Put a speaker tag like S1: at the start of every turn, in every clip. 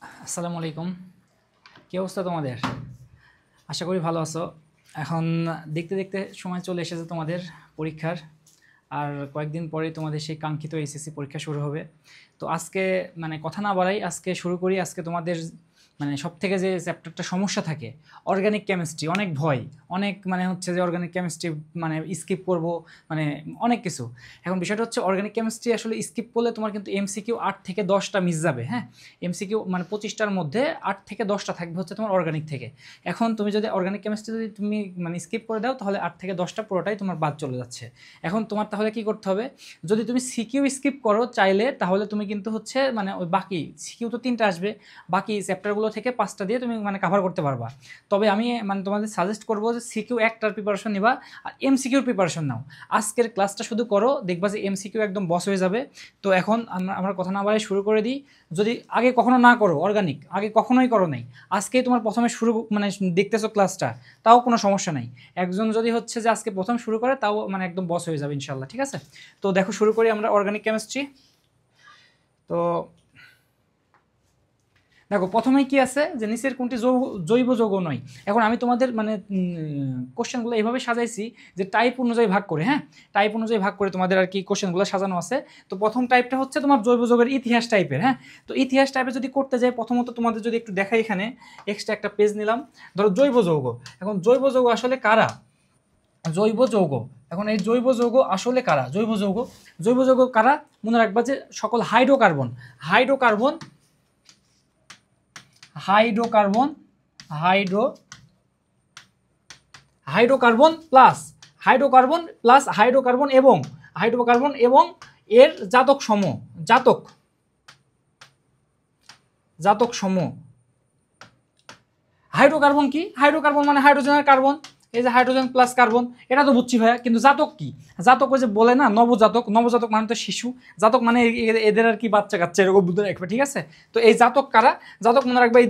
S1: আসসালামু আলাইকুম। কী অবস্থা তোমাদের? আশা করি ভালো আছো। এখন দেখতে দেখতে সময় চলে এসেছে তোমাদের পরীক্ষার। আর কয়েকদিন পরেই তোমাদের সেই কাঙ্ক্ষিত এইচএসসি পরীক্ষা শুরু হবে। তো আজকে কথা না বাড়াই, আজকে শুরু করি। আজকে তোমাদের সব থেকে যে চ্যাপ্টারটা সমস্যা থাকে, অর্গানিক কেমিস্ট্রি, অনেক ভয়, অনেক হচ্ছে যে অর্গানিক কেমিস্ট্রি স্কিপ করব, মানে অনেক কিছু। এখন বিষয়টা হচ্ছে অর্গানিক কেমিস্ট্রি আসলে স্কিপ করলে তোমার কিন্তু এমসিকিউ 8 থেকে 10টা মিস যাবে। হ্যাঁ, এমসিকিউ 25টার মধ্যে 8 থেকে 10টা থাকবে হচ্ছে তোমার অর্গানিক থেকে। এখন তুমি যদি অর্গানিক কেমিস্ট্রি যদি তুমি স্কিপ করে দাও, তাহলে 8 থেকে 10টা পুরোটাই তোমার বাদ চলে যাচ্ছে। এখন তোমার তাহলে কি করতে হবে? যদি তুমি সিকিউ স্কিপ করো চাইলে, তাহলে তুমি কিন্তু হচ্ছে ওই বাকি সিকিউ তো 3টা আসবে, বাকি চ্যাপ্টারগুলো থেকে 5টা দিয়ে তুমি কাভার করতে পারবা। তবে আমি তোমাদের সাজেস্ট করবো যে সিকিউ একটার প্রিপারেশন নিবা, আর এমসিকিউর প্রিপারেশন নাও। আজকের ক্লাসটা শুধু করো, দেখবা যে এমসিকিউ একদম বস হয়ে যাবে। তো এখন আমরা কথা না বাড়াই শুরু করে দিই। যদি আগে কখনো না করো অর্গানিক, আগে কখনোই করো নাই, আজকেই তোমার প্রথমে শুরু দেখতেছো ক্লাসটা, তাও কোনো সমস্যা নাই। একজন যদি হচ্ছে যে আজকে প্রথম শুরু করে, তাও একদম বস হয়ে যাবে ইনশাল্লাহ। ঠিক আছে, তো দেখো শুরু করি আমরা অর্গানিক কেমিস্ট্রি। তো দেখো প্রথমেই কি আছে যে নিচের কোনটি জৈব যৌগ নয়। এখন আমি তোমাদের কোশ্চেনগুলো এইভাবে সাজাইছি যে টাইপ অনুযায়ী ভাগ করে। হ্যাঁ, টাইপ অনুযায়ী ভাগ করে তোমাদের আর কি কোশ্চেনগুলো সাজানো আছে। তো প্রথম টাইপটা হচ্ছে তোমার জৈব যৌগের ইতিহাস টাইপের। হ্যাঁ, তো ইতিহাস টাইপে যদি করতে যাই, প্রথমত তোমাদের যদি একটু দেখাই, এখানে এক্সট্রা একটা পেজ নিলাম। ধরো জৈব যৌগ। এখন জৈব যৌগ আসলে কারা? জৈব যৌগ। এখন এই জৈব যৌগ আসলে কারা? জৈব যৌগ কারা? মনে রাখবা যে সকল hydrocarbon, hydrocarbon, hydrocarbon, hydro hydrocarbon plus, hydrocarbon plus hydrocarbon এবং এর জাতক সমূহ, জাতক, জাতক সমূহ। হাইড্রোকার্বন কি? হাইড্রোকার্বন মানে হাইড্রোজেনের কার্বন। এই যে হাইড্রোজেন প্লাস কার্বন, এটা তো বুঝছি ভাইয়া, কিন্তু জাতক কি? জাতক ওই যে বলে না নবজাতক, নবজাতক মানে তো শিশু, জাতক মানে এদের আর কি বাচ্চা কাচ্চা এরকম বুঝতে রাখবে। ঠিক আছে, তো এই জাতক কারা? জাতক মনে রাখবে এই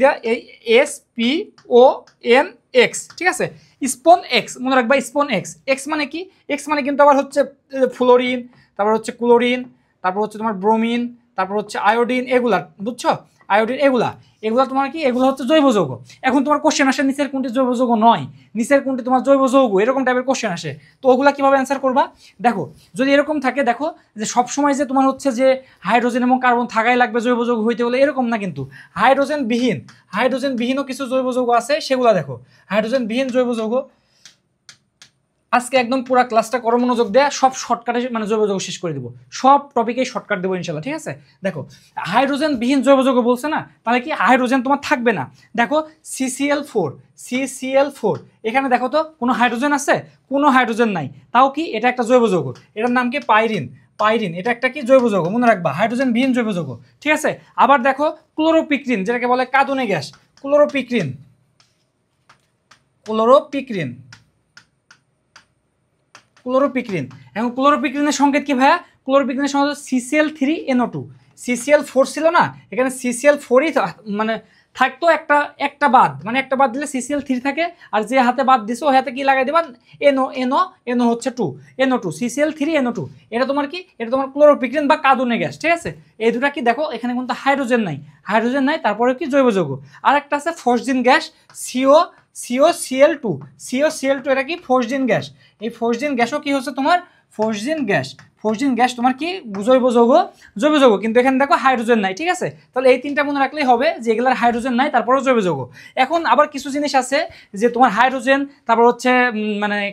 S1: SPON X। ঠিক আছে, স্পন এক্স মনে রাখবা, স্পন এক্স। এক্স মানে কি? এক্স মানে কিন্তু আবার হচ্ছে ফ্লোরিন, তারপর হচ্ছে ক্লোরিন, তারপর হচ্ছে তোমার ব্রোমিন, তারপর হচ্ছে আয়োডিন, এগুলা বুঝছো? আয়োডিন, এগুলা এগুলো তোমার কি? এগুলো হচ্ছে জৈব যৌগ। এখন তোমার কোশ্চেন আসে নিচের কোনটি জৈব যৌগ নয়, নিচের কোনটি তোমার জৈব যৌগ, এরকম টাইপের কোশ্চেন আসে। তো ওগুলা কিভাবে অ্যান্সার করবা? দেখো যদি এরকম থাকে, দেখো যে সবসময় যে তোমার হচ্ছে যে হাইড্রোজেন এবং কার্বন থাকাই লাগবে জৈব যৌগ হইতে হলে, এরকম না কিন্তু। হাইড্রোজেন বিহীন, হাইড্রোজেন বিহীনও কিছু জৈব যৌগ আছে, সেগুলো দেখো। হাইড্রোজেন বিহীন জৈব যৌগ। আজকে একদম পুরো ক্লাসটা করো মনোযোগ দেয়া, সব শর্টকাটে জৈব যৌগ শেষ করে দিব, সব টপিকেই শর্টকাট দেবো ইনশাল্লাহ। ঠিক আছে, দেখো হাইড্রোজেন বিহীন জৈব যৌগ বলছে না, তাহলে কি হাইড্রোজেন তোমার থাকবে না। দেখো CCl4, CCl4, এখানে দেখো তো কোনো হাইড্রোজেন আছে? কোনো হাইড্রোজেন নাই, তাও কি এটা একটা জৈব যৌগ। এটার নাম কি? পাইরিন। পাইরিন এটা একটা কি? জৈব যৌগ, মনে রাখবা, হাইড্রোজেন বিহীন জৈব যৌগ। ঠিক আছে, আবার দেখো ক্লোরোপিক্রিন, যেটাকে বলে কাঁদুনে গ্যাস, ক্লোরোপিক্রিন, ক্লোরোপিক্রিন, ক্লোরোপিক্রিন। এখন ক্লোরোপিক্রিনের সংকেত কি ভাইয়া? ক্লোরোপিক্রিনের সংকেত CCl3NO2। CCl4 ছিল না, এখানে CCl4ই থাকতো, একটা একটা বাদ, একটা বাদ দিলে CCl3 থাকে, আর যে হাতে বাদ দিছো ওই হাতে কি লাগাই দেবা? NO হচ্ছে 2, NO2, CCl3NO2। এটা তোমার কি? এটা তোমার ক্লোরোপিক্রিন বা কাঁদুনে গ্যাস। ঠিক আছে, এই দুটা কি? দেখো এখানে কিন্তু হাইড্রোজেন নাই, হাইড্রোজেন নাই, তারপরে কি? জৈব যৌগ। আর একটা আছে ফসজিন গ্যাস, COCl2, COCl2, এটা কি? Phosgene gas. এই ফসজিন গ্যাসও কি হচ্ছে তোমার? Phosgene gas. ফসজিন গ্যাস তোমার কি? জৈব যৌগ, জৈব যৌগ, কিন্তু এখানে দেখো হাইড্রোজেন নাই। ঠিক আছে, তাহলে এই তিনটা মনে রাখলেই হবে যে এগুলার হাইড্রোজেন নাই, তারপরেও জৈব যৌগ। এখন আবার কিছু জিনিস আছে যে তোমার হাইড্রোজেন, তারপর হচ্ছে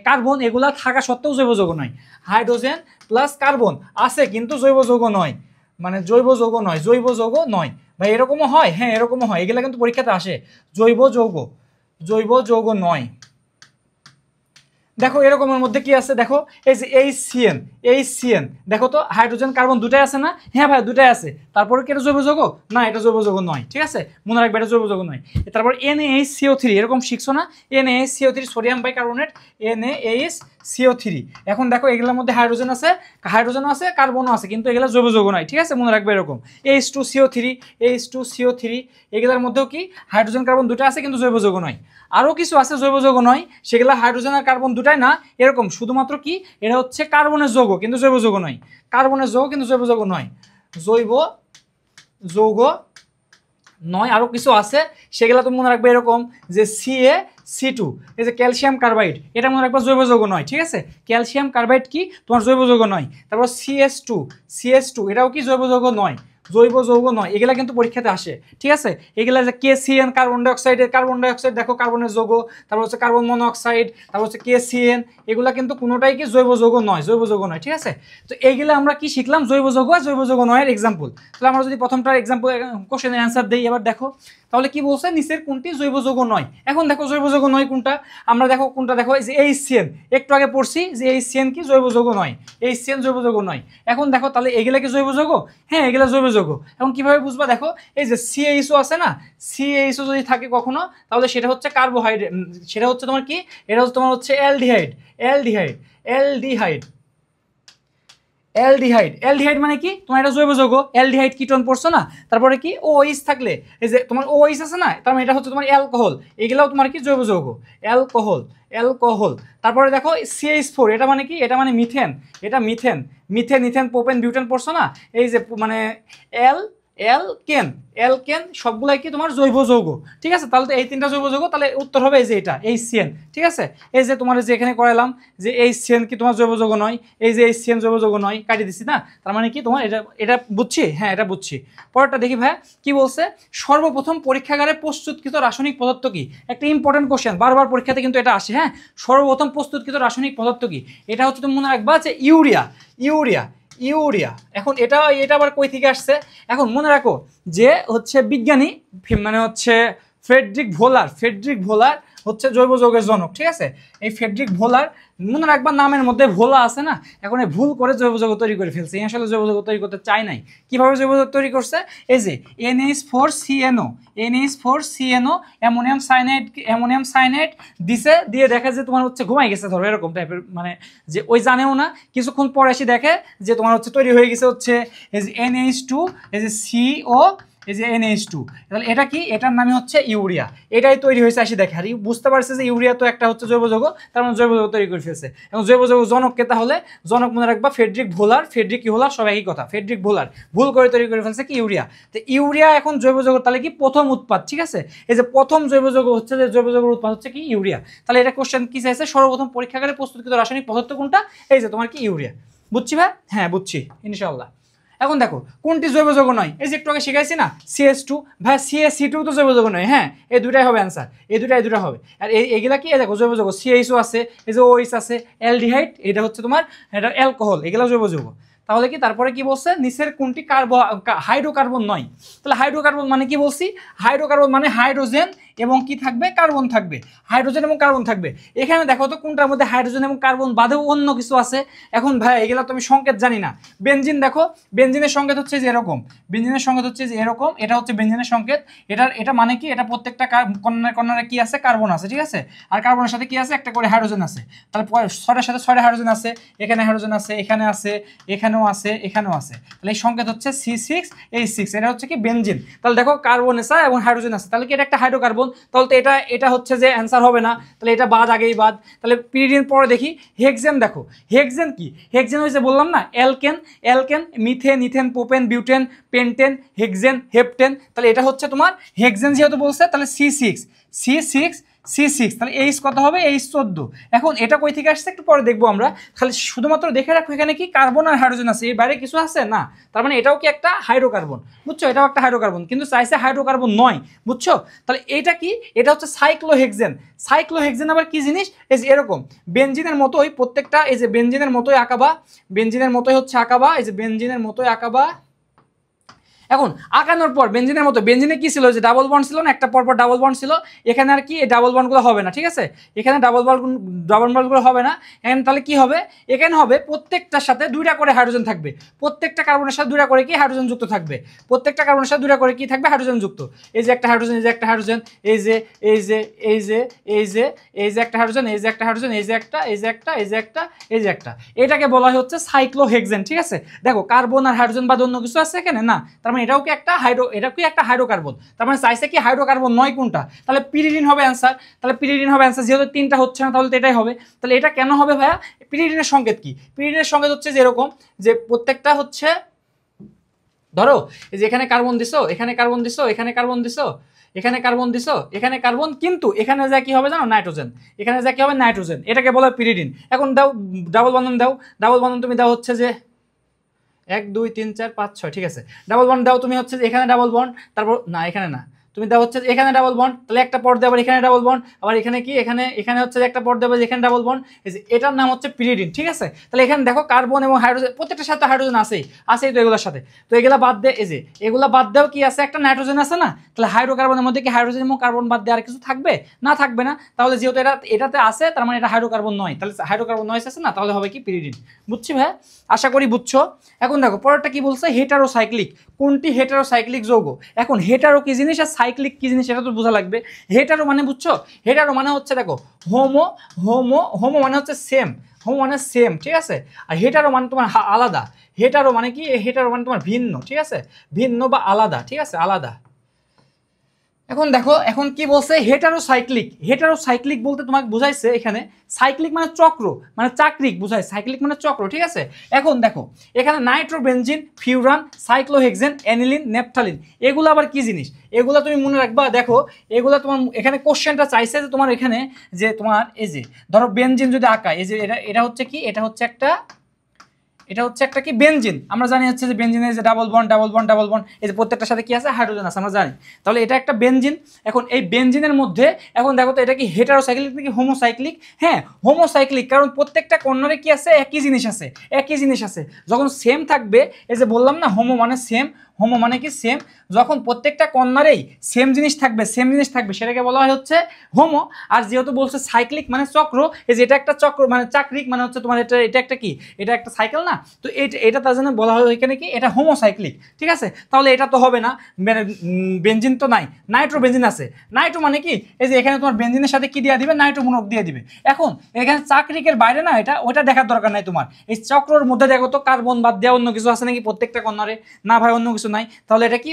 S1: কার্বন, এগুলা থাকা সত্ত্বেও জৈব যৌগ নয়। হাইড্রোজেন প্লাস কার্বন আছে কিন্তু জৈব যৌগ নয়, জৈব যৌগ নয়, জৈব যৌগ নয়। ভাই এরকমও হয়? হ্যাঁ এরকমও হয়, এগুলা কিন্তু পরীক্ষাতে আসে। জৈব যৌগ, জৈব যৌগ নয়। দেখো এরকমের মধ্যে কি আছে? দেখো এই যে HCN, দেখো তো হাইড্রোজেন কার্বন দুটাই আছে না? হ্যাঁ ভাই দুটাই আছে, তারপরে কি এটা জৈব যৌগ? না, এটা জৈব যৌগ নয়। ঠিক আছে, মনে রাখবে এটা জৈব যৌগ নয়। তারপর NaHCO3, এরকম শিখছো না? NaHCO3, sodium bicarbonate, NaHCO3। এখন দেখো এগুলোর মধ্যে হাইড্রোজেন আছে, হাইড্রোজেনও আছে, কার্বনও আছে, কিন্তু এগুলো জৈব যৌগ নয়। ঠিক আছে, মনে রাখবে এরকম। H2CO3, এগুলোর মধ্যেও কি? হাইড্রোজেন কার্বন দুটো আছে কিন্তু জৈব যৌগ নয়। আরও কিছু আছে জৈব যৌগ নয়, সেগুলো হাইড্রোজেন আর কার্বন দুটাই না, এরকম শুধুমাত্র কি? এটা হচ্ছে কার্বনের যৌগ কিন্তু জৈব যৌগ নয়, কার্বনের যৌগ কিন্তু জৈব যৌগ নয়। জৈব যৌগ নয় আরও কিছু আছে, সেগুলো তুমি মনে রাখবে এরকম যে CaC2, এই যে ক্যালসিয়াম কার্বাইড, এটা মনে রাখবে জৈব যৌগ নয়, ঠিক আছে। ক্যালসিয়াম কার্বাইড কি তোমার জৈব যৌগ নয়। তারপর CS2 এটাও কি জৈব যৌগ নয়, জৈব যৌগ নয়। এগুলা কিন্তু পরীক্ষাতে আসে, ঠিক আছে। এগুলা যে KCN কার্বন ডাইঅক্সাইড দেখো কার্বনের যৌগ, তারপর হচ্ছে কার্বন মনোঅক্সাইড, তারপর হচ্ছে KCN, এগুলা কিন্তু কোনোটাই কি জৈব যৌগ নয়, ঠিক আছে। তো এইগুলা আমরা কি শিখলাম, জৈব যৌগ আর জৈব যৌগ নয়ের এক্সাম্পল। তাহলে আমরা যদি প্রথমটার এক্সাম্পল কোশ্চেনের অ্যান্সার দিই, এবার দেখো তাহলে কি বলছে, নিচের কোনটি জৈব যৌগ নয়। এখন দেখো জৈব যৌগ নয় কোনটা, আমরা দেখো কোনটা, দেখো এই যে HCN, একটু আগে পড়ছি যে HCN কি জৈব যৌগ নয়, HCN জৈব যৌগ নয়। এখন দেখো তাহলে এগুলা কি জৈব যৌগ, হ্যাঁ এগুলা জৈব যৌগ। এখন কিভাবে বুঝবা, দেখো এই যে CaHO আছে না, CaHO যদি থাকে কখনো, তাহলে সেটা হচ্ছে কার্বোহাইড্রেট, সেটা হচ্ছে তোমার কি, এটা হচ্ছে তোমার হচ্ছে অ্যালডিহাইড মানে কি তোমার এটা জৈব যৌগ, অ্যালডিহাইড কিটোন পড়ছো না। তারপরে কি OH থাকলে, এই যে তোমার OH আছে না, তার মানে এটা হচ্ছে তোমার অ্যালকোহল, এগুলাও তোমার কি জৈব যৌগ, অ্যালকোহল। তারপরে দেখো CH4, এটা মানে কি, এটা মানে মিথেন, এটা মিথেন প্রোপেন বিউটেন পড়ছো না, এই যে মানে অ্যালকেন সবগুলাই কি তোমার জৈব যৌগ, ঠিক আছে। তাহলে তো এই তিনটা জৈব যৌগ, তাহলে উত্তর হবে এই যে এটা HCN, ঠিক আছে। এই যে তোমার যে এখানে করালাম যে HCN কি তোমার জৈব যৌগ নয়, এই যে HCN জৈব যৌগ নয়, কাটিয়ে দিচ্ছি না, তার মানে কি তোমার এটা বুঝছি, হ্যাঁ এটা বুঝছি। পরেরটা দেখি ভাই কি বলছে, সর্বপ্রথম পরীক্ষাগারে প্রস্তুতকৃত রাসায়নিক পদার্থ কি, একটা ইম্পর্টেন্ট কোশ্চেন, বারবার পরীক্ষাতে কিন্তু এটা আসে, হ্যাঁ। সর্বপ্রথম প্রস্তুতকৃত রাসায়নিক পদার্থ কি, এটা হচ্ছে তুমি মনে রাখবা যে ইউরিয়া। এখন এটা আবার কই থেকে আসছে, এখন মনে রাখো যে হচ্ছে বিজ্ঞানী মানে হচ্ছে ফ্রেডরিক ভোলার হচ্ছে জৈব যৌগের জনক, ঠিক আছে। এই ফ্রেডরিক ভোলার, মনে রাখবা নামের মধ্যে ভোলা আছে না, এখন এই ভুল করে জৈব যৌগ তৈরি করে ফেলছে, আসলে জৈব যৌগ তৈরি করতে চায় নাই। কিভাবে জৈব যৌগ তৈরি করছে, এই যে NH4CNO অ্যামোনিয়াম সাইনাইড দিছে, দিয়ে দেখে যে তোমার হচ্ছে ঘুমাই গেছে, ধরো এরকম টাইপের, মানে যে ওই জানেও না, কিছুক্ষণ পরে এসে দেখে যে তোমার হচ্ছে তৈরি হয়ে গেছে হচ্ছে এই যে NH2, এই যে CO, এই যে NH2, তাহলে এটা কি, এটার নামই হচ্ছে ইউরিয়া, এটাই তৈরি হয়েছে আসি দেখে। আর বুঝতে পারছে যে ইউরিয়া তো একটা হচ্ছে জৈব যৌগ, তার মানে জৈব যৌগ তৈরি করে ফেলছে। এবং জৈব যৌগ জনককে, তাহলে জনক মনে রাখবা ফ্রেডরিক ভোলার, সব একই কথা, ফ্রেডরিক ভোলার ভুল করে তৈরি করে ফেলছে কি ইউরিয়া। তো ইউরিয়া এখন জৈব যৌগ, তাহলে কি প্রথম উৎপাদ, ঠিক আছে। এই যে প্রথম জৈব যৌগ হচ্ছে, যে জৈব যৌগের উৎপাদ হচ্ছে কি ইউরিয়া। তাহলে এটা কোশ্চেন কি চাইছে, সর্বপ্রথম পরীক্ষাগারে প্রস্তুতকৃত রাসায়নিক পদার্থ কোনটা, এই যে তোমার কি ইউরিয়া। বুঝছি ভাই, হ্যাঁ বুঝছি ইনশাআল্লাহ। এখন দেখো কোনটি জৈব যৌগ নয়, এই যে একটু আগে শিখাইছি না CH2, ভাই CaC2 তো জৈব যৌগ নয়, হ্যাঁ এই দুটাই হবে অ্যান্সার, এই দুটা হবে। আর এইগুলা কি দেখো জৈব যৌগ, CaHO আছে, এই যে OH আছে, অ্যালডিহাইড, এটা হচ্ছে তোমার এটা অ্যালকোহল, এগুলা জৈব যৌগ। তাহলে কি তারপরে কি বলছে, নিচের কোনটি হাইড্রোকার্বন নয়। তাহলে হাইড্রোকার্বন মানে কি বলছি, হাইড্রোকার্বন মানে হাইড্রোজেন এবং কি থাকবে, কার্বন থাকবে, হাইড্রোজেন এবং কার্বন থাকবে। এখানে দেখো তো কোনটার মধ্যে হাইড্রোজেন এবং কার্বন বাদেও অন্য কিছু আছে। এখন ভাই এগুলা তো আমি সংকেত জানি না। বেনজিন দেখো, বেনজিনের সংকেত হচ্ছে যে এরকম, এটা হচ্ছে বেনজিনের সংকেত। এটা মানে কি, এটা প্রত্যেকটা কর্নারে কি আছে, কার্বন আছে, ঠিক আছে। আর কার্বনের সাথে কি আছে, একটা করে হাইড্রোজেন আছে। তাহলে 6টার সাথে 6টা হাইড্রোজেন আছে, এখানে হাইড্রোজেন আছে, এখানে আছে, এখানেও আছে। তাহলে এই সংকেত হচ্ছে C6H6, এটা হচ্ছে কি বেনজিন। তাহলে দেখো কার্বন আছে এবং হাইড্রোজেন আছে, তাহলে কি এটা একটা হাইড্রোকার্বন। তাহলে তো এটা হচ্ছে যে অ্যান্সার হবে না, তাহলে এটা আগেই বাদ। তাহলে পিরিডিন পরে দেখি, হেক্সেন দেখো, হেক্সেন কি, হেক্সেন হয়েছে বললাম না alkane, methane, ethane, propane, butane, pentane, hexane, heptane. তাহলে এটা হচ্ছে তোমার হেক্সেন, যেহেতু বলছে তাহলে C6, তাহলে H কত হবে, H14। এখন এটা কই থেকে আসছে একটু পরে দেখবো আমরা, খালি শুধুমাত্র দেখে রাখো এখানে কি কার্বন আর হাইড্রোজেন আছে, এর বাইরে কিছু আছে না। তার মানে এটাও কি একটা হাইড্রোকার্বন, বুঝছো, এটাও একটা হাইড্রোকার্বন, কিন্তু চাইছে হাইড্রোকার্বন নয়, বুঝছো। তাহলে এটা কি, এটা হচ্ছে সাইক্লোহেক্সেন আবার কি জিনিস, এই যে এরকম বেনজিনের মতোই প্রত্যেকটা, এই যে বেনজিনের মতোই আঁকাবা, এই যে বেনজিনের মতোই আঁকাবা। এখন আঁকানোর পর বেনজিনের মতো, বেনজিনে কি ছিল, যে ডাবল বন্ড ছিল না, একটা পরপর ডাবল বন্ড ছিল, এখানে আর কি এই ডাবল বন্ডগুলো হবে না, ঠিক আছে। এখানে ডাবল বন্ডগুলো হবে না। এখানে তাহলে কি হবে, এখানে হবে প্রত্যেকটার সাথে 2টা করে হাইড্রোজেন থাকবে, প্রত্যেকটা কার্বনের সাথে 2টা করে কি হাইড্রোজেন যুক্ত থাকবে, প্রত্যেকটা কার্বনের সাথে 2টা করে কি থাকবে, হাইড্রোজেন যুক্ত। এই যে একটা হাইড্রোজেন, একটা হাইড্রোজেন, একটা হাইড্রোজেন, একটা হাইড্রোজেন, একটা, এটাকে বলা হয় হচ্ছে সাইক্লোহেক্সেন, ঠিক আছে। দেখো কার্বন আর হাইড্রোজেন বাদ অন্য কিছু আছে এখানে না, তার মানে এটাও কি একটা হাইড্রোকার্বন। তার মানে চাইছে কি হাইড্রোকার্বন নয় কোনটা, তাহলে পিরিডিন হবে অ্যান্সার। যেহেতু 3টা হচ্ছে না, তাহলে এটাই হবে। তাহলে এটা কেন হবে ভাইয়া, পিরিডিনের সংকেত কি, পিরিডিনের সংকেত হচ্ছে যে এরকম, যে প্রত্যেকটা হচ্ছে ধরো এই যে এখানে কার্বন দিছো, এখানে কার্বন দিছো, এখানে কার্বন দিছো, এখানে কার্বন দিছো, এখানে কার্বন, কিন্তু এখানে যা কি হবে জানো, নাইট্রোজেন। এখানে যা কি হবে, নাইট্রোজেন। এটাকে বলা হয় পিরিডিন। এখন দাও ডাবল বন্ধন দাও, ডাবল বন্ধন তুমি দাও হচ্ছে যে 1 2 3 4 5 6, ঠিক আছে। ডাবল বন্ড দাও তুমি হচ্ছে যে এখানে ডাবল বন্ড, তারপর না এখানে না, তুমি দাও হচ্ছে এখানে ডাবল বন্ড, তাহলে একটা পর দেবে, আবার এখানে ডাবল বন্ড, আবার এখানে কি এখানে এখানে হচ্ছে একটা পর দেবে, এখানে ডাবল বন্ড। এই যে এটার নাম হচ্ছে পিরিডিন, ঠিক আছে। তাহলে এখানে দেখো কার্বন এবং হাইড্রোজেন, প্রত্যেকটার সাথে হাইড্রোজেন আছেই আছেই তো এগুলোর সাথে। তো এগুলা বাদ দে, এই যে এগুলা বাদ দেও কি আছে, একটা নাইট্রোজেন আছে না, তাহলে হাইড্রোকার্বনের মধ্যে কি হাইড্রোজেন এবং কার্বন বাদ দিয়ে আর কিছু থাকবে না? থাকবে না। তাহলে যেহেতু এটাতে আছে, তার মানে এটা হাইড্রোকার্বন নয়, তাহলে হাইড্রোকার্বন নয় আছে না, তাহলে হবে কি পিরিডিন। বুঝছি ভাই? আশা করি বুঝছো। এখন দেখো পরেরটা কি বলছে, হেটারোসাইক্লিক। কোনটি হেটারোসাইক্লিক যৌগ? এখন হেটারো কি জিনিস আর সাইক্লিক কি জিনিস এটা তো বোঝা লাগবে। হেটারো মানে বুঝছো, হেটারো মানে হচ্ছে দেখো হোমো, হোমো হোমো মানে হচ্ছে সেম, হোমো মানে সেম, ঠিক আছে। আর হেটারো মানে তোমার আলাদা। হেটারো মানে কি, হেটারো মানে তোমার ভিন্ন, ঠিক আছে, ভিন্ন বা আলাদা, ঠিক আছে, আলাদা। এখন দেখো এখন কি বলছে, হেটারোসাইক্লিক। হেটারোসাইক্লিক বলতে তোমাকে বুঝাইছে এখানে সাইক্লিক মানে চক্র, মানে চাক্রিক বুঝায়, সাইক্লিক মানে চক্র, ঠিক আছে। এখন দেখো এখানে nitrobenzene, furan, cyclohexane, aniline, naphthalene, এগুলো আবার কি জিনিস, এগুলো তুমি মনে রাখবা। দেখো এগুলো তোমার এখানে কোশ্চেনটা চাইছে যে তোমার এখানে যে তোমার এই যে ধরো বেনজিন যদি আঁকা, এই যে এটা হচ্ছে কি, এটা হচ্ছে একটা কি বেনজিন। আমরা জানি হচ্ছে যে বেনজিনের যে double bond double bond double bond, এই যে প্রত্যেকটার সাথে কি আছে, হাইড্রোজেন আছে, আমরা জানি। তাহলে এটা একটা বেনজিন। এখন এই বেনজিনের মধ্যে এখন দেখো তো এটা কি হেটারোসাইক্লিক নাকি হোমোসাইক্লিক? হ্যাঁ হোমোসাইক্লিক, কারণ প্রত্যেকটা কর্নারে কি আছে, একই জিনিস আছে, একই জিনিস আছে। যখন সেম থাকবে, এই যে বললাম না হোমো মানে সেম, হোমো মানে কি সেম, যখন প্রত্যেকটা কর্নারেই সেম জিনিস থাকবে, সেম জিনিস থাকবে, সেটাকে বলা হয় হচ্ছে হোমো। আর যেহেতু বলছে সাইক্লিক মানে চক্র, এই যে এটা একটা চক্র মানে চাক্রিক মানে হচ্ছে তোমার এটা একটা কি, এটা একটা সাইকেল না, তো এটা তার জন্য বলা হয় এখানে কি, এটা হোমোসাইক্লিক, ঠিক আছে। তাহলে এটা তো হবে না, বেনজিন তো নাই, নাইট্রো বেনজিন আছে। নাইট্রো মানে কি, এই যে এখানে তোমার বেনজিনের সাথে কি দিয়ে দিবে, নাইট্রো মূলক দিয়ে দিবে। এখন এখানে চাক্রিকের বাইরে না, এটা ওটা দেখার দরকার নাই তোমার, এই চক্রর মধ্যে দেখো তো কার্বন বাদ দেওয়া অন্য কিছু আছে নাকি প্রত্যেকটা কর্নারে, না ভাই অন্য কিছু নাই, তাহলে এটা কি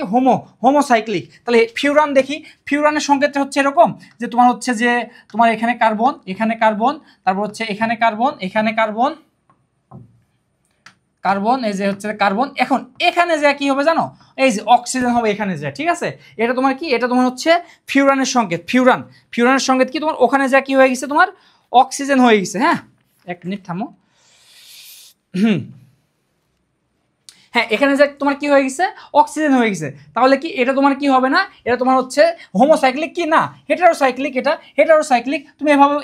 S1: হোমোসাইক্লিক। তাহলে ফিউরান দেখি, ফিউরানের সংকেতটা হচ্ছে এরকম যে তোমার হচ্ছে যে তোমার এখানে কার্বন, এখানে কার্বন, তারপর হচ্ছে এখানে কার্বন, এখানে কার্বন, কার্বন, এই যে হচ্ছে কার্বন। এখন এখানে যা কি হবে জানো, এই যে অক্সিজেন হবে এখানে যা, ঠিক আছে। এটা তোমার কি, এটা তোমার হচ্ছে ফিউরানের সংকেত। ফিউরানের সংকেত কি, তোমার ওখানে যা কি হয়ে গেছে, তোমার অক্সিজেন হয়ে গেছে। হ্যাঁ এক মিনিট থামো। হ্যাঁ এখানে যে তোমার কি হয়ে গেছে, অক্সিজেন হয়ে গেছে। তাহলে কি এটা তোমার কি হবে না, এটা তোমার হচ্ছে হোমোসাইক্লিক কি না, হেটারোসাইক্লিক। এটা হেটারোসাইক্লিক। তুমি এভাবে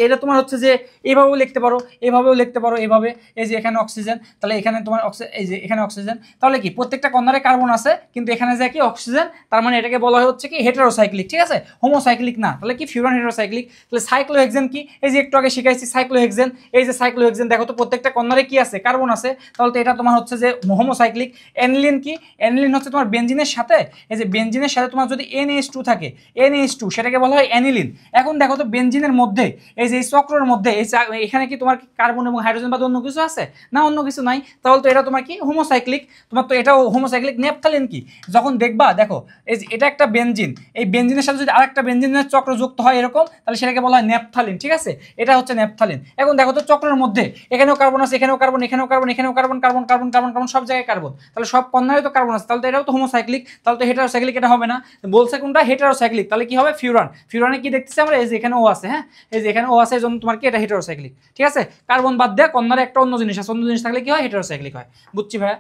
S1: এটা তোমার হচ্ছে যে এভাবেও লিখতে পারো, এভাবেও লিখতে পারো, এভাবে। এই যে এখানে অক্সিজেন, তাহলে এখানে তোমার এই যে এখানে অক্সিজেন, তাহলে কি প্রত্যেকটা কর্নারে কার্বন আছে, কিন্তু এখানে যে কি অক্সিজেন, তার মানে এটাকে বলা হচ্ছে কি হেটারোসাইক্লিক, ঠিক আছে, হোমোসাইক্লিক না। তাহলে কি ফিউরান হেটারোসাইক্লিক। তাহলে সাইক্লোহেক্সেন কি, এই যে একটু আগে শিখাইছি সাইক্লোহেক্সেন, এই যে সাইক্লোহেক্সেন দেখো তো প্রত্যেকটা কর্নারে কি আছে, কার্বন আছে, তাহলে তো এটা তোমার হচ্ছে যে হোমোসাইক্লিক। অ্যানিলিন কি, অ্যানিলিন হচ্ছে তোমার বেনজিনের সাথে, এই যে বেনজিনের সাথে তোমার যদি NH2 থাকে, NH2 সেটাকে বলা হয় অ্যানিলিন। এখন দেখো তো বেনজিনের মধ্যে এই যে এই চক্রের মধ্যে এখানে কি তোমার কার্বন এবং হাইড্রোজেন বাদে অন্য কিছু আছে না, অন্য কিছু নাই, তাহলে তো এটা তোমার কি হোমোসাইক্লিক। তোমার তো এটাও হোমোসাইক্লিক। নেপথালিন কি, যখন দেখবা দেখো এই যে এটা একটা বেনজিন, এই বেনজিনের সাথে যদি আরেকটা বেনজিনের চক্র যুক্ত হয় এরকম, তাহলে সেটাকে বলা হয় নেপথালিন, ঠিক আছে, এটা হচ্ছে নেপথালিন। এখন দেখো তো চক্রের মধ্যে এখানেও কার্বন আছে, এখানেও কার্বন, এখানেও কার্বন, এখানেও carbon, carbon carbon carbon carbon, সব জায়গায় কার্বন, তাহলে সব কর্নারে তো কার্বন আছে, তাহলে তো এটাও তো হোমোসাইক্লিক, তাহলে তো হেটারোসাইক্লিক এটা হবে না। বলছে কোনটা, হেটারোসাইক্লিক। তাহলে কি হবে, ফিউরানে কি দেখতেছি আমরা, এই যে এখানে ও আছে, হ্যাঁ এই যে এখানে ও আছে, এই জন্য তোমার কি এটা হেটারোসাইক্লিক, ঠিক আছে। কার্বন বাদ দেয়া কর্নারে একটা অন্য জিনিস আছে, অন্য জিনিস থাকলে কি হয়, হেটারোসাইক্লিক হয়। বুঝছি ভাই?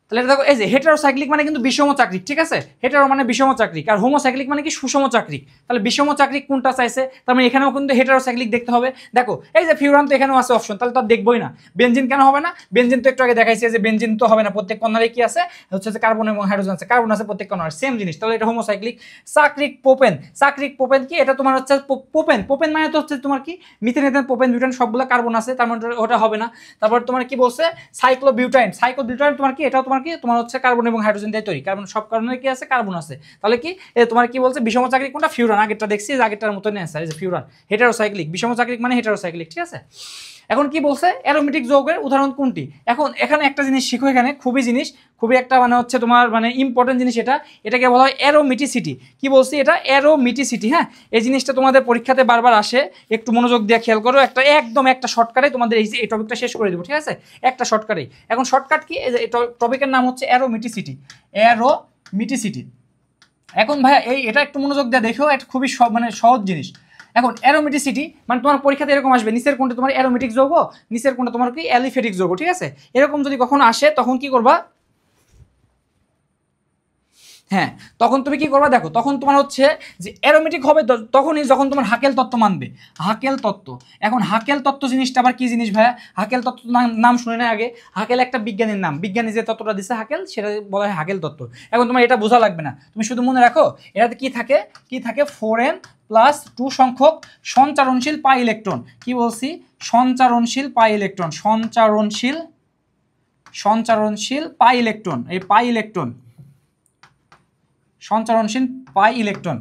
S1: তাহলে দেখো এই যে হেটারোসাইক্লিক মানে কিন্তু বিষম চাক্রিক, ঠিক আছে, হেটারো মানে বিষম চাক্রিক, আর হোমোসাইক্লিক মানে কি সুষম চাক্রিক। তাহলে বিষম চাক্রিক কোনটা চাইছে, তার মানে এখানেও কিন্তু হেটারোসাইক্লিক দেখতে হবে। দেখো এই যে ফিউরান তো এখানেও আছে অপশন, তাহলে তার দেখবোই না। বেনজিন কেন হবে না, বেনজিন তো একটু আগে দেখাইছে যে বেনজিন তো হবে না, প্রত্যেক কর্নারে কি আছে হচ্ছে যে কার্বন এবং হাইড্রোজেন আছে, কার্বন আছে প্রত্যেক কর্নারে, সেম জিনিস, তাহলে এটা হোমোসাইক্লিক। চাক্রিক পোপেন কি, এটা তোমার হচ্ছে পোপেন মানে তো হচ্ছে তোমার কি মিথেন, এথেন, প্রোপেন, বিউটেন সবগুলো কার্বন আছে, তার মানে ওটা হবে না। তারপর তোমার কি বলছে, সাইক্লোবিউটাইন তোমার কি, এটাও তোমার কি তোমার হচ্ছে কার্বন এবং হাইড্রোজেন দিয়ে তৈরি, কার্বন সব কারণে কি আছে, কার্বন আছে। তাহলে কি তোমার কি বলছে, বিষম চাক্রিক কোনটা, ফিউরান। আগেরটা দেখছি, আগেরটার মতনই আছে, এই যে ফিউরান হেটারোসাইক্লিক, বিষম চাক্রিক মানে হেটারোসাইক্লিক, ঠিক আছে। এখন কি বলছে অ্যারোমেটিক যৌগের উদাহরণ কোনটি। এখন এখানে একটা জিনিস শিখো, এখানে খুবই একটা মানে হচ্ছে তোমার মানে ইম্পর্টেন্ট জিনিস, এটাকে বলা হয় অ্যারোমেটিসিটি। কি বলছি, এটা অ্যারোমেটিসিটি। হ্যাঁ, এই জিনিসটা তোমাদের পরীক্ষাতে বারবার আসে, একটু মনোযোগ দিয়ে খেয়াল করো। একদম একটা শর্টকাটে তোমাদের এই টপিকটা শেষ করে দেবো, ঠিক আছে, একটা শর্টকাটেই। এখন শর্টকাট কি, এই টপিকের নাম হচ্ছে অ্যারোমেটিসিটি। এখন ভাইয়া এটা একটু মনোযোগ দিয়ে দেখো, এটা খুবই মানে সহজ জিনিস। এখন অ্যারোমেটিসিটি মানে তোমার পরীক্ষাতে এরকম আসবে, নিচের কোনটা তোমার অ্যারোমেটিক যৌগ, নিচের কোনটা তোমার কি অ্যালিফেটিক যৌগ, ঠিক আছে। এরকম যদি কখনো আসে তখন কি করবা, হ্যাঁ তখন তুমি কি করবা, দেখো তখন তোমার হচ্ছে যে অ্যারোমেটিক হবে তখনই যখন তোমার হাকেল তত্ত্ব মানবে। হাকেল তত্ত্ব, এখন হাকেল তত্ত্ব জিনিসটা আবার কি জিনিস ভাইয়া, হাকেল তত্ত্ব নাম শুনে না আগে, হাকেল একটা বিজ্ঞানীর নাম, বিজ্ঞানী যে তত্ত্বটা দিচ্ছে হাকেল, সেটা বলা হয় হাকেল তত্ত্ব। এখন তোমার এটা বোঝা লাগবে না, তুমি শুধু মনে রাখো এটাতে কি থাকে, 4n+2 সংখ্যক সঞ্চারণশীল পাই ইলেকট্রন। কি বলছি, সঞ্চারণশীল পাই ইলেকট্রন, সঞ্চারণশীল পাই ইলেকট্রন, এই পাই ইলেকট্রন, সঞ্চারণশীল পাই ইলেকট্রন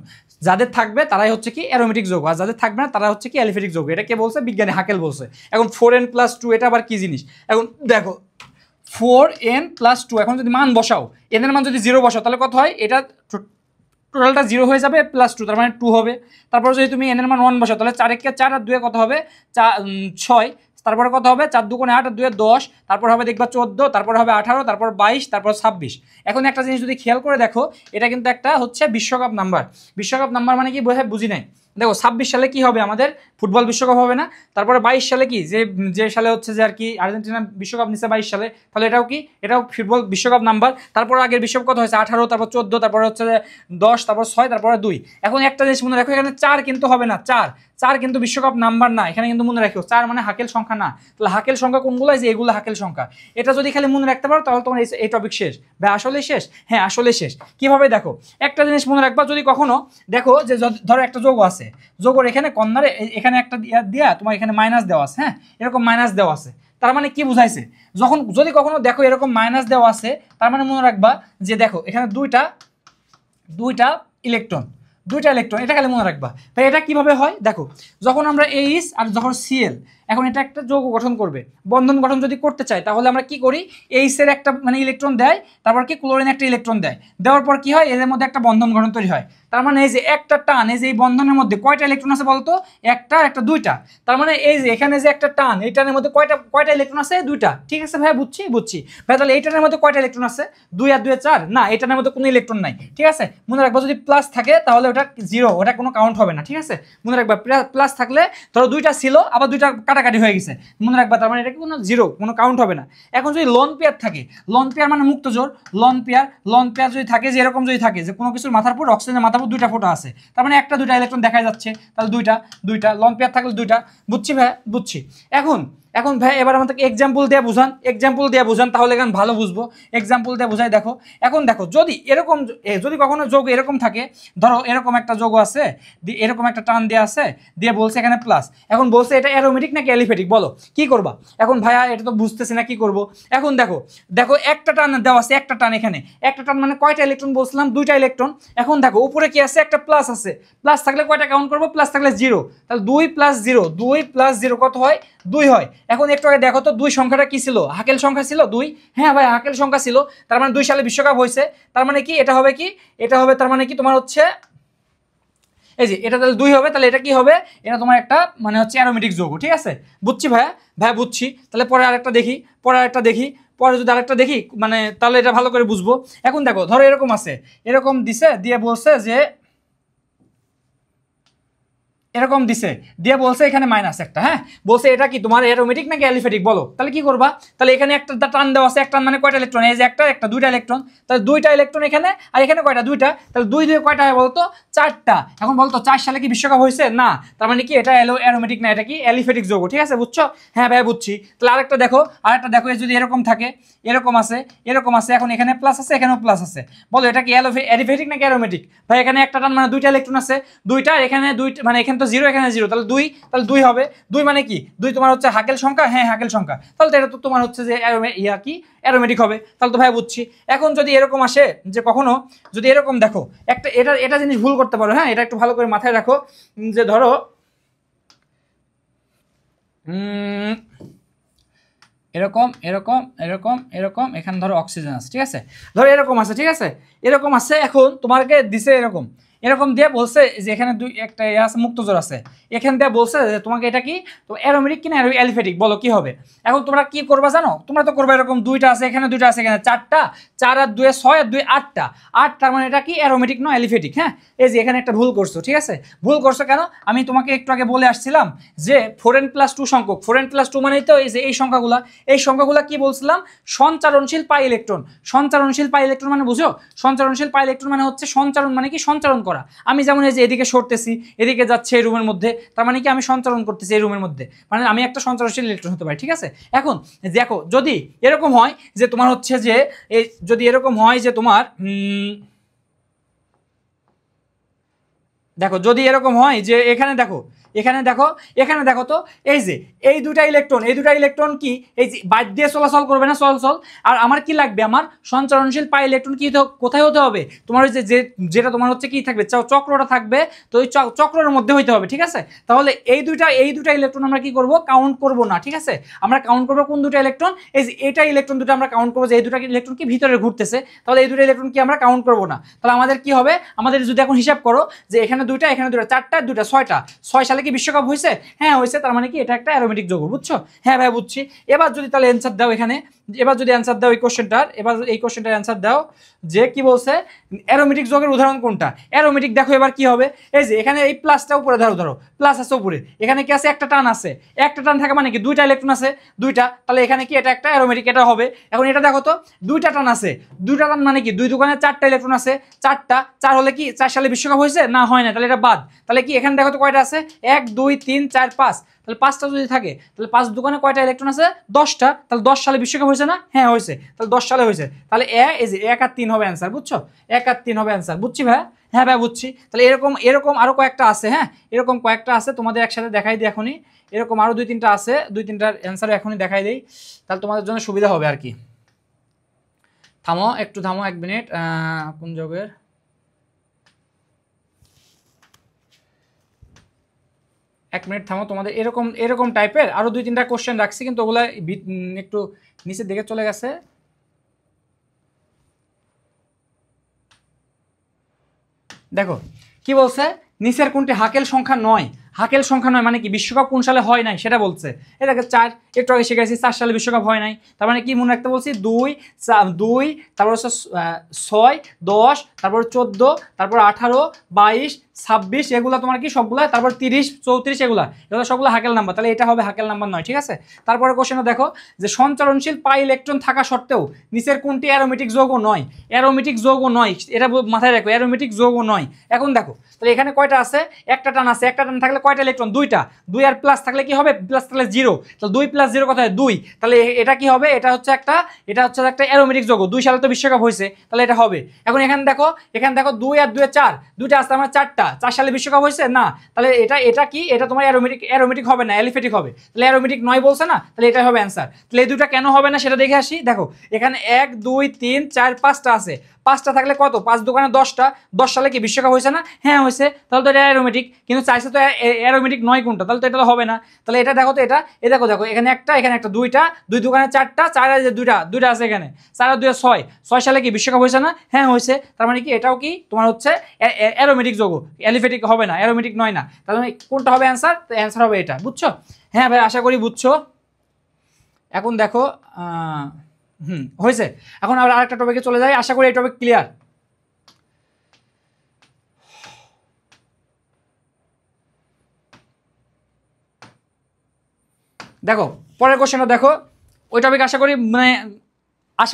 S1: যাদের থাকবে তারাই হচ্ছে কি অ্যারোমেটিক যৌগ, আর যাদের থাকবে না তারা হচ্ছে কি অ্যালিফেটিক যৌগ। এটা কে বলছে, বিজ্ঞানী হাকেল বলছে। এখন 4n+2 এটা আবার কি জিনিস, এখন দেখো 4n+2, এখন যদি মান বসাও, এদের মান যদি 0 বসাও তাহলে কত হয়, এটা টোটালটা 0 হয়ে যাবে, +2 তার মানে 2 হবে। তারপর যদি তুমি n এর মান 1 বসাও তাহলে 4 একে 4 আর 2 কত হবে, 6, তারপরে কত হবে 4 2 8 আর 2 10, তারপর হবে দেখবা 14, তারপর হবে 18, তারপর 22, তারপর 26। এখন একটা জিনিস যদি খেয়াল করে দেখো, এটা কিন্তু একটা হচ্ছে বিশ্বকাপ নাম্বার মানে কি বুঝি নাই। দেখো 26 সালে কি হবে, আমাদের ফুটবল বিশ্বকাপ হবে না। তারপরে 22 সালে কি, যে সালে হচ্ছে যে আর কি আর্জেন্টিনা বিশ্বকাপ নিচ্ছে 22 সালে, তাহলে এটাও ফুটবল বিশ্বকাপ নাম্বার। তারপর আগের বিশ্বকাপ কত হয়েছে, 18, তারপর 14, তারপর হচ্ছে 10, তারপর 6, তারপরে 2। এখন একটা জিনিস মনে রাখো, এখানে 4 কিন্তু হবে না, 4 কিন্তু বিশ্বকাপ নাম্বার না, এখানে কিন্তু মনে রাখো 4 মানে হাকেল সংখ্যা না। তাহলে হাকেল সংখ্যা কোনগুলো, যে এগুলো হাকেল সংখ্যা। এটা যদি খালি মনে রাখতে পারো তাহলে তোমার এই টপিক শেষ। ভাই আসলে শেষ, হ্যাঁ আসলে শেষ। কিভাবে দেখো, একটা জিনিস মনে রাখবা, যদি কখনো দেখো যে ধরো একটা যৌগ আছে, যৌগের এখানে কর্নারে এখানে একটা দিয়া তোমার এখানে মাইনাস দেওয়া আছে, হ্যাঁ এরকম মাইনাস দেওয়া আছে, তার মানে কি বুঝাইছে, যদি কখনো দেখো এরকম মাইনাস দেওয়া আছে, তার মানে মনে রাখবা যে দেখো এখানে দুইটা ইলেকট্রন, এটা খালি মনে রাখবা। তাই এটা কিভাবে হয় দেখো, যখন আমরা এইচ আর যখন সিএল, এখন এটা একটা যৌগ গঠন করবে, বন্ধন গঠন যদি করতে চাই তাহলে আমরা কি করি, এইচ এর একটা মানে ইলেকট্রন দেয়, তারপর কি ক্লোরিন একটা ইলেকট্রন দেয়, দেওয়ার পর কি হয়, এদের মধ্যে একটা বন্ধন গঠন তৈরি হয়। তার মানে এই যে একটা টান, এই যে এই বন্ধনের মধ্যে কয়টা ইলেকট্রন আছে বলতো, একটা দুইটা। তার মানে এই যে এখানে যে একটা টান, এই টানের মধ্যে কয়টা ইলেকট্রন আছে, দুইটা। ঠিক আছে ভাই, বুঝছি ভাই। তাহলে এই টানের মধ্যে কয়টা ইলেকট্রন আছে, 2 আর 2 4, না এই টানের মধ্যে কোনো ইলেকট্রন নাই। ঠিক আছে, মনে রাখবা যদি প্লাস থাকে তাহলে ওটা 0, ওটা কোনো কাউন্ট হবে না। ঠিক আছে, মনে রাখবা প্লাস থাকলে ধরো 2টা ছিল, আবার 2টা কাটাকাটি হয়ে গেছে, মনে রাখবা তার মানে এটা কোনো 0, কোনো কাউন্ট হবে না। এখন যদি লোন পেয়ার থাকে, লোন পেয়ার মানে মুক্ত জোড়, লোন পেয়ার যদি থাকে, যে এরকম যদি থাকে যে কোনো কিছুর মাথার উপর, অক্সিজেনের মাথার উপর 2টা ফোঁটা আছে, তার মানে একটা 2টা ইলেকট্রন দেখা যাচ্ছে, তাহলে দুইটা লোন পেয়ার থাকলে 2টা। বুঝছি ভাই, বুঝছি। এখন ভাই এবার আমাদেরকে এক্সাম্পল দিয়ে বুঝান, তাহলে এখন ভালো বুঝবো। এক্সাম্পল দিয়ে বুঝাই দেখো। এখন দেখো যদি কখনো যোগ এরকম থাকে, ধরো এরকম একটা যোগ আছে, এরকম একটা টান দেওয়া আছে, দিয়ে বলছে এখানে প্লাস, এখন বলছে এটা অ্যারোমেটিক নাকি অ্যালিফেটিক, বলো কি করবা। এখন ভাইয়া এটা তো বুঝতেছি না কি করব। এখন দেখো একটা টান দেওয়া আছে, একটা টান, এখানে একটা টান মানে কয়টা ইলেকট্রন বলছিলাম, 2টা ইলেকট্রন। এখন দেখো উপরে কি আছে, একটা প্লাস আছে, প্লাস থাকলে কয়টা কাউন্ট করবো, প্লাস থাকলে 0, তাহলে 2+0 কত হয়, 2 হয়। এখন একটু আগে দেখো তো 2 সংখ্যাটা কি ছিল, হাকেল সংখ্যা ছিল 2, হ্যাঁ ভাই হাকেল সংখ্যা ছিল, তার মানে 2 সালে বিশ্বকাপ হয়েছে, তার মানে কি এটা হবে তার মানে কি তোমার হচ্ছে এই যে এটা তাহলে 2 হবে, তাহলে এটা কি হবে, এটা তোমার একটা মানে হচ্ছে অ্যারোমেটিক যৌগ। ঠিক আছে, বুঝছি ভাই বুঝছি। তাহলে পরে আরেকটা দেখি, পরে যদি আরেকটা দেখি মানে তাহলে এটা ভালো করে বুঝবো। এখন দেখো ধরো এরকম আছে, এরকম দিছে, দিয়ে বলছে যে এরকম দিছে, দিয়ে বলছে এখানে মাইনাস একটা, হ্যাঁ বলছে এটা কি তোমার অ্যারোমেটিক নাকি অ্যালিফেটিক, বলো তাহলে কি করবা। তাহলে এখানে একটা টান দেওয়া আছে, একটা মানে কয়টা ইলেকট্রন, এই যে একটা 2টা ইলেকট্রন, তাহলে 2টা ইলেকট্রন এখানে, আর এখানে কয়টা, 2টা, তাহলে 2 2 কয়টা হয় বলতো, 4টা। এখন বলতো 4 সালে কি বিশ্বকাপ হয়েছে, না, তার মানে কি এটা অ্যারোমেটিক না, এটা কি অ্যালিফেটিক যৌগ। ঠিক আছে, বুঝছো, হ্যাঁ ভাই বুঝছি। তাহলে আরেকটা দেখো, যদি এরকম থাকে, এরকম আছে, এখন এখানে প্লাস আছে, এখানেও প্লাস আছে, বলো এটা কি অ্যালিফেটিক নাকি অ্যারোমেটিক। ভাই এখানে একটা টান মানে 2টা ইলেকট্রন আছে, 2টা, এখানে 2 মানে এখানে তো 0, এখানে 0, তাহলে 2 হবে। 2 মানে কি, 2 তোমার হচ্ছে হাকেল সংখ্যা, হ্যাঁ হাকেল সংখ্যা, তাহলে তো এটা তো তোমার হচ্ছে যে অ্যারোমেটিক হবে, তাহলে তো ভাই বুঝছি। এখন যদি এরকম আসে যে কখনো যদি এরকম দেখো একটা, এটা জিনিস ভুল করতে পারো, হ্যাঁ এটা একটু ভালো করে মাথায় রাখো, যে ধরো এরকম এরকম এরকম এরকম, এখানে ধরো অক্সিজেন আছে, ঠিক আছে, ধরো এরকম আছে, ঠিক আছে, এরকম আছে। এখন তোমাকে দিছে এরকম, এরকম দিয়ে বলছে যে এখানে দুই একটা আছে মুক্তজোর আছে, এখান দিয়ে বলছে যে তোমাকে এটা কি, তো অ্যারোমেটিক কি না অ্যালিফেটিক, বলো কি হবে। এখন তোমরা কি করবা জানো, তোমরা তো করবে এরকম দুইটা আছে এখানে, দুইটা আছে এখানে, চারটা, 4 আর 2 6 আর 2 8টা, 8, তার মানে এটা কি অ্যারোমেটিক নয় অ্যালিফেটিক। হ্যাঁ, এই যে এখানে একটা ভুল করছো, ঠিক আছে, ভুল করছো কেন, আমি তোমাকে একটু আগে বলে আসছিলাম যে 4n+2 সংখ্যক, 4n+2 মানেই তো এই যে এই সংখ্যাগুলা, এই সংখ্যাগুলা কি বলছিলাম, সঞ্চারণশীল পাই ইলেকট্রন। সঞ্চারণশীল পাই ইলেকট্রন মানে বুঝো, সঞ্চারণশীল পাই ইলেকট্রন মানে হচ্ছে সঞ্চারণ, মানে কি সঞ্চারণ করা। আমি যেমন এই যে এদিকে সরতেছি, এদিকে যাচ্ছে এই রুমের মধ্যে, তার মানে কি আমি সঞ্চারণ করতেছি এই রুমের মধ্যে, মানে আমি একটা সঞ্চারণশীল ইলেকট্রন হতে পারি, ঠিক আছে। এখন দেখো যদি এরকম হয় যে তোমার হচ্ছে যে এই, যদি এরকম হয় যে তোমার দেখো, যদি এরকম হয় যে এখানে দেখো, এখানে দেখো, এখানে দেখো তো, এই যে এই দুটা ইলেকট্রন, এই দুটা ইলেকট্রন কি এই যে বাইর দিয়ে চলাচল করবে না, চলাচল, আর আমার কি লাগবে, আমার সঞ্চারণশীল পাই ইলেকট্রন কি কোথায় হতে হবে, তোমার ওই যে যেটা তোমার হচ্ছে কি থাকবে, চক্রটা থাকবে, তো ওই চক্রের মধ্যে হইতে হবে, ঠিক আছে। তাহলে এই দুটা ইলেকট্রন আমরা কি করব, কাউন্ট করব না, ঠিক আছে। আমরা কাউন্ট করবো কোন দুটা ইলেকট্রন, এই যে এটা ইলেকট্রন দুটো আমরা কাউন্ট করবো, যে এই দুটা ইলেকট্রন কি ভিতরে ঘুরতেছে, তাহলে এই দুটো ইলেকট্রন কি আমরা কাউন্ট করবো না। তাহলে আমাদের কি হবে, আমাদের যদি এখন হিসাব করো যে এখানে দুইটা, এখানে দুটা, 4টা 2টা 6টা, 6 সালে কি বিশ্বকাপ হয়েছে, হ্যাঁ হয়েছে, তার মানে কি এটা একটা অ্যারোমেটিক যৌগ, বুঝছো, হ্যাঁ ভাই বুঝছি। এবার যদি তাহলে অ্যান্সার দাও এখানে, এবার যদি অ্যান্সার দাও এই কোশ্চেনটার, এবার এই কোশ্চেনটার অ্যান্সার দাও যে কি বলছে অ্যারোমেটিক যৌগের উদাহরণ কোনটা। অ্যারোমেটিক দেখো এবার কি হবে, এই যে এখানে এই প্লাসটা উপরে ধরো, ধরো প্লাস আছে উপরে, এখানে কি আছে, একটা টান আছে, একটা টান থাকে মানে কি দুইটা ইলেকট্রন আছে, দুইটা, তাহলে এখানে কি এটা একটা অ্যারোমেটিক, এটা হবে। এখন এটা দেখো তো, দুইটা টান আছে, দুইটা টান মানে কি দুই দোকানে 4টা ইলেকট্রন আছে, 4টা, 4 হলে কি 4 সালে বিশ্বকাপ হয়েছে না, হয় না, তাহলে এটা বাদ। তাহলে কি এখানে দেখো তো কয়টা আছে, 1 2 3 4 5, তাহলে 5টা যদি থাকে তাহলে 5 দোকানে কয়টা ইলেকট্রন আছে, 10টা, তাহলে 10 সালে বিশ্বকাপ হয়েছে না, হ্যাঁ হয়েছে, তাহলে 10 সালে হয়েছে, তাহলে এই যে 1 আর 3 হবে অ্যান্সার, বুঝছো, 1 আর 3 হবে অ্যান্সার, বুঝছি ভাই, হ্যাঁ ভাই বুঝছি। তাহলে এরকম এরকম আরো কয়েকটা আছে, হ্যাঁ এরকম কয়েকটা আছে, তোমাদের একসাথে দেখাই দিই এখনই, এরকম আরো 2-3টা আছে, 2-3টার অ্যান্সার এখনই দেখাই দিই, তাহলে তোমাদের জন্য সুবিধা হবে আর কি। থামো একটু, থামো 1 মিনিট, কোন যোগের, এক মিনিট থামো, তোমাদের এরকম এরকম টাইপের আরো 2-3টা কোশ্চেন রাখছি, কিন্তু ওগুলা একটু নিচের দিকে চলে গেছে। দেখো কি বলছে, নিচের কোনটি হাকেল সংখ্যা নয়, হাকেল সংখ্যা নয় মানে কি বিশ্বকাপ কোন সালে হয় নাই সেটা বলছে। এটাকে 4, একটু আগে শিখেছি 4 সালে বিশ্বকাপ হয় নাই, তার মানে কি মনে রাখতে বলছি, 2, তারপর হচ্ছে 6 10, তারপর 14, তারপর 18 22 26, এগুলা তোমার কি সবগুলা, তারপর 30 34, এগুলো সবগুলো হাকেল নাম্বার, তাহলে এটা হবে হাকেল নাম্বার নয়, ঠিক আছে। তারপরে কোশ্চেনটা দেখো যে সঞ্চারণশীল পাই ইলেকট্রন থাকা সত্ত্বেও নিচের কোনটি অ্যারোমেটিক যৌগ নয়, অ্যারোমেটিক যৌগ নয়, এটা মাথায় রাখো, অ্যারোমেটিক যৌগ নয়। এখন দেখো তাহলে এখানে কয়টা আছে, একটা টান আছে, একটা টান থাকলে কয়টা ইলেকট্রন, 2টা, 2 আর প্লাস থাকলে কি হবে, প্লাস থাকলে 0, তাহলে 2 + 0 কত হয় 2, তাহলে এটা কি হবে, এটা হচ্ছে একটা অ্যারোমেটিক যৌগ, 2 সালে তো বিশ্বকাপ হয়েছে, তাহলে এটা হবে। এখন এখানে দেখো 2 আর 2 4, 2টা আসতে আমার 4টা, 4 সালে বিশ্বকাপ হয়েছে না, তাহলে এটা কি, এটা তোমার অ্যারোমেটিক হবে না, অ্যালিফেটিক হবে, তাহলে অ্যারোমেটিক নয় বলছে না, তাহলে এটা হবে অ্যান্সার। তাহলে এই দুটো কেন হবে না সেটা দেখে আসি। দেখো এখানে 1 2 3 4 5টা আছে, 5টা থাকলে কত, 5 দোকানে 10টা, 10 সালে কি বিশ্বকাপ হয়েছে না, হ্যাঁ হয়েছে, তাহলে তো এটা অ্যারোমেটিক, কিন্তু চাইছে তো অ্যারোমেটিক নয় কোনটা, তাহলে তো এটা তো হবে না। তাহলে এটা দেখো তো, এটা দেখো এখানে একটা, এখানে একটা, 2টা, 2 দোকানে 4টা, 4 আর 2টা আছে এখানে, 4 আর 2 6, 6 সালে কি বিশ্বকাপ হয়েছে না, হ্যাঁ হয়েছে, তার মানে কি এটাও কি তোমার হচ্ছে অ্যারোমেটিক যৌগ, অ্যালিফেটিক হবে না, অ্যারোমেটিক নয় না, তার মানে কোনটা হবে অ্যান্সার, তো অ্যান্সার হবে এটা, বুঝছো, হ্যাঁ ভাই আশা করি বুঝছো। এখন দেখো হয়েছে, এখন আবার আরেকটা টপিকে চলে যাই, আশা করি এই টপিক ক্লিয়ার। দেখো পরের কোশ্চেনটা দেখো, ওই টপিক আশা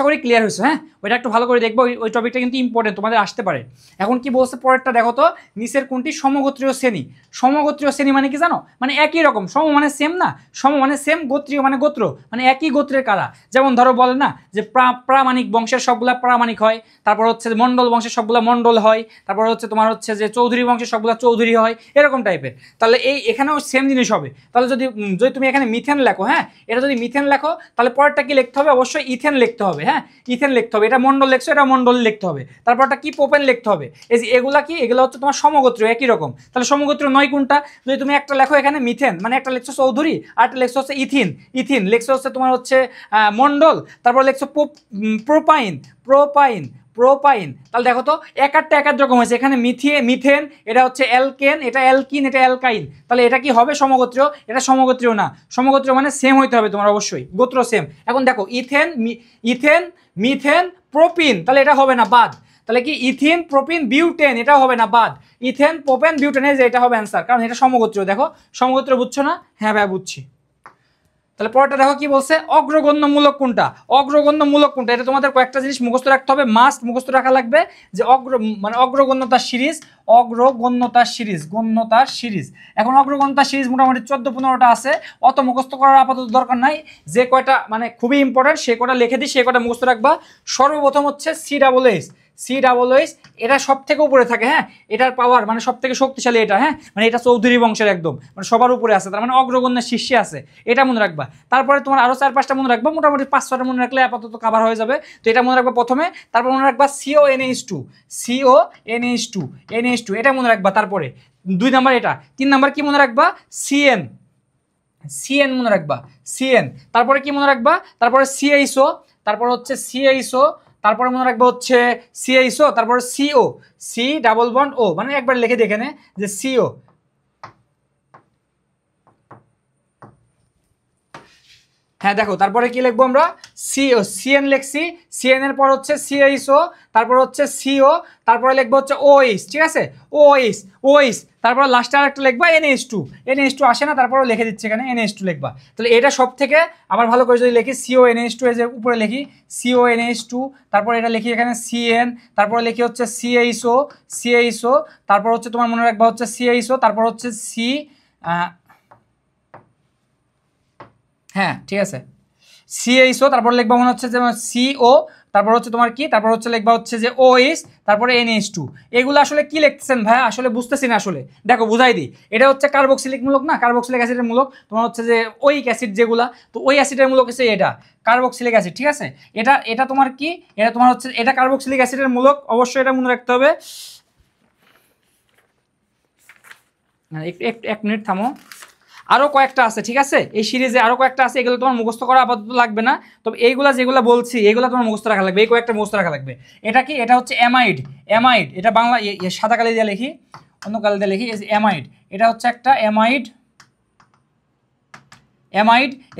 S1: করি ক্লিয়ার হয়েছে, হ্যাঁ ওইটা একটু ভালো করে দেখবো, ওই টপিকটা কিন্তু ইম্পর্টেন্ট, তোমাদের আসতে পারে। এখন কি বলছে পরেরটা দেখো তো, নিচের কোনটি সমগোত্রীয় শ্রেণী, সমগোত্রীয় শ্রেণী মানে কি জানো, মানে একই রকম, সম মানে সেম না, সম মানে সেম, গোত্রীয় মানে গোত্র, মানে একই গোত্রের কারা, যেমন ধরো বলে না যে প্রামাণিক বংশের সবগুলা প্রামাণিক হয়, তারপর হচ্ছে মণ্ডল বংশের সবগুলা মণ্ডল হয়, তারপর হচ্ছে তোমার হচ্ছে যে চৌধুরী বংশের সবগুলা চৌধুরী হয়, এরকম টাইপের। তাহলে এখানেও সেম জিনিস হবে। তাহলে যদি তুমি এখানে মিথেন লেখো, হ্যাঁ এটা যদি মিথেন লেখো, তাহলে পরেরটা কি লিখতে হবে, অবশ্যই ইথেন লিখতে হবে। হবে, হ্যাঁ ইথেন লিখতে হবে, এটা মন্ডল লিখছো এটা মন্ডল লিখতে হবে, তারপরটা কি প্রোপেন লিখতে হবে। এই যে এগুলা কি, এগুলো হচ্ছে তোমার সমগোত্রীয় একই রকম। তাহলে সমগোত্রীয় নয় কোনটা, যদি তুমি একটা লেখো এখানে মিথেন, মানে একটা লিখছো চৌধুরী আর একটা লিখছো হচ্ছে ইথিন, ইথিন লিখছো হচ্ছে তোমার হচ্ছে মন্ডল, তারপর লিখছো প্রোপাইন, প্রোপাইন, প্রোপাইন। তাহলে দেখো তো এক এক রকম হয়েছে, এখানে মিথেন, এটা হচ্ছে অ্যালকেন, এটা অ্যালকিন, এটা অ্যালকাইন। তাহলে এটা কি হবে সমগোত্রীয়, এটা সমগোত্রীয় না। সমগোত্রীয় মানে সেম হইতে হবে তোমার অবশ্যই, গোত্র সেম। এখন দেখো ইথেন, ইথেন, মিথেন, প্রোপিন, তাহলে এটা হবে না, বাদ। তাহলে কি ইথিন, প্রোপিন, বিউটেন, এটা হবে না, বাদ। ইথেন, প্রোপেন, বিউটেন, এই যে এটা হবে অ্যান্সার, কারণ এটা সমগোত্রীয়। দেখো সমগোত্রীয় বুঝছো না? হ্যাঁ ভাই বুঝছি। তাহলে পরেরটা দেখো কি বলছে, অগ্রগণ্যমূলক কোনটা, অগ্রগণ্যমূলক কোনটা, এটা তোমাদের কয়েকটা জিনিস মুখস্থ রাখতে হবে, মাস্ট মুখস্থ রাখা লাগবে, যে মানে অগ্রগণ্যতার সিরিজ, অগ্রগণ্যতার সিরিজ, গণ্যতার সিরিজ। এখন অগ্রগণ্যতার সিরিজ মোটামুটি 14-15টা আছে, অত মুখস্থ করার আপাতত দরকার নাই, যে কয়টা মানে খুবই ইম্পর্টেন্ট সে কয়টা লিখে দিই, সে কয়টা মুখস্থ রাখবা। সর্বপ্রথম হচ্ছে COOH, COOH, এটা সব থেকে উপরে থাকে, হ্যাঁ এটার পাওয়ার মানে সব থেকে শক্তিশালী এটা, হ্যাঁ মানে এটা চৌধুরী বংশের একদম মানে সবার উপরে আছে, তার মানে অগ্রগণ্যের শীর্ষে আছে, এটা মনে রাখবা। তারপরে তোমার আরো 4-5টা মনে রাখবা, মোটামুটি 5-6টা মনে রাখলে আপাতত কভার হয়ে যাবে। তো এটা মনে রাখবা প্রথমে, তারপর মনে রাখবা CONH2, CONH2, NH2, এটা মনে রাখবা। তারপরে 2 নাম্বার এটা, 3 নাম্বার কি মনে রাখবা, CN, CN মনে রাখবা, CN। তারপরে কি মনে রাখবা, তারপরে CHO, তারপর হচ্ছে CHO, তারপরে মনে রাখবো হচ্ছে CHO, তারপরে CO, C double bond O, মানে একবার লিখে দেখে নে যে CO। হ্যাঁ দেখো তারপরে কি লিখবো আমরা, CN লিখছি, CN এর পর হচ্ছে CHO, তারপর হচ্ছে CO, তারপরে লিখবো হচ্ছে OH, ঠিক আছে OH, তারপর লাস্টে আরেকটা লিখবা NH2, NH2 আসে না, তারপরে লিখে দিচ্ছি এখানে NH2 লিখবা। তাহলে এটা সব থেকে আবার ভালো করে যদি লিখি CONH2, এই যে উপরে লিখি CONH2, তারপর এটা লিখি এখানে CN, তারপরে লিখি হচ্ছে CHO, তারপর হচ্ছে তোমার মনে রাখবা হচ্ছে CHO, তারপর হচ্ছে হ্যাঁ ঠিক আছে CHO, তারপর লিখবা মনে হচ্ছে যে CO, তারপর হচ্ছে তোমার কি, তারপর হচ্ছে লিখবা হচ্ছে যে OH, তারপরে NH2। এগুলো আসলে কি লিখতেছেন ভাই, আসলে বুঝতেছি না আসলে, দেখো বুঝাই দিই। এটা হচ্ছে কার্বক্সিলিক মূলক না, কার্বক্সিলিক অ্যাসিডের মূলক তোমার হচ্ছে যে ওইক অ্যাসিড যেগুলা, তো ওই অ্যাসিডের মূলক হচ্ছে এটা কার্বক্সিলিক অ্যাসিড, ঠিক আছে। এটা তোমার কি, এটা তোমার হচ্ছে এটা কার্বক্সিলিক অ্যাসিডের মূলক, অবশ্যই এটা মনে রাখতে হবে। এক মিনিট থামো, আরও কয়েকটা আছে, ঠিক আছে এই সিরিজে আরও কয়েকটা আছে, এগুলো তোমার মুখস্থ করা আপাতত লাগবে না, তবে এইগুলা যেগুলো বলছি এগুলো তোমার মুখস্থ রাখা লাগবে, এই কয়েকটা মুখস্থ রাখা লাগবে। এটা কি, এটা হচ্ছে অ্যামাইড, এটা বাংলা সাদা কালি দিয়ে লিখি, অন্য কালি দিয়ে লিখি, অ্যামাইড, এটা হচ্ছে একটা অ্যামাইড,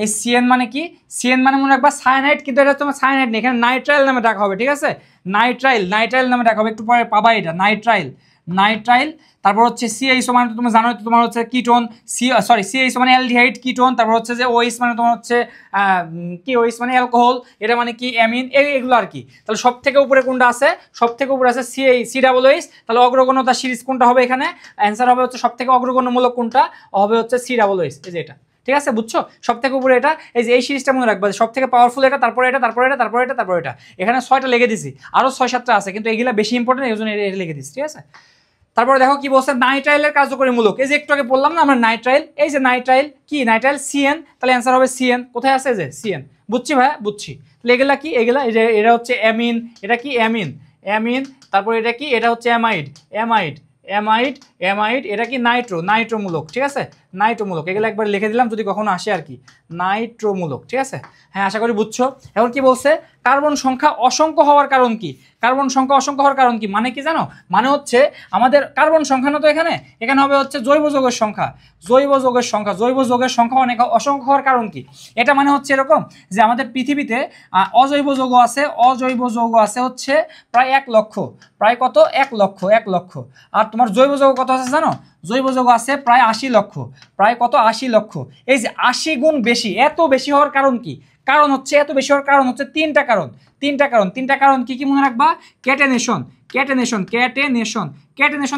S1: এই CN মানে কি, CN মানে মনে রাখবা সায়ানাইড, কিন্তু এটা তোমার সায়ানাইড নেই, এখানে নাইট্রাইল নামে ডাকা হবে, ঠিক আছে নাইট্রাইল নামে ডাকা হবে, একটু পরে পাবা এটা নাইট্রাইল। তারপর হচ্ছে CHO মানে তুমি জানো তোমার হচ্ছে কিটোন, CHO মানে অ্যালডিহাইড কিটোন, তারপর হচ্ছে যে OH মানে তোমার হচ্ছে কি, OH মানে অ্যালকোহল, এটা মানে কি অ্যামিন, এগুলো আর কি। তাহলে সব থেকে উপরে কোনটা আছে, সব থেকে উপরে আছে COOH। তাহলে অগ্রগণ্যতা সিরিজ কোনটা হবে এখানে, অ্যান্সার হবে হচ্ছে সব থেকে অগ্রগণ্যমূলক কোনটা হবে হচ্ছে COOH, এই যে এটা, ঠিক আছে বুঝছো, সব থেকে উপরে এটা, এই যে এই সিরিজটা মনে রাখবা, সব থেকে পাওয়ারফুল এটা, তারপরে এটা, তারপরে এটা, তারপরে এটা, তারপরে এটা। এখানে 6টা লিখে দিছি, আরো 6-7টা আছে, কিন্তু এগুলা বেশি ইম্পর্টেন্ট, এই জন্য এটা লিখে দিচ্ছি, ঠিক আছে। তারপরে দেখো কি বলছে, নাইট্রাইলের কার্যকরী মূলক, এই যে একটু আগে বললাম না আমরা নাইট্রাইল, এই যে নাইট্রাইল কি, নাইট্রাইল CN, তাহলে অ্যান্সার হবে CN, কোথায় আছে যে CN, বুঝছি ভাই বুঝছি। তাহলে এগুলা কি, এগুলা এই যে এটা হচ্ছে অ্যামিন, এটা কি অ্যামিন, তারপর এটা কি, এটা হচ্ছে অ্যামাইড, এটা কি নাইট্রোমূলক, ঠিক আছে নাইট্রোমূলক, এগুলো একবার লিখে দিলাম যদি কখনো আসে আর কি, নাইট্রোমূলক, ঠিক আছে। হ্যাঁ আশা করি বুঝছো। এখন কি বলছে, কার্বন সংখ্যা অসংখ্য হওয়ার কারণ কি, কার্বন সংখ্যা অসংখ্য হওয়ার কারণ কি, মানে কি জানো, মানে হচ্ছে আমাদের কার্বন সংখ্যা না তো এখানে হবে হচ্ছে জৈব যৌগের সংখ্যা অনেক অসংখ্য হওয়ার কারণ কি, এটা মানে হচ্ছে এরকম যে আমাদের পৃথিবীতে অজৈব যৌগ আছে হচ্ছে প্রায় 1 লক্ষ, প্রায় কত 1 লক্ষ, আর তোমার জৈব যৌগ কত আছে জানো, জৈব যৌগ আছে প্রায় 80 লক্ষ, প্রায় কত 80 লক্ষ। এই যে 80 গুণ বেশি, এত বেশি হওয়ার কারণ কি, কারণ হচ্ছে এত বেশি হওয়ার কারণ হচ্ছে তিনটা কারণ কি মনে রাখবা, ক্যাটেনেশন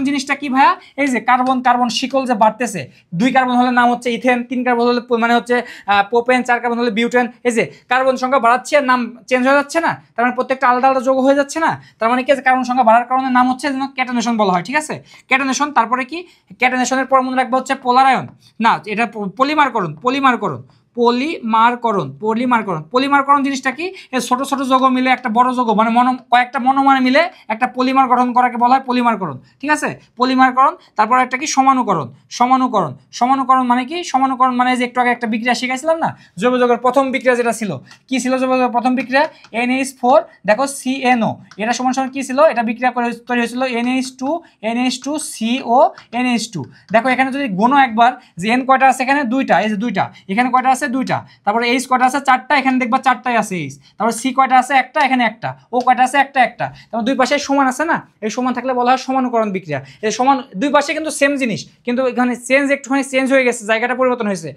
S1: জিনিসটা কি ভাইয়া, এই যে কার্বন শিকল যে বাড়তেছে, 2 কার্বন হলে নাম হচ্ছে ইথেন, 3 কার্বন হলে মানে হচ্ছে প্রোপেন, 4 কার্বন হলে বিউটেন, এই যে কার্বন সংখ্যা বাড়াচ্ছে নাম চেঞ্জ হয়ে যাচ্ছে না, তার মানে প্রত্যেকটা আলাদা আলাদা যৌগ হয়ে যাচ্ছে না, তার মানে কি কার্বন সংখ্যা বাড়ার কারণে নাম হচ্ছে ক্যাটেনেশন বলা হয়, ঠিক আছে ক্যাটেনেশন। তারপরে কি ক্যাটেনেশনের পর মনে রাখবা হচ্ছে পোলারায়ন, না এটা পলিমারকরণ জিনিসটা কি? এই ছোট ছোট যৌগ মিলে একটা বড় যৌগ মানে কয়েকটা মনোমার মিলে একটা পলিমার গঠন করাকে বলা হয় পলিমারকরণ। ঠিক আছে, পলিমারকরণ। তারপর একটা কি? সমানুকরণ মানে কি? সমানুকরণ মানে যে একটু আগে একটা বিক্রিয়া শিখাইছিলাম না, জৈব যৌগের প্রথম বিক্রিয়া যেটা ছিল, কি ছিল জৈব যৌগের প্রথম বিক্রিয়া? NH4 দেখো CNO, এটা সমান সমান কি ছিল? এটা বিক্রিয়া করে তৈরি হয়েছিল NH2 CO NH2। দেখো এখানে যদি গুণ একবার যে N কয়টা আছে এখানে? দুইটা, এই যে দুইটা। এখানে কয়টা আছে? দুইটা। তারপরে H কয়টা আছে? চারটা, এখানে দেখবা চারটাই আছে H। তারপরে C কয়টা আছে? একটা, এখানে একটা। O কয়টা আছে? একটা। তারপর দুই পাশে সমান আছে না, এই সমান থাকলে বলা হয় সমানুকরণ বিক্রিয়া। এই সমান দুই পাশে কিন্তু সেম জিনিস, কিন্তু এখানে একটুখানি চেঞ্জ হয়ে গেছে, জায়গাটা পরিবর্তন হয়েছে।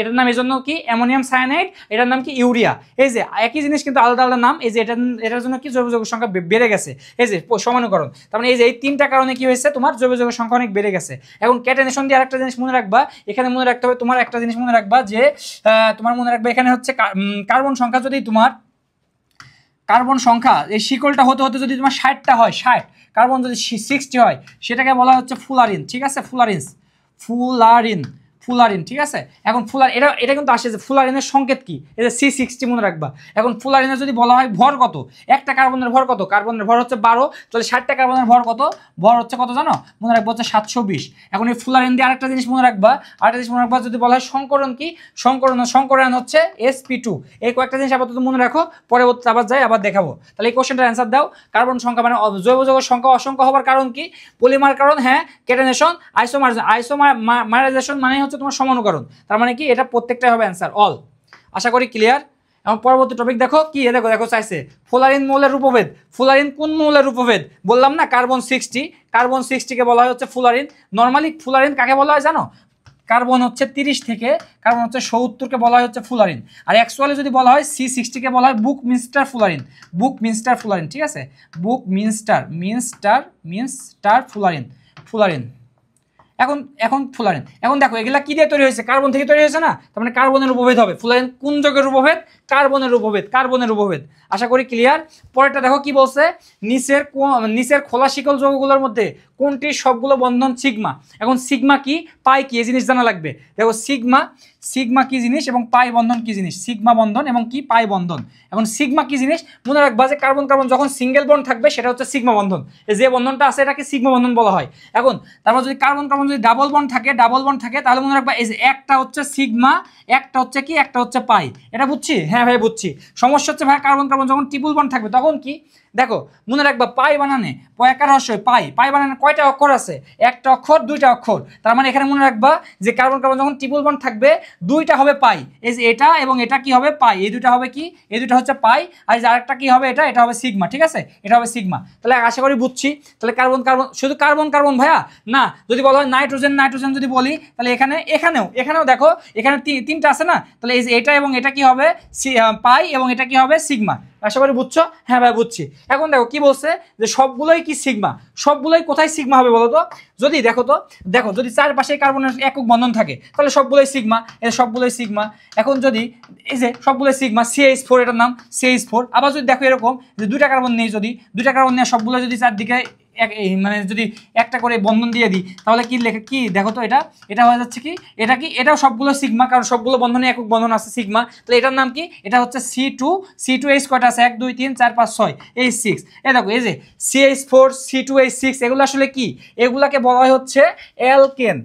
S1: এটার নাম এই জন্য কি? অ্যামোনিয়াম সায়ানাইড, এটার নাম কি? ইউরিয়া। এই যে একই জিনিস কিন্তু আলাদা আলাদা নাম। এই যে এটার জন্য কি? জৈব যৌগের সংখ্যা বেড়ে গেছে। এই যে সমানুকরণ, তার মানে এই যে এই তিনটা কারণে কি হয়েছে? তোমার জৈব যৌগের সংখ্যা অনেক বেড়ে গেছে। এখন ক্যাটেনেশন দিয়ে আরেকটা জিনিস মনে রাখবা, এখানে মনে রাখতে হবে তোমার একটা জিনিস মনে রাখবা যে তোমার মনে রাখবে এখানে হচ্ছে কার্বন সংখ্যা, যদি তোমার কার্বন সংখ্যা এই শিকলটা হতে হতে যদি তোমার 60টা হয়, 60, কার্বন যদি 60 হয়, সেটাকে বলা হচ্ছে ফুলারিন। ঠিক আছে, ফুলারিন। ঠিক আছে, এখন এটা কিন্তু আসে যে ফুলারিনের সংকেত কি? এই যে C60 মনে রাখবা। এখন ফুলারিনের যদি বলা হয় ভর কত, একটা কার্বনের ভর কত? কার্বনের ভর হচ্ছে 12, তাহলে 60টা কার্বনের ভর কত? ভর হচ্ছে কত জানো? মনে রাখবো হচ্ছে 720। এখন এই ফুলারিন দিয়ে আরেকটা জিনিস মনে রাখবা, যদি বলা হয় সংকরণ কি? সংকরণ হচ্ছে sp2। এই কয়েকটা জিনিস আপাতত মনে রাখো, পরবর্তীতে আবার যাই আবার দেখাবো। তাহলে এই কোশ্চেনটার অ্যান্সার দাও। কার্বন সংখ্যা মানে জৈব যৌগের সংখ্যা অসংখ্য হবার কারণ কি? পলিমার কারণ, হ্যাঁ। ক্যাটেনেশন, আইসোমারাইজেশন মানে হচ্ছে তোমার সমানুকরণ। তার মানে কি? এটা প্রত্যেকটাই হবে অ্যান্সার, অল। আশা করি ক্লিয়ার। এবং পরবর্তী টপিক দেখো কি? দেখো চাইছে ফুলারিন মৌলের রূপভেদ। ফুলারিন কোন মৌলের রূপভেদ? বললাম না কার্বন 60কে বলা হয় হচ্ছে ফুলারিন। নর্মালি ফুলারিন কাকে বলা হয় জানো? কার্বন হচ্ছে 30 থেকে কার্বন হচ্ছে 70কে বলা হয় হচ্ছে ফুলারিন। আর অ্যাকচুয়ালি যদি বলা হয় C60কে বলা হয় বুকমিনস্টার ফুলারিন। ঠিক আছে, বুকমিনস্টার ফুলারিন। এখন ফুলারিন, এখন দেখো এগুলা কি দিয়ে তৈরি হয়েছে? কার্বন থেকে তৈরি হয়েছে না, তার মানে কার্বনের রূপভেদ হবে। ফুলারিন কোন যৌগের রূপভেদ? কার্বনের রূপভেদ। আশা করি ক্লিয়ার। পরেরটা দেখো কি বলছে, নিচের খোলা শিকল যৌগগুলোর মধ্যে কোনটির সবগুলো বন্ধন সিগমা। এখন সিগমা কি, পাই কি, এই জিনিস জানা লাগবে। দেখো সিগমা কি জিনিস এবং পাই বন্ধন কি জিনিস? সিগমা বন্ধন এবং কি পাই বন্ধন। এখন সিগমা কি জিনিস? মনে রাখবা যে কার্বন যখন সিঙ্গেল বন্ড থাকবে সেটা হচ্ছে সিগমা বন্ধন। এই যে বন্ধনটা আছে এটাকে সিগমা বন্ধন বলা হয়। এখন তারপর যদি কার্বন যদি ডাবল বন্ড থাকে তাহলে মনে রাখবা এই যে একটা হচ্ছে সিগমা, একটা হচ্ছে কি, একটা হচ্ছে পাই। এটা বুঝছি? হ্যাঁ ভাই বুঝছি। সমস্যা হচ্ছে ভাই কার্বন যখন ট্রিপল বন্ড থাকবে তখন কি? দেখো মনে রাখবা পাই বানানে একার হস্যই পাই বানানে কয়টা অক্ষর আছে? একটা অক্ষর, দুইটা অক্ষর। তার মানে এখানে মনে রাখবা যে কার্বন যখন ট্রিপল বন্ড থাকবে দুইটা হবে পাই। এই যে এটা এবং এটা কি হবে? পাই। এই দুইটা হবে কি? এই দুইটা হচ্ছে পাই। আর এই যে আরেকটা কি হবে? এটা হবে সিগমা। ঠিক আছে, এটা হবে সিগমা। তাহলে আশা করি বুঝছি। তাহলে কার্বন শুধু কার্বন ভাইয়া না, যদি বলা হয় নাইট্রোজেন যদি বলি, তাহলে এখানেও দেখো এখানে তিনটা আছে না, তাহলে এই যে এটা এবং এটা কি হবে? পাই এবং এটা কি হবে? সিগমা। আশা করি বুঝছো? হ্যাঁ ভাই বুঝছি। এখন দেখো কি বলছে যে সবগুলোই কি সিগমা, সবগুলোই কোথায় সিগমা হবে বলো তো? যদি দেখো যদি চারপাশে কার্বনের একক বন্ধন থাকে তাহলে সবগুলোই সিগমা, এই সবগুলোই সিগমা। এখন যদি এই যে সবগুলোই সিগমা, CH4 এটার নাম CH4। আবার যদি দেখো এরকম যে দুইটা কার্বন নেই, যদি দুইটা কার্বন নিয়ে সবগুলো যদি চারদিকে মানে যদি একটা করে বন্ধন দিয়ে দিই তাহলে কি লেখা কি দেখো তো? এটা হয়ে যাচ্ছে কি? এটাও সবগুলো সিগমা, কারণ সবগুলো বন্ধনে একক বন্ধন আছে সিগমা। তাহলে এটার নাম কি? এটা হচ্ছে C2H কয়টা আছে? 1 2 3 4 5 6 H6। এই দেখো এই যে CH4 C2H6 এগুলো আসলে কি? এগুলাকে বলা হয় হচ্ছে অ্যালকেন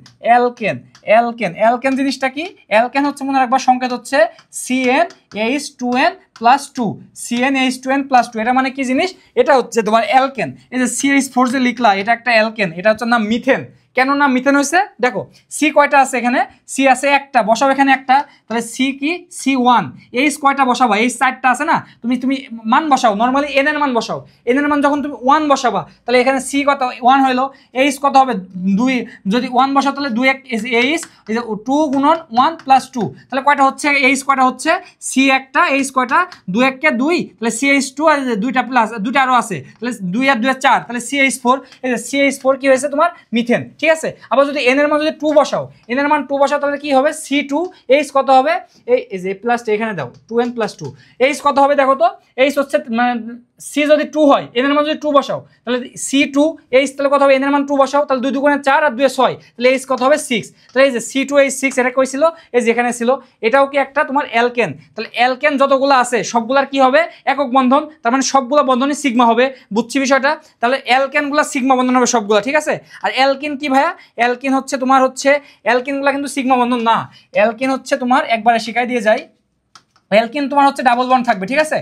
S1: জিনিসটা কি? অ্যালকেন হচ্ছে মনে রাখবা সংকেত হচ্ছে CnH2n+2 এটা মানে কি জিনিস? এটা হচ্ছে তোমার অ্যালকেন। এই যে CH4 যে লিখলা এটা একটা অ্যালকেন, এটা হচ্ছে নাম মিথেন। কেন নাম মিথেন হয়েছে? দেখো সি কয়টা আছে এখানে? সি আছে একটা, বসাবো এখানে একটা, তাহলে সি কি? C1। এইচ কয়টা বসাবা? এইচ 4টা আছে না, তুমি মান বসাও, নর্মালি এন এর মান বসাও। এন এর মান যখন তুমি 1 বসাবা তাহলে এখানে সি কত? 1 হইলো। এইচ কত হবে? 2। যদি 1 বসাও তাহলে 2 1 এইচ, 2 গুণন 1 + 2, তাহলে কয়টা হচ্ছে? এইচ কয়টা হচ্ছে? সি একটা, এইচ কয়টা? 2 1 কে 2, তাহলে CH2 আর দুইটা প্লাস দুইটা আরো আছে, তাহলে 2 আর 2 4, তাহলে CH4। এই যে CH4 কি হয়েছে তোমার? মিথেন। ঠিক আছে, আবার যদি এন এর মান যদি 2 বসাও, এন এর মান 2 বসাও তাহলে কি হবে? C2। এইচ কত হবে? এই যে প্লাসটা এখানে দাও, 2n + 2। এইচ কত হবে দেখো তো? এইচ হচ্ছে মানে সি যদি 2 হয়, এন এর মান যদি 2 বসাও তাহলে C2 এইচ তাহলে কত হবে, এন এর মান 2 বসাও তাহলে 2 দুগুণে 4 আর 2 এ 6 তাহলে এইচ কত হবে 6। তাহলে এই যে C2 এইচ 6 এটা কই ছিল, এই যে এখানে ছিল, এটাও কি একটা তোমার অ্যালকেন। তাহলে অ্যালকেন যতগুলো আছে সবগুলার কি হবে একক বন্ধন, তার মানে সবগুলো বন্ধনই সিগমা হবে, বুঝছি বিষয়টা। তাহলে অ্যালকেনগুলো সিগমা বন্ধন হবে সবগুলো, ঠিক আছে। আর অ্যালকিন কি ভাইয়া, অ্যালকিন হচ্ছে তোমার হচ্ছে অ্যালকিনগুলো কিন্তু সিগমা বন্ধন না, অ্যালকিন হচ্ছে তোমার একবারে শিখাই দিয়ে যায়, অ্যালকিন তোমার হচ্ছে ডাবল বন্ড থাকবে, ঠিক আছে।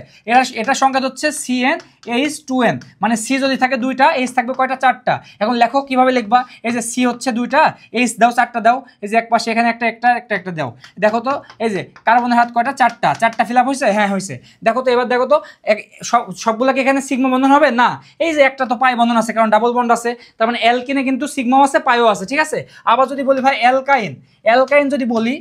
S1: এটা সংকেত হচ্ছে CnH2n, মানে সি যদি থাকে দুইটা, এইচ থাকবে কয়টা, চারটা। এখন লেখো কিভাবে লিখবা, এই যে সি হচ্ছে দুইটা, এইচ দাও চারটা দাও, এই যে এক পাশে এখানে একটা একটা একটা একটা দাও। দেখো তো এই যে কার্বনের হাত কয়টা, চারটা, চারটা ফিল আপ হয়েছে, হ্যাঁ হয়েছে। দেখো তো এবার দেখো তো সবগুলাকে এখানে সিগমা বন্ধন হবে না, এই যে একটা তো পাই বন্ধন আছে কারণ ডাবল বন্ড আছে, তার মানে অ্যালকিনে কিন্তু সিগমাও আছে পাইও আছে, ঠিক আছে। আবার যদি বলি ভাই অ্যালকাইন, অ্যালকাইন যদি বলি,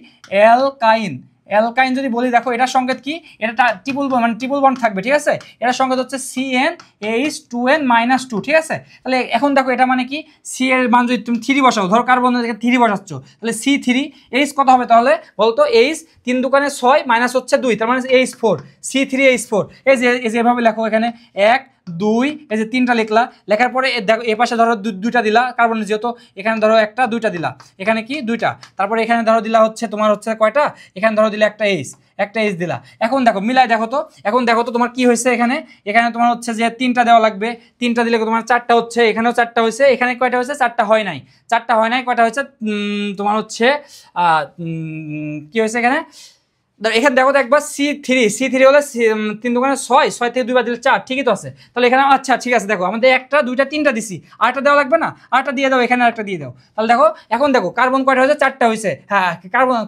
S1: অ্যালকাইন যদি বলি, দেখো এটার সংকেত কি, এটা ট্রিপল মানে ট্রিপল বন্ড থাকবে, ঠিক আছে। এটার সংকেত হচ্ছে CnH2n-2, ঠিক আছে। তাহলে এখন দেখো এটা মানে কি, সি এর মান যদি তুমি 3 বসাও, ধরো কার্বন থেকে 3 বসাচ্ছ, তাহলে C3, এইচ কত হবে তাহলে বলতো, এইচ 3 দুগুণে 6 মাইনাস হচ্ছে 2, তার মানে H4, C3H4। এই যে এভাবে লেখো, এখানে 1 2, এই যে 3টা লিখলা, লেখার পরে দেখো এ পাশে ধরো 2টা দিলা কার্বনের, যেহেতু এখানে ধরো একটা 2টা দিলা, এখানে কি 2টা, তারপরে এখানে ধরো দিলা হচ্ছে তোমার হচ্ছে কয়টা, এখানে ধরো দিলা একটা এইচ দিলা। এখন দেখো মিলাই দেখো তো, এখন দেখো তো তোমার কি হয়েছে, এখানে তোমার হচ্ছে যে 3টা দেওয়া লাগবে, 3টা দিলে তোমার 4টা হচ্ছে, এখানেও 4টা হয়েছে, এখানে কয়টা হয়েছে, 4টা হয় নাই, 4টা হয় নাই, কয়টা হয়েছে তোমার হচ্ছে কি হয়েছে এখানে, এখানে দেখো তো একবার C3 হলে 3 দুগুণে 6, 6 থেকে 2 বার দিলে 4, ঠিকই তো আছে। তাহলে এখানে আচ্ছা ঠিক আছে, দেখো আমাদের একটা 2টা 3টা দিছি, আরেকটা দেওয়া লাগবে না, আরেকটা দিয়ে দাও, এখানে আরেকটা দিয়ে দাও। তাহলে দেখো এখন দেখো কার্বন কয়টা হয়েছে, 4টা হয়েছে, হ্যাঁ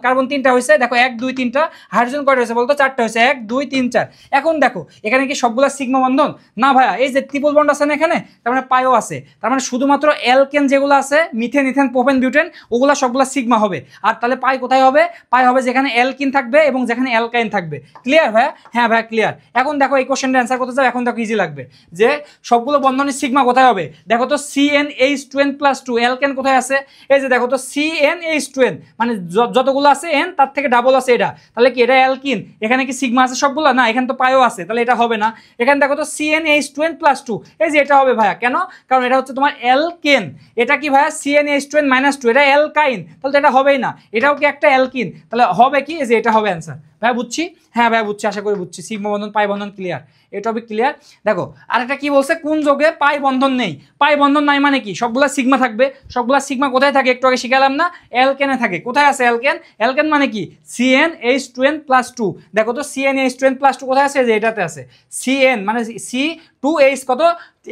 S1: কার্বন 3টা হয়েছে, দেখো 1 2 3টা। হাইড্রোজেন কয়টা হয়েছে বলতো, 4টা হয়েছে, 1 2 3 4। এখন দেখো এখানে কি সবগুলা সিগমা বন্ধন না ভাইয়া, এই যে ট্রিপল বন্ড আছে না এখানে, তার মানে পাইও আছে, তার মানে শুধুমাত্র অ্যালকেন যেগুলো আছে, মিথেন ইথেন প্রোপেন বিউটেন, ওগুলা সবগুলা সিগমা হবে। আর তাহলে পাই কোথায় হবে, পাই হবে যেখানে অ্যালকিন থাকবে এবং যেখানে অ্যালকাইন থাকবে। ক্লিয়ার ভাইয়া, হ্যাঁ ভাইয়া ক্লিয়ার। এখন দেখো এই কোশ্চেনটা অ্যান্সার করতে যাও, এখন দেখো ইজি লাগবে, যে সবগুলো বন্ধনের সিগমা কোথায় হবে, দেখো তো CnH2n+2, অ্যালকেন কোথায় আছে, এই যে দেখো তো CnH2n, মানে যতগুলো আছে n তার থেকে ডাবল আছে এটা, তাহলে কি এটা অ্যালকিন, এখানে কি সিগমা আছে সবগুলো না, এখানে তো পাইও আছে, তাহলে এটা হবে না। এখানে দেখো তো CnH2n+2, এই যে এটা হবে ভাইয়া, কেন, কারণ এটা হচ্ছে তোমার অ্যালকেন, এটা কি ভাইয়া CnH2n-2, এটা অ্যালকাইন, তাহলে তো এটা হবেই না, এটাও কি একটা অ্যালকিন, তাহলে হবে কি, এই যে এটা হবে অ্যান্সার। ভাই বুঝছি, হ্যাঁ ভাই বুঝছি, আশা করি বুঝছি, সিগমা বন্ধন পাই বন্ধন ক্লিয়ার, এই টপিক ক্লিয়ার। দেখো আরেকটা কি বলছে, কোন যোগে পাই বন্ধন নেই, পাই বন্ধন নাই মানে কি, সবগুলা সিগমা থাকবে, সবগুলা সিগমা কোথায় থাকে একটু আগে শিখালাম না, অ্যালকেনে থাকে। কোথায় আছে অ্যালকেন, অ্যালকেন মানে কি CnH2n+2, দেখো তো CnH2n+2 কোথায় আছে, যে এটাতে আছে, Cn মানে C2H কত,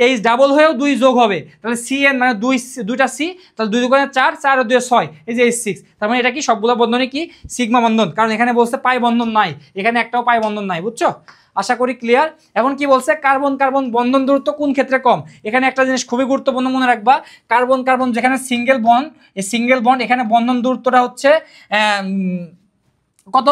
S1: এইচ ডাবল হয়েও 2 যোগ হবে, তাহলে Cn মানে দুইটা C, তাহলে 2 দুগুণে 4, 4 আর 2 6, এই যে H6, তার মানে এটা কি সবগুলো বন্ধনই কি সিগমা বন্ধন, কারণ এখানে বলছে পাই বন্ধন নাই, এখানে একটাও পাই বন্ধন নাই, বুঝছো, আশা করি ক্লিয়ার। এখন কি বলছে, কার্বন কার্বন বন্ধন দূরত্ব কোন ক্ষেত্রে কম, এখানে একটা জিনিস খুবই গুরুত্বপূর্ণ মনে রাখবা, কার্বন কার্বন যেখানে সিঙ্গেল বন্ড, এই সিঙ্গেল বন্ড এখানে বন্ধন দূরত্বটা হচ্ছে কত,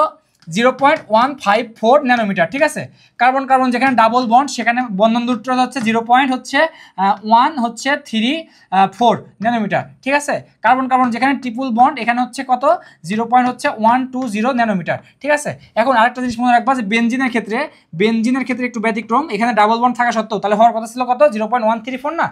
S1: 0.154 ন্যানোমিটার, ঠিক আছে। কার্বন কার্বন যেখানে ডাবল বন্ড সেখানে বন্ধন দূরত্বটা হচ্ছে 0.134 ন্যানোমিটার, ঠিক আছে। কার্বন কার্বন যেখানে ট্রিপল বন্ড এখানে হচ্ছে কত, 0.120 ন্যানোমিটার, ঠিক আছে। এখন আরেকটা জিনিস মনে রাখবা, যে বেনজিনের ক্ষেত্রে একটু ব্যতিক্রম, এখানে ডাবল বন্ড থাকা সত্ত্বেও, তাহলে হওয়ার কথা ছিল কত, 0.134 না,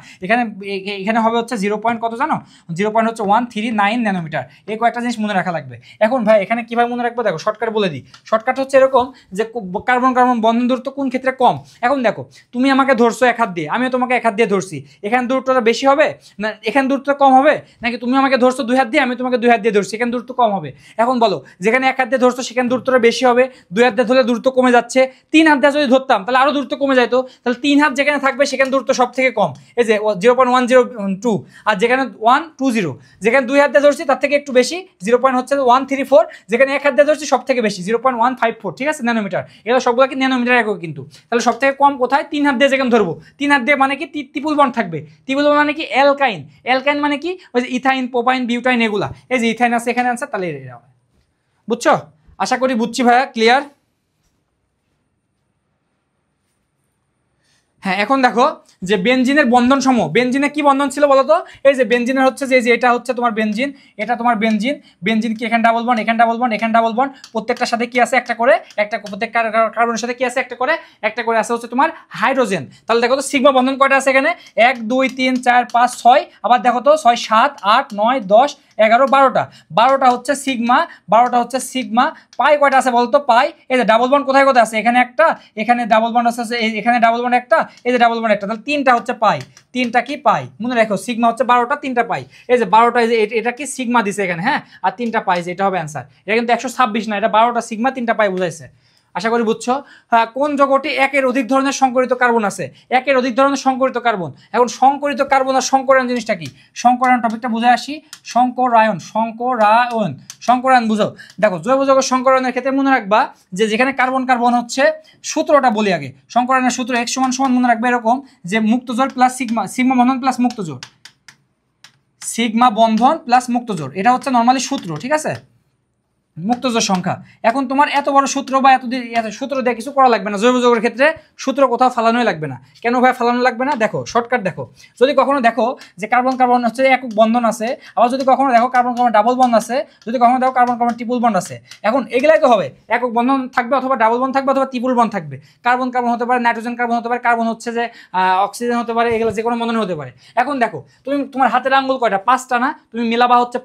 S1: এখানে হবে হচ্ছে 0. কত জানো, 0.139 ন্যানোমিটার, এই কয়েকটা জিনিস মনে রাখা লাগবে। এখন ভাই এখানে কিভাবে মনে রাখবো, দেখো শর্টকাট বলে দিই, শর্টকাট হচ্ছে এরকম, যে কার্বন কার্বন বন্ধন দূরত্ব কোন ক্ষেত্রে কম। এখন দেখো তুমি আমাকে ধরছো এক হাত দিয়ে, আমিও তোমাকে এক হাত দিয়ে ধরছি, এখানে দূরত্বটা বেশি হবে না এখানে দূরত্ব কম হবে, নাকি তুমি আমাকে ধরছো 2 হাত দিয়ে, আমি তোমাকে 2 হাত দিয়ে ধরছি, এখানে দূরত্ব কম হবে। এখন বলো, যেখানে এক হাত দিয়ে ধরছো সেখানে দূরত্বটা বেশি হবে, 2 হাত দিয়ে ধরলে দূরত্ব কমে যাচ্ছে, 3 হাত দিয়ে যদি ধরতাম তাহলে আরো দূরত্ব কমে যাইতো, তাহলে 3 হাত যেখানে থাকবে সেখানে দূরত্ব সব থেকে কম, এই যে 0.102, আর যেখানে 120, যেখানে 2 হাত দিয়ে ধরছি তার থেকে একটু বেশি, 0.134, যেখানে এক হাত দিয়ে ধরছি সব থেকে বেশি 0.154, ঠিক আছে, ন্যানোমিটার, এগুলো সবগুলো কি ন্যানোমিটার একক কিন্তু। তাহলে সব থেকে কম কোথায়, 3 হাত দিয়ে যেখানে ধরবো, 3 হাত দিয়ে মানে কি ট্রিপল বন্ড থাকবে, ট্রিপল বন্ড মানে কি অ্যালকাইন, অ্যালকাইন মানে কি ওই যে ইথাইন প্রোপাইন বিউটাইন এগুলা, এই যে ইথাইন আছে এখানে আছে, তাহলে এটা হবে, বুঝছো, আশা করি বুঝছি ভাইয়া, ক্লিয়ার। হ্যাঁ, এখন দেখো যে বেনজিনের বন্ধন সমূহ, বেনজিনে কি বন্ধন ছিল বলো তো? এই যে বেনজিনের হচ্ছে যে এটা হচ্ছে তোমার বেনজিন, এটা তোমার বেনজিন। বেনজিন কি এখানে ডাবল বন্ড, এখানে ডাবল বন্ড, এখানে ডাবল বন্ড, প্রত্যেকটার সাথে কি আছে একটা করে, প্রত্যেক কার্বনের সাথে কি আছে একটা করে আছে হচ্ছে তোমার হাইড্রোজেন। তাহলে দেখো তো সিগমা বন্ধন কয়টা আছে এখানে? 1 2 3 4 5 6, আবার দেখো তো 6 7 8 9 10 11 12টা, 12টা হচ্ছে সিগমা, 12টা হচ্ছে সিগমা। পাই কয়টা আছে বলতো? পাই এই যে ডাবল বন্ড কোথায় কোথায় আছে? এখানে একটা, এখানে ডাবল বন্ড আছে, এখানে ডাবল বন্ড একটা, এই যে ডাবল বন্ড একটা, তাহলে 3টা হচ্ছে পাই। 3টা কি পাই? মনে রাখো সিগমা হচ্ছে 12টা, 3টা পাই। এই যে 12টা, এই যে এটা কি সিগমা দিছে এখানে, হ্যাঁ, আর 3টা পাই, যে এটা হবে অ্যান্সার। এটা কিন্তু 126 না, এটা 12টা সিগমা 3টা পাই বুঝাইছে। আশা করি বুঝছো। হ্যাঁ, কোন যৌগটি একের অধিক ধরনের সংকরিত কার্বন আছে? একের অধিক ধরনের সংকরিত কার্বন। এখন সংকরিত কার্বন আর সংকরায়ন জিনিসটা কি? সংকরায়ন টপিকটা বুঝে আসি। সংকরায়ন, সংকরায়ন, সংকরায়ন বুঝো। দেখো জৈব যৌগ সংকরায়নের ক্ষেত্রে মনে রাখবা যে যেখানে কার্বন কার্বন হচ্ছে, সূত্রটা বলি আগে। সংকরায়নের সূত্র X = মনে রাখবে এরকম যে মুক্ত জোড় প্লাস সিগমা, সিগমা বন্ধন প্লাস মুক্ত জোড়, সিগমা বন্ধন প্লাস মুক্ত জোড়, এটা হচ্ছে নর্মালি সূত্র, ঠিক আছে, মুক্তজোড় সংখ্যা। এখন তোমার এত বড় সূত্র বা এত সূত্র দিয়ে কিছু করা লাগবে না, জৈব যৌগের ক্ষেত্রে সূত্র কোথাও ফালানোই লাগবে না। কেন ভাই ফালানো লাগবে না? দেখো শর্টকাট দেখো, যদি কখনো দেখো যে কার্বন কার্বন হচ্ছে একক বন্ধন আছে, আবার যদি কখনো দেখো কার্বন কার্বন ডাবল বন্ড আছে, যদি কখনো দেখো কার্বন কার্বন ট্রিপল বন্ড আছে, এখন এগুলাই তো হবে, একক বন্ধন থাকবে অথবা ডাবল বন্ড থাকবে অথবা ট্রিপল বন্ড থাকবে। কার্বন কার্বন হতে পারে, নাইট্রোজেন কার্বন হতে পারে, কার্বন হচ্ছে যে অক্সিজেন হতে পারে, এগুলো যে কোনো বন্ধন হতে পারে। এখন দেখো তুমি তোমার হাতের আঙ্গুল কয়টা? 5টা না? তুমি মিলাবা হচ্ছে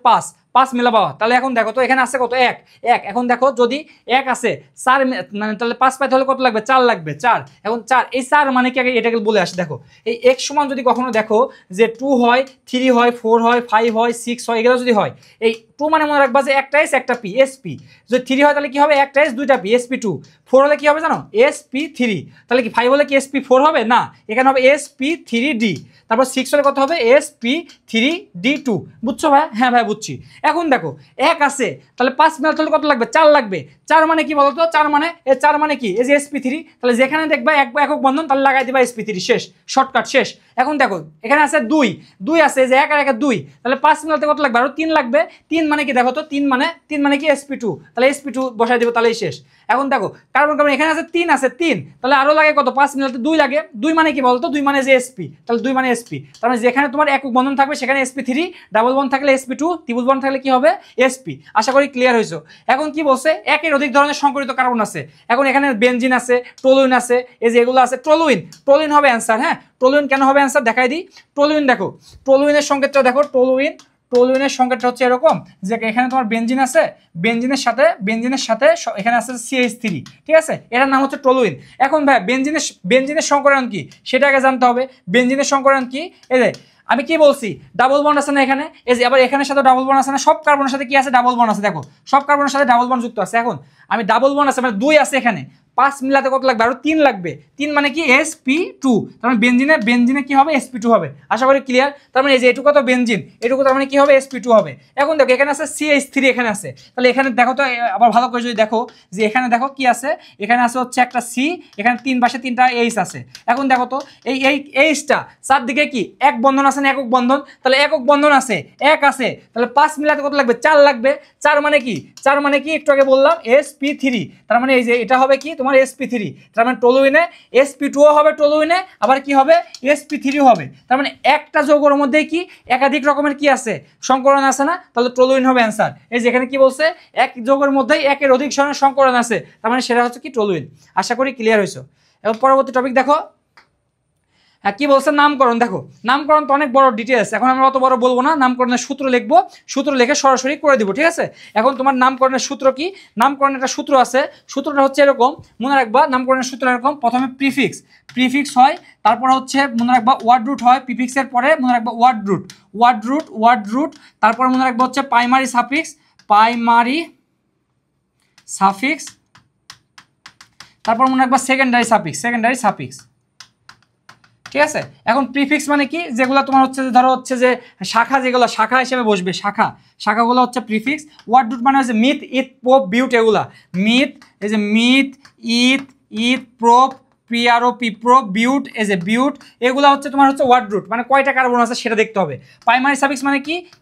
S1: 5 মিলাবা। তাহলে এখন দেখো তো এখানে আছে কত? 1 1। এখন দেখো যদি 1 আছে 4, মানে তাহলে 5 পাইতে হলে কত লাগবে? 4 লাগবে, 4। এখন 4, এই 4 মানে কি? আগে এটাকে বলে আসে। দেখো এই x সমান যদি কখনো দেখো যে 2 হয়, 3 হয়, 4 হয়, 5 হয়, 6 হয়, এগুলো যদি হয়, এই 2 মানে মনে রাখবা যে একটা s একটা p, sp। যদি 3 হয় তাহলে কি হবে? একটা s দুইটা p, sp2। 4 হলে কি হবে জানো? sp3। তাহলে কি 5 হলে কি sp4 হবে? না, এখানে হবে sp3d। তারপর 6 হলে কত হবে? sp3d2। বুঝছো ভাই? হ্যাঁ ভাই বুঝছি। এখন দেখো 1 আছে, তাহলে 5 মেলাতে হলে কত লাগবে? 4 লাগবে। 4 মানে কি বলতো? 4 মানে কি? এই যে sp3, তাহলে যেখানে দেখবা একক বন্ধন তাহলে লাগাই দিবা sp3, শেষ, শর্টকাট শেষ। এখন দেখো এখানে আছে 2 আছে, এই যে 1 আর 1 2, তাহলে 5 মেলাতে কত লাগবে? আরো 3 লাগবে। 3 মানে কি? দেখো তো 3 মানে কি? sp2, তাহলে sp2 বসাই দিব, তাহলেই শেষ। এখন দেখো কার্বন কার্বন এখানে আছে 3 আছে, 3, তাহলে আরো লাগে কত? 5 মেলাতে 2 লাগে। 2 মানে কি বলতো? 2 মানে যে sp, তাহলে 2 মানে sp। তার মানে যেখানে তোমার একক বন্ধন থাকবে সেখানে sp3, ডাবল বন্ড থাকলে sp2, ট্রিপল বন্ড থাকলে কি হবে? sp। আশা করি ক্লিয়ার হইছো। এখন কি বলছে? একের অধিক ধরনের সংকরিত কার্বন আছে। এখন এখানে বেনজিন আছে, টলুইন আছে, এই যে এগুলো আছে, টলুইন হবে অ্যান্সার। হ্যাঁ, টলুইন কেন হবে অ্যান্সার দেখাই দিই। টলুইন দেখো, টলুইনের সংকেতটা দেখো, টলুইনের সংকেতটা হচ্ছে এরকম যে এখানে তোমার বেনজিন আছে, বেনজিনের সাথে এখানে আছে CH3, ঠিক আছে, এটার নাম হচ্ছে টলুইন। এখন ভাই বেনজিনের সংকরায়ন কি সেটা আগে জানতে হবে। বেনজিনের সংকরায়ন কি? এই যে আমি কি বলছি, ডাবল বন্ড আছে না এখানে, এই যে আবার এখানের সাথে ডাবল বন্ড আছে না, সব কার্বনের সাথে কি আছে? ডাবল বন্ড আছে। দেখো সব কার্বনের সাথে ডাবল বন্ড যুক্ত আছে। এখন আমি ডাবল বন্ড আছে মানে 2 আছে এখানে, 5 মিলাতে কত লাগবে? আরো 3 লাগবে। 3 মানে কি? sp2। তার মানে বেনজিনে কি হবে? sp2 হবে। আশা করি ক্লিয়ার। তার মানে এই যে এটুকু তো বেনজিন, এটুকু তার মানে কি হবে? sp2 হবে। এখন দেখো এখানে আছে CH3, এখানে আছে, তাহলে এখানে দেখো তো আবার ভালো করে যদি দেখো যে এখানে দেখো কি আছে, এখানে আছে হচ্ছে একটা C, এখানে 3 পাশে 3টা H আছে। এখন দেখো তো এই Hটা চারদিকে কি এক বন্ধন আছে না? একক বন্ধন, তাহলে একক বন্ধন আছে, 1 আছে, তাহলে 5 মিলাতে কত লাগবে? 4 লাগবে। 4 মানে কি? একটু আগে বললাম sp3, তার মানে এই যে এটা হবে কি তোমার sp3। তার মানে টলুইনে sp2 হবে, টলুইনে আবার কি হবে? sp3 হবে। তার মানে একটা যৌগের মধ্যে কি একাধিক রকমের কি আছে? সংকরণ আছে না? তাহলে টলুইন হবে অ্যান্সার। এই যে এখানে কি বলছে? এক যৌগের মধ্যেই একের অধিক ধরনের সংকরণ আছে, তার মানে সেটা হচ্ছে কি? টলুইন। আশা করি ক্লিয়ার হয়েছে। এবং পরবর্তী টপিক দেখো, কি বলছে? নামকরণ। দেখো নামকরণ তো অনেক বড় ডিটেলস, এখন আমরা অত বড় বলবো না। নামকরণের সূত্র লিখবো, সূত্র লিখে সরাসরি করে দিব, ঠিক আছে। এখন তোমার নামকরণের সূত্র কি? নামকরণের একটা সূত্র আছে, সূত্রটা হচ্ছে এরকম, মনে রাখবা। নামকরণের সূত্র এরকম, প্রথমে প্রিফিক্স হয়, তারপর হচ্ছে মনে রাখবা ওয়ার্ড রুট হয়, প্রিফিক্সের পরে মনে রাখবা ওয়ার্ড রুট, তারপর মনে রাখবা হচ্ছে প্রাইমারি সাফিক্স, তারপর মনে রাখবা সেকেন্ডারি সাফিক্স, ঠিক আছে। এখন প্রিফিক্স মানে কি? যেগুলো তোমার হচ্ছে ধরো হচ্ছে যে শাখা, যেগুলো শাখা হিসেবে বসবে, শাখাগুলো হচ্ছে প্রিফিক্স। ওয়ার্ড রুট মানে হচ্ছে মিথ, ইথ, প্রোপ, বিউট, এগুলা মিথ। এই যে মিথ, ইথ, প্রোপ, PROP প্রো বিউট এই যে বিউট এগুলো হচ্ছে তোমার হচ্ছে ওয়ার্ড রুট মানে কয়টা কার্বন আছে সেটা দেখতে হবে। প্রাইমারি সাফিক্স মানে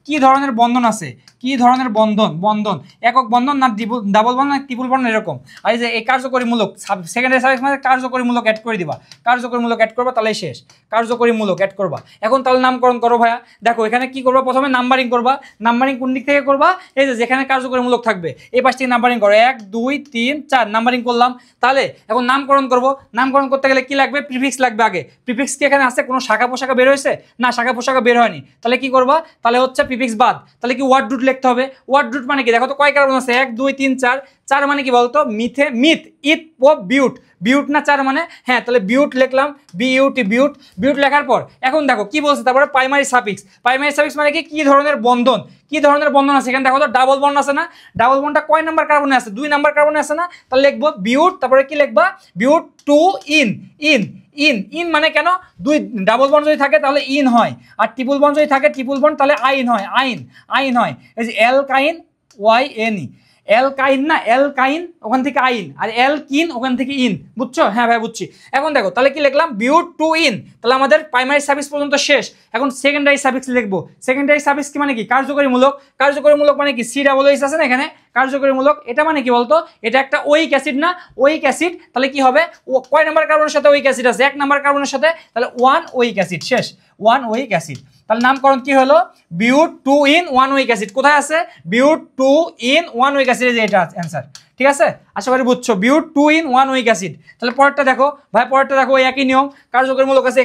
S1: কি ধরনের বন্ধন আছে, কি ধরনের বন্ধন একক বন্ধন না ডাবল বন্ধন না ট্রিপল বন্ধন এরকম। আর এই যে এই কার্যকরীমূলক সেকেন্ডারি সাফিক্স মানে কার্যকরীমূলক অ্যাড করে দিবা, কার্যকরীমূলক অ্যাড করবা তাহলে শেষ, কার্যকরীমূলক অ্যাড করবা। এখন তাহলে নামকরণ করো ভাইয়া। দেখো এখানে কি করবা, প্রথমে নাম্বারিং করবা। নাম্বারিং কোন দিক থেকে করবা, এই যে যেখানে কার্যকরীমূলক থাকবে এই পাশ থেকে নাম্বারিং করো 1 2 3 4 নাম্বারিং করলাম। তাহলে এখন নামকরণ করব, নামকরণ করতে গেলে কি লাগবে, প্রিফিক্স লাগবে আগে। প্রিফিক্স কি এখানে আছে, কোনো শাখা পোশাখা বের হয়েছে না, শাখা পোশাখা বের হয়নি। তাহলে কি করবা, তাহলে হচ্ছে প্রিফিক্স বাদ, তাহলে কি ওয়ার্ড রুট লিখতে হবে। ওয়ার্ড রুট মানে কি, দেখো তো কয় কার্বন আছে 1 2 3 4, 4 মানে কি বলতো মিথ ইথ ও বিউট, বিউট না 4 মানে, হ্যাঁ তাহলে বিউট লিখলাম বিউটি বিউট। বিউট লেখার পর এখন দেখো কি বলছে, তারপরে প্রাইমারি সাফিক্স। প্রাইমারি সাফিক্স মানে কি ধরনের বন্ধন, কি ধরনের বন্ধন আছে। এখানে দেখো তো ডাবল বন্ড আছে না, ডাবল বন্ডটা কয় নাম্বার কার্বনে আছে, 2 নাম্বার কার্বনে আছে না। তাহলে লিখবো বিউট, তারপরে কি লিখবা বিউট টু ইন ইন মানে কেন, 2 ডাবল বন্ড যদি থাকে তাহলে ইন হয়, আর ট্রিপল বন্ড যদি থাকে ট্রিপল বন্ড তাহলে আইন হয়, আইন হয়। এই যে অ্যালকাইন YNE, অ্যালকাইন না অ্যালকাইন ওখান থেকে আইন, আর অ্যালকিন ওখান থেকে ইন, বুঝছো। হ্যাঁ ভাই বুঝছি। এখন দেখো তাহলে কি লিখলাম বিউট টু ইন, তাহলে আমাদের প্রাইমারি সাফিক্স পর্যন্ত শেষ। এখন সেকেন্ডারি সাফিক্স লিখবো। সেকেন্ডারি সাফিক্স কি মানে কি, কার্যকরীমূলক। কার্যকরীমূলক মানে কি COOH আছে না এখানে, কার্যকরীমূলক। এটা মানে কি বলতো, এটা একটা ওইক অ্যাসিড না, ওইক অ্যাসিড। তাহলে কি হবে, কয় নাম্বার কার্বনের সাথে ওইক অ্যাসিড আছে, 1 নাম্বার কার্বনের সাথে, তাহলে 1 ওইক অ্যাসিড, শেষ 1 ওইক অ্যাসিড। তাহলে নামকরণ কি হলো, বিউট 2 in 1 ওইক অ্যাসিড। কোথায় আছে, বিউট 2 in 1 ওইক অ্যাসিড, এটা অ্যান্সার। ঠিক আছে, আশা করি বুঝছো, বিউট 2 in 1 ওইক অ্যাসিড। তাহলে পরেরটা দেখো ভাই, পরেরটা দেখো ওই একই নিয়ম, কার্যকরীমূলক আছে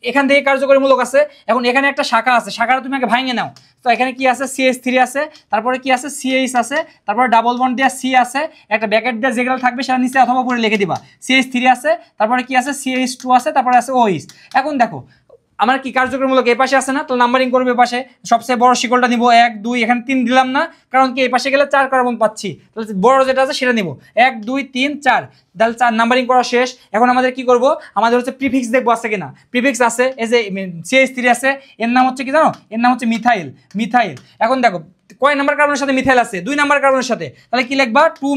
S1: এখান থেকে কার্যকরীমূলক আছে। এখন এখানে একটা শাখা আছে, শাখাটা তুমি আগে ভাঙে নাও। তো এখানে কি আছে, CH3 আছে, তারপরে কি আছে CH আছে, তারপরে ডাবল বন্ড দেওয়া C আছে, একটা ব্র্যাকেট দিয়ে যেগুলো থাকবে সেটা নিচে অথবা উপরে লিখে দিবা। CH3 আছে, তারপরে কি আছে CH2 আছে, তারপরে আছে OH। এখন দেখো আমার কি কার্যকরীমূলক এই পাশে আছে না, তো নাম্বারিং করবে পাশে, সবচেয়ে বড় শিকলটা নিব 1 2, এখানে 3 দিলাম না, কারণ কি এই পাশে গেলে 4 কার্বন পাচ্ছি, তাহলে বড় যেটা আছে সেটা নিব 1 2 3 4, তাহলে 4 নাম্বারিং করা শেষ। এখন আমাদের কি করব, আমাদের হচ্ছে প্রিফিক্স দেখবো আছে কিনা। প্রিফিক্স আছে, এই যে CH3 আছে, এর নাম হচ্ছে কি জানো, এর নাম হচ্ছে মিথাইল। এখন দেখো কয় নাম্বার কার্বনের সাথে মিথাইল আছে, 2 নাম্বার কার্বনের সাথে, তাহলে কি লিখবা 2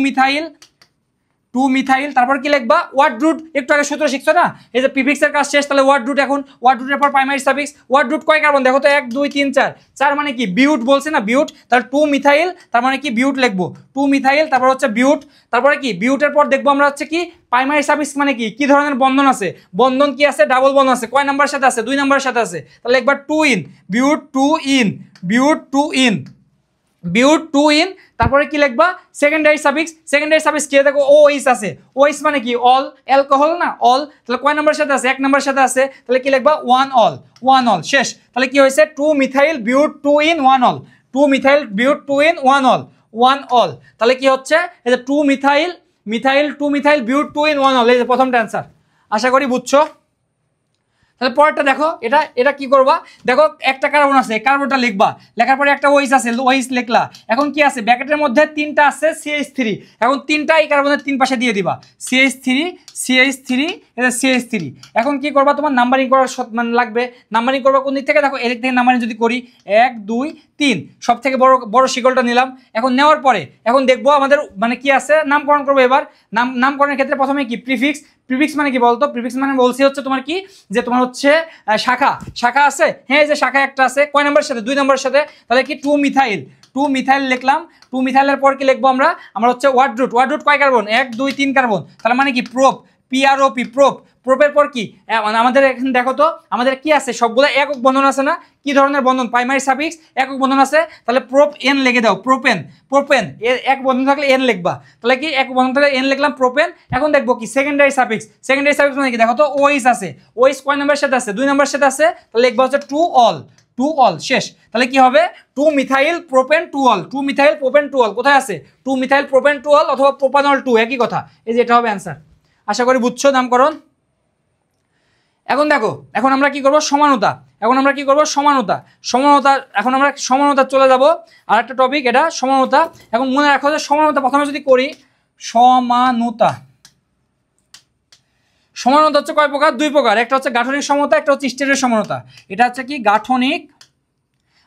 S1: মিথাইল, তারপর কি লিখবা ওয়ার্ড রুট। একটু আগে সূত্র শিখছো না, এই যে প্রিফিক্সের কাজ শেষ, তাহলে ওয়ার্ড রুট। এখন ওয়ার্ড রুটের পর প্রাইমারি সাফিক্স। ওয়ার্ড রুট কয় কার্বন দেখো তো, 1 2 3 4, 4 মানে কি বিউট বলছে না, বিউট, তাহলে 2 মিথাইল, তার মানে কি বিউট লিখবো 2 মিথাইল, তারপর হচ্ছে বিউট, তারপরে কি বিউটের পর দেখবো আমরা হচ্ছে কি প্রাইমারি সাফিক্স মানে কি ধরনের বন্ধন আছে, বন্ধন কি আছে, ডাবল বন্ধন আছে, কয় নাম্বারের সাথে আছে, 2 নাম্বারের সাথে আছে, তাহলে একবার 2 ইন, বিউট 2 ইন, বিউট 2 ইন, বিউট 2 ইন, তারপরে কি লিখবা সেকেন্ডারি সাফিক্স। সেকেন্ডারি সাফিক্স কি দেখো OH আছে, OH মানে কি অল, অ্যালকোহল না অল, তাহলে কয় নাম্বারের সাথে আছে, 1 নাম্বারের সাথে আছে, তাহলে কি লিখবা 1 অল, শেষ। তাহলে কি হয়েছে 2 methyl বিউট 2 in 1 all, 2 methyl বিউট 2 in 1 all, তাহলে কি হচ্ছে এই যে 2 মিথাইল 2 মিথাইল বিউট 2 ইন 1 অল, এই যে প্রথমটা অ্যান্সার। আশা করি বুঝছো। তাহলে পরেরটা দেখো, এটা কি করবা, দেখো একটা কার্বন আছে, কার্বনটা লিখবা, লেখার পরে একটা OH আছে, OH লিখলা। এখন কি আছে ব্র্যাকেটের মধ্যে 3টা আছে CH3, এখন 3টা এই কার্বনের 3 পাশে দিয়ে দিবা, CH3 এটা CH3। এখন কি করবা, তোমার নাম্বারিং করার মানে লাগবে। নাম্বারিং করবা কোন দিক থেকে, দেখো এদিক থেকে নাম্বারিং যদি করি 1 2 3, সব থেকে বড় শিকলটা নিলাম। এখন নেওয়ার পরে এখন দেখবো আমাদের মানে কি আছে, নামকরণ করবো। এবার নামকরণের ক্ষেত্রে প্রথমে কি প্রিফিক্স মানে কি বলতো, প্রিফিক্স মানে বলছি হচ্ছে তোমার কি, যে তোমার হচ্ছে শাখা আছে, হ্যাঁ যে শাখা একটা আছে, কয় নাম্বারের সাথে, 2 নাম্বারের সাথে, তাহলে কি 2 মিথাইল লিখলাম। 2 মিথাইলের পর কি লিখবো আমরা হচ্ছে ওয়ার্ড রুট কয় কার্বন, 1 2 3 কার্বন, তাহলে মানে কি PROP, প্রোপের পর কি মানে আমাদের এখানে দেখো তো আমাদের কি আছে, সবগুলো একক বন্ধন আছে না, কি ধরনের বন্ধন, প্রাইমারি সাফিক্স একক বন্ধন আছে, তাহলে প্রোপ N লিখে দাও, প্রোপেন এর এক বন্ধন থাকলে N লিখবা, তাহলে কি এক বন্ধন থাকলে N লিখলাম প্রোপেন। এখন দেখবো কি সেকেন্ডারি সাফিক্স মানে কি, দেখো তো OH আছে, OH কয় নাম্বারের সাথে আছে, 2 নাম্বারের সাথে আছে, তাহলে লিখবা হচ্ছে 2 অল, শেষ। তাহলে কি হবে 2 methyl propane 2 all, 2 methyl propane 2 all, কোথায় আছে 2 মিথাইল প্রোপেন 2 অল অথবা প্রোপানল 2, একই কথা, এই যে এটা হবে অ্যান্সার। আশা করি বুঝছো নামকরণ। এখন দেখো, এখন আমরা কি করব, সমানতা। এখন আমরা সমানতা চলে যাব, আর একটা টপিক এটা সমানতা। এখন মনে রাখো যে সমানতা প্রথমে যদি করি, সমানতা হচ্ছে কয় প্রকার, 2 প্রকার, একটা হচ্ছে গাঠনিক সমতা, একটা হচ্ছে স্টেরিও সমতা। এটা হচ্ছে কি গাঠনিক,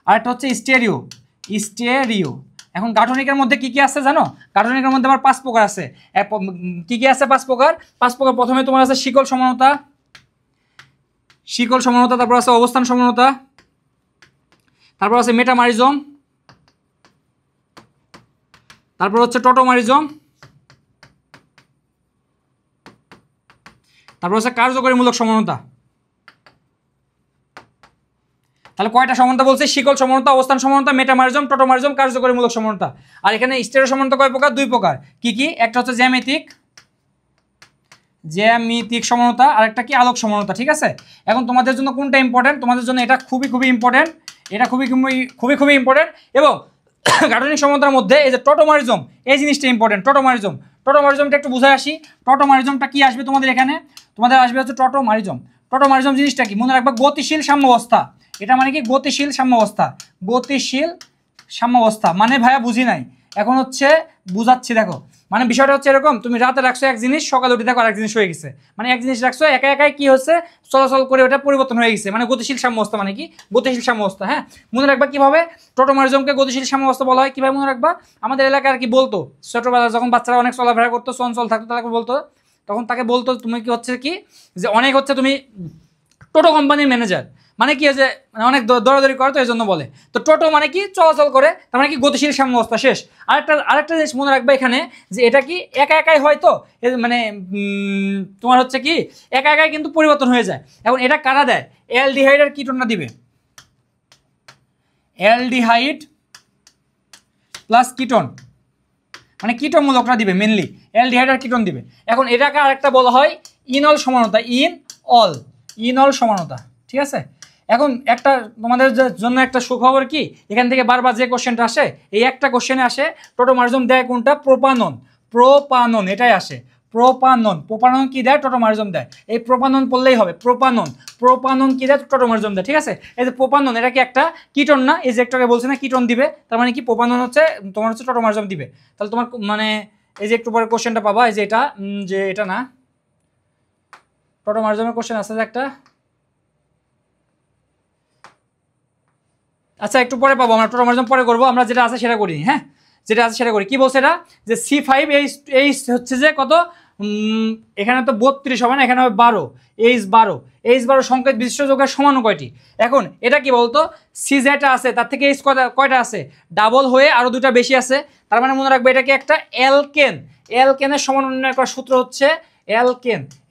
S1: আর একটা হচ্ছে স্টেরিও। এখন গাঠনিকের মধ্যে কি কি আছে জানো? গাঠনিকের মধ্যে আবার 5 প্রকার আছে। কি কি আছে? 5 প্রকার। 5 প্রকার প্রথমে তোমার আছে শিকল সমানতা, শিকল সমানতা, তারপর আছে অবস্থান সমানতা, তারপর আছে মেটামারিজম, তারপর হচ্ছে টটোমারিজম, তারপর হচ্ছে কার্যকরীমূলক সমানতা। তাহলে কয়টা সমানতা বলছে? শিকল সমানতা, অবস্থান সমানতা, মেটামারিজম, টটোমারিজম, কার্যকরীমূলক সমানতা। আর এখানে স্টেরো সমানতা কয় প্রকার? 2 প্রকার। কি কি? একটা হচ্ছে জ্যামিতিক সমানতা, আর একটা কি আলোক সমানতা। ঠিক আছে, এখন তোমাদের জন্য কোনটা ইম্পর্টেন্ট? তোমাদের জন্য এটা খুবই খুবই ইম্পর্টেন্ট, এটা খুবই খুবই খুবই ইম্পর্টেন্ট। এবং গাঠনিক সমানতার মধ্যে এই যে টটোমারিজম, এই জিনিসটা ইম্পর্টেন্ট। টটোমারিজমটা একটু বুঝে আসি। টটোমারিজমটা কি আসবে তোমাদের এখানে? তোমাদের আসবে হচ্ছে টটোমারিজম। টটোমারিজম জিনিসটা কি? মনে রাখবা গতিশীল সাম্যাবস্থা। এটা মানে কি? গতিশীল সাম্যাবস্থা। গতিশীল সাম্যাবস্থা মানে ভাইয়া বুঝি নাই, এখন হচ্ছে বুঝাচ্ছি। দেখো মানে বিষয়টা হচ্ছে এরকম, তুমি রাতে রাখছো এক জিনিস, সকালে উঠে দেখো আরেক জিনিস হয়ে গেছে। মানে এক জিনিস রাখছো, একা একাই কি হচ্ছে? চলাচল করে ওটা পরিবর্তন হয়ে গেছে। মানে গতিশীল সাম্যাবস্থা মানে কি? গতিশীল সাম্যাবস্থা। হ্যাঁ, মনে রাখবা কিভাবে টটোমারিজমকে গতিশীল সাম্যাবস্থা বলা হয়। কিভাবে মনে রাখবা? আমাদের এলাকায় আর কি বলতো, ছোটবেলা যখন বাচ্চারা অনেক চলাফেরা করতো, চঞ্চল থাকতো, তাকে বলতো, তখন তাকে বলতো তুমি কি হচ্ছে কি যে অনেক হচ্ছে তুমি টোটো কোম্পানির ম্যানেজার। মানে কি যে মানে অনেক দৌড়াদৌড়ি করে, তো এই জন্য বলে। তো টোটো মানে কি? চলাচল করে, তার মানে কি? গতিশীল সাম্যাবস্থা। শেষ। আরেকটা জিনিস মনে রাখবে এখানে, যে এটা কি একা একাই হয়, তো মানে তোমার হচ্ছে কি একা একাই কিন্তু পরিবর্তন হয়ে যায়। এখন এটা কারা দেয়? অ্যালডিহাইড আর কিটোনটা দিবে। অ্যালডিহাইড প্লাস কিটোন, মানে কিটোমূলকটা দিবে মেনলি, অ্যালডিহাইড আর কিটোন দিবে। এখন এটাকে আরেকটা বলা হয় ইনল সমানতা, ইনল সমানতা। ঠিক আছে, এখন একটা তোমাদের জন্য একটা সুখবর কি, এখান থেকে বারবার যে কোশ্চেনটা আসে, এই একটা কোশ্চেনে আসে টটোমারিজম দেয় কোনটা? প্রোপানন, এটাই আসে। প্রোপানন কি দেয়? টটোমারিজম দেয়। এই প্রোপানন পড়লেই হবে। প্রোপানন কি দেয়? টটোমারিজম দেয়। ঠিক আছে, এই যে প্রোপানন, এটা কি একটা কিটোন না? এই যে একটাকে বলছে না কিটোন দিবে, তার মানে কি প্রোপানন হচ্ছে তোমার হচ্ছে টটোমারিজম দিবে। তাহলে তোমার মানে এই যে একটু পরে কোশ্চেনটা পাবা, এই যে এটা, যে এটা না, টটোমারিজমের কোশ্চেন আছে যে একটা, আচ্ছা একটু পরে পাবো, আমরা টটোমারিজম পরে করবো, আমরা যেটা আছে সেটা করি। হ্যাঁ, যেটা আছে সেটা করি। কি বলছে এটা? যে C5H হচ্ছে যে কত, এখানে তো 32 হবে না, এখানে হবে 12, H12 সংকেত বিশিষ্ট যৌগের সমান কয়টি? এখন এটা কি বলতো? সি যেটা আছে তার থেকে H কয়টা আছে? ডাবল হয়ে আরো দুটা বেশি আছে। তার মানে মনে রাখবে এটা কি একটা অ্যালকেন। অ্যালকেনের সমান নির্ণয় করার সূত্র হচ্ছে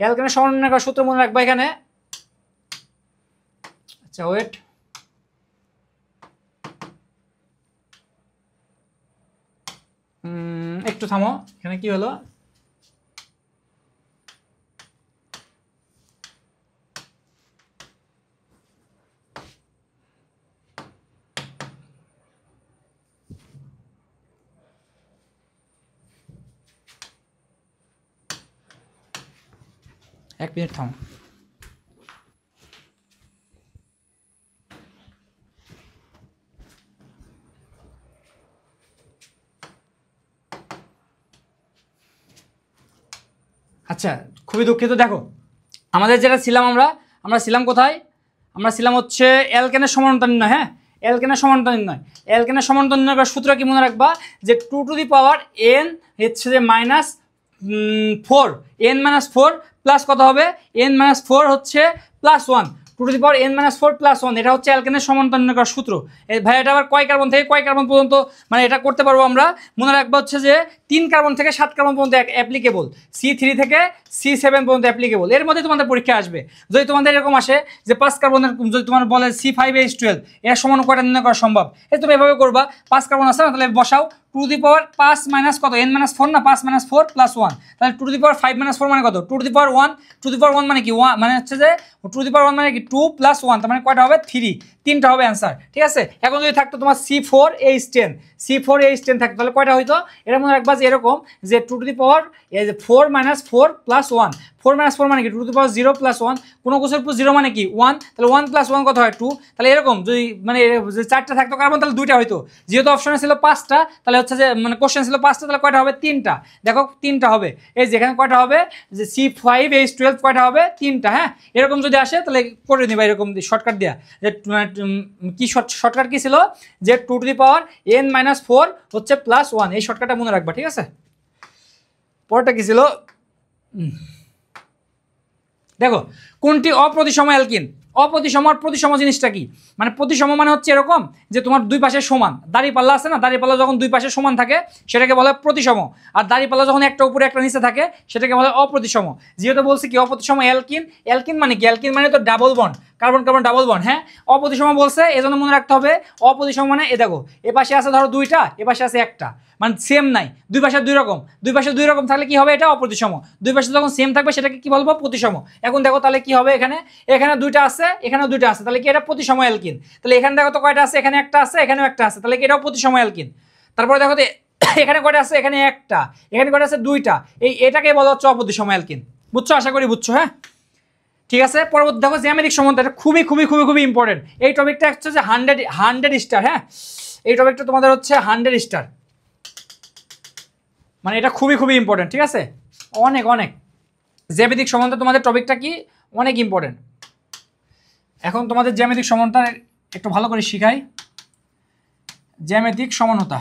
S1: অ্যালকেনের সমান নির্ণয় করার সূত্র মনে রাখবা এখানে। আচ্ছা ওয়েট, একটু থামো, এখানে কি হলো? এক মিনিট থামো। আচ্ছা খুবই দুঃখিত। দেখো আমাদের যেটা ছিলাম, আমরা ছিলাম কোথায়? আমরা ছিলাম হচ্ছে অ্যালকেনের সমানতা নির্ণয়। হ্যাঁ, অ্যালকেনের সমানতা নির্ণয়। অ্যালকেনের সমানতা নির্ণয় করার সূত্র কি মনে রাখবা? যে 2n হচ্ছে যে -4, n-4 প্লাস কত হবে? n-4 হচ্ছে +1, 2n-4 +1, এটা হচ্ছে অ্যালকেনের সমানতা নির্ণয় করার সূত্র। ভাই এটা আবার কয় কার্বন থেকে কয় কার্বন পর্যন্ত মানে এটা করতে পারবো আমরা? মনে রাখবো হচ্ছে যে 3 কার্বন থেকে 7 কার্বন পর্যন্ত অ্যাপ্লিকেবল, C3 থেকে C7 পর্যন্ত অ্যাপ্লিকেবল। এর মধ্যে তোমাদের পরীক্ষা আসবে। যদি তোমাদের এরকম আসে যে 5 কার্বনের, যদি তোমার বলে C5H12 এর সমান কয়টা নির্ণয় করা সম্ভব, এই তুমি এভাবে করবা। 5 কার্বন আছে না, তাহলে বসাও 2 কত, n-4 না, 5-4 +1, তাহলে 2 মানে কত? 2 মানে কি? 1 মানে হচ্ছে যে 2 মানে কি? 2 + 1, তার মানে কয়টা হবে? 3, 3টা হবে অ্যান্সার। ঠিক আছে, এখন যদি থাকতো তোমার C4H10 থাকতো, তাহলে কয়টা হইতো? এটা মনে রাখবা যে এরকম যে 2 4 -4 +1, 4 - 4 মানে কি 2 টু দি পাওয়ার 0 + 1, কোনো কিছুর উপর 0 মানে কি 1, তাহলে 1 + 1 কত হয় 2, তাহলে এরকম যদি মানে যে 4টা থাকতো কার্বন তাহলে 2টা হইতো, যেহেতু অপশনে ছিল 5টা তাহলে হচ্ছে যে মানে কোশ্চেন ছিল 5টা তাহলে কয়টা হবে 3টা, দেখো 3টা হবে, এই যেখানে কয়টা হবে যে C5H12 কয়টা হবে 3টা, হ্যাঁ এরকম যদি আসে তাহলে করে নিবা এরকম শর্টকাট দেয়া, যে কি শর্টকাট কি ছিল যে 2 টু দি পাওয়ার n - 4 হচ্ছে +1, এই শর্টকাটটা মনে রাখবা, ঠিক আছে। পরেরটা কি ছিল দেখো, কোনটি অপ্রতিসম অ্যালকিন। অপ্রতিসম আর প্রতিসম জিনিসটা কি, মানে প্রতিসম মানে হচ্ছে এরকম যে তোমার দুই পাশে সমান, দাড়িপাল্লা আছে না, দাড়িপাল্লা যখন দুই পাশে সমান থাকে সেটাকে বলে প্রতিসম, আর দাড়িপাল্লা যখন একটা উপরে একটা নিচে থাকে সেটাকে বলে অপ্রতিসম। যেহেতু বলছি কি অপ্রতিসম অ্যালকিন, অ্যালকিন মানে কি, অ্যালকিন মানে তো double bond, carbon carbon double bond, হ্যাঁ অপ্রতিসম বলছে এজন্য মনে রাখতে হবে অপ্রতিসম মানে এ দেখো এ পাশে আছে ধরো 2টা, এ পাশে আছে একটা, মানে সেম নাই, দুই পাশে দুই রকম, দুই পাশে দুই রকম থাকলে কি হবে এটা অপ্রতিসম, দুই পাশে যখন সেম থাকবে সেটাকে কি বলবো প্রতিসম। এখন দেখো তাহলে কি হবে, এখানে এখানে 2টা আছে এখানেও 2টা আছে, তাহলে কি এটা প্রতিসম অ্যালকিন। তাহলে এখানে দেখো তো কয়টা আছে, এখানে একটা আছে এখানেও একটা আছে, তাহলে কি এটাও প্রতিসম অ্যালকিন। তারপরে দেখো তো এখানে কয়টা আছে, এখানে একটা, এখানে কয়টা আছে 2টা, এটাকে বলা হচ্ছে অপ্রতিসম অ্যালকিন। বুঝছো, আশা করি বুঝছো, হ্যাঁ ঠিক আছে। পরবর্তী দেখো জ্যামিতিক সমতা, এটা খুবই খুবই খুবই খুবই ইম্পর্টেন্ট, এই টপিকটা হচ্ছে যে 100 স্টার, হ্যাঁ এই টপিকটা তোমাদের হচ্ছে 100 স্টার, মানে এটা খুবই খুবই ইম্পর্টেন্ট, ঠিক আছে অনেক অনেক। জ্যামিতিক সমানতা তোমাদের টপিকটা কি অনেক ইম্পর্টেন্ট। এখন তোমাদের জ্যামিতিক সমানতা একটু ভালো করে শিখাই, জ্যামিতিক সমানতা।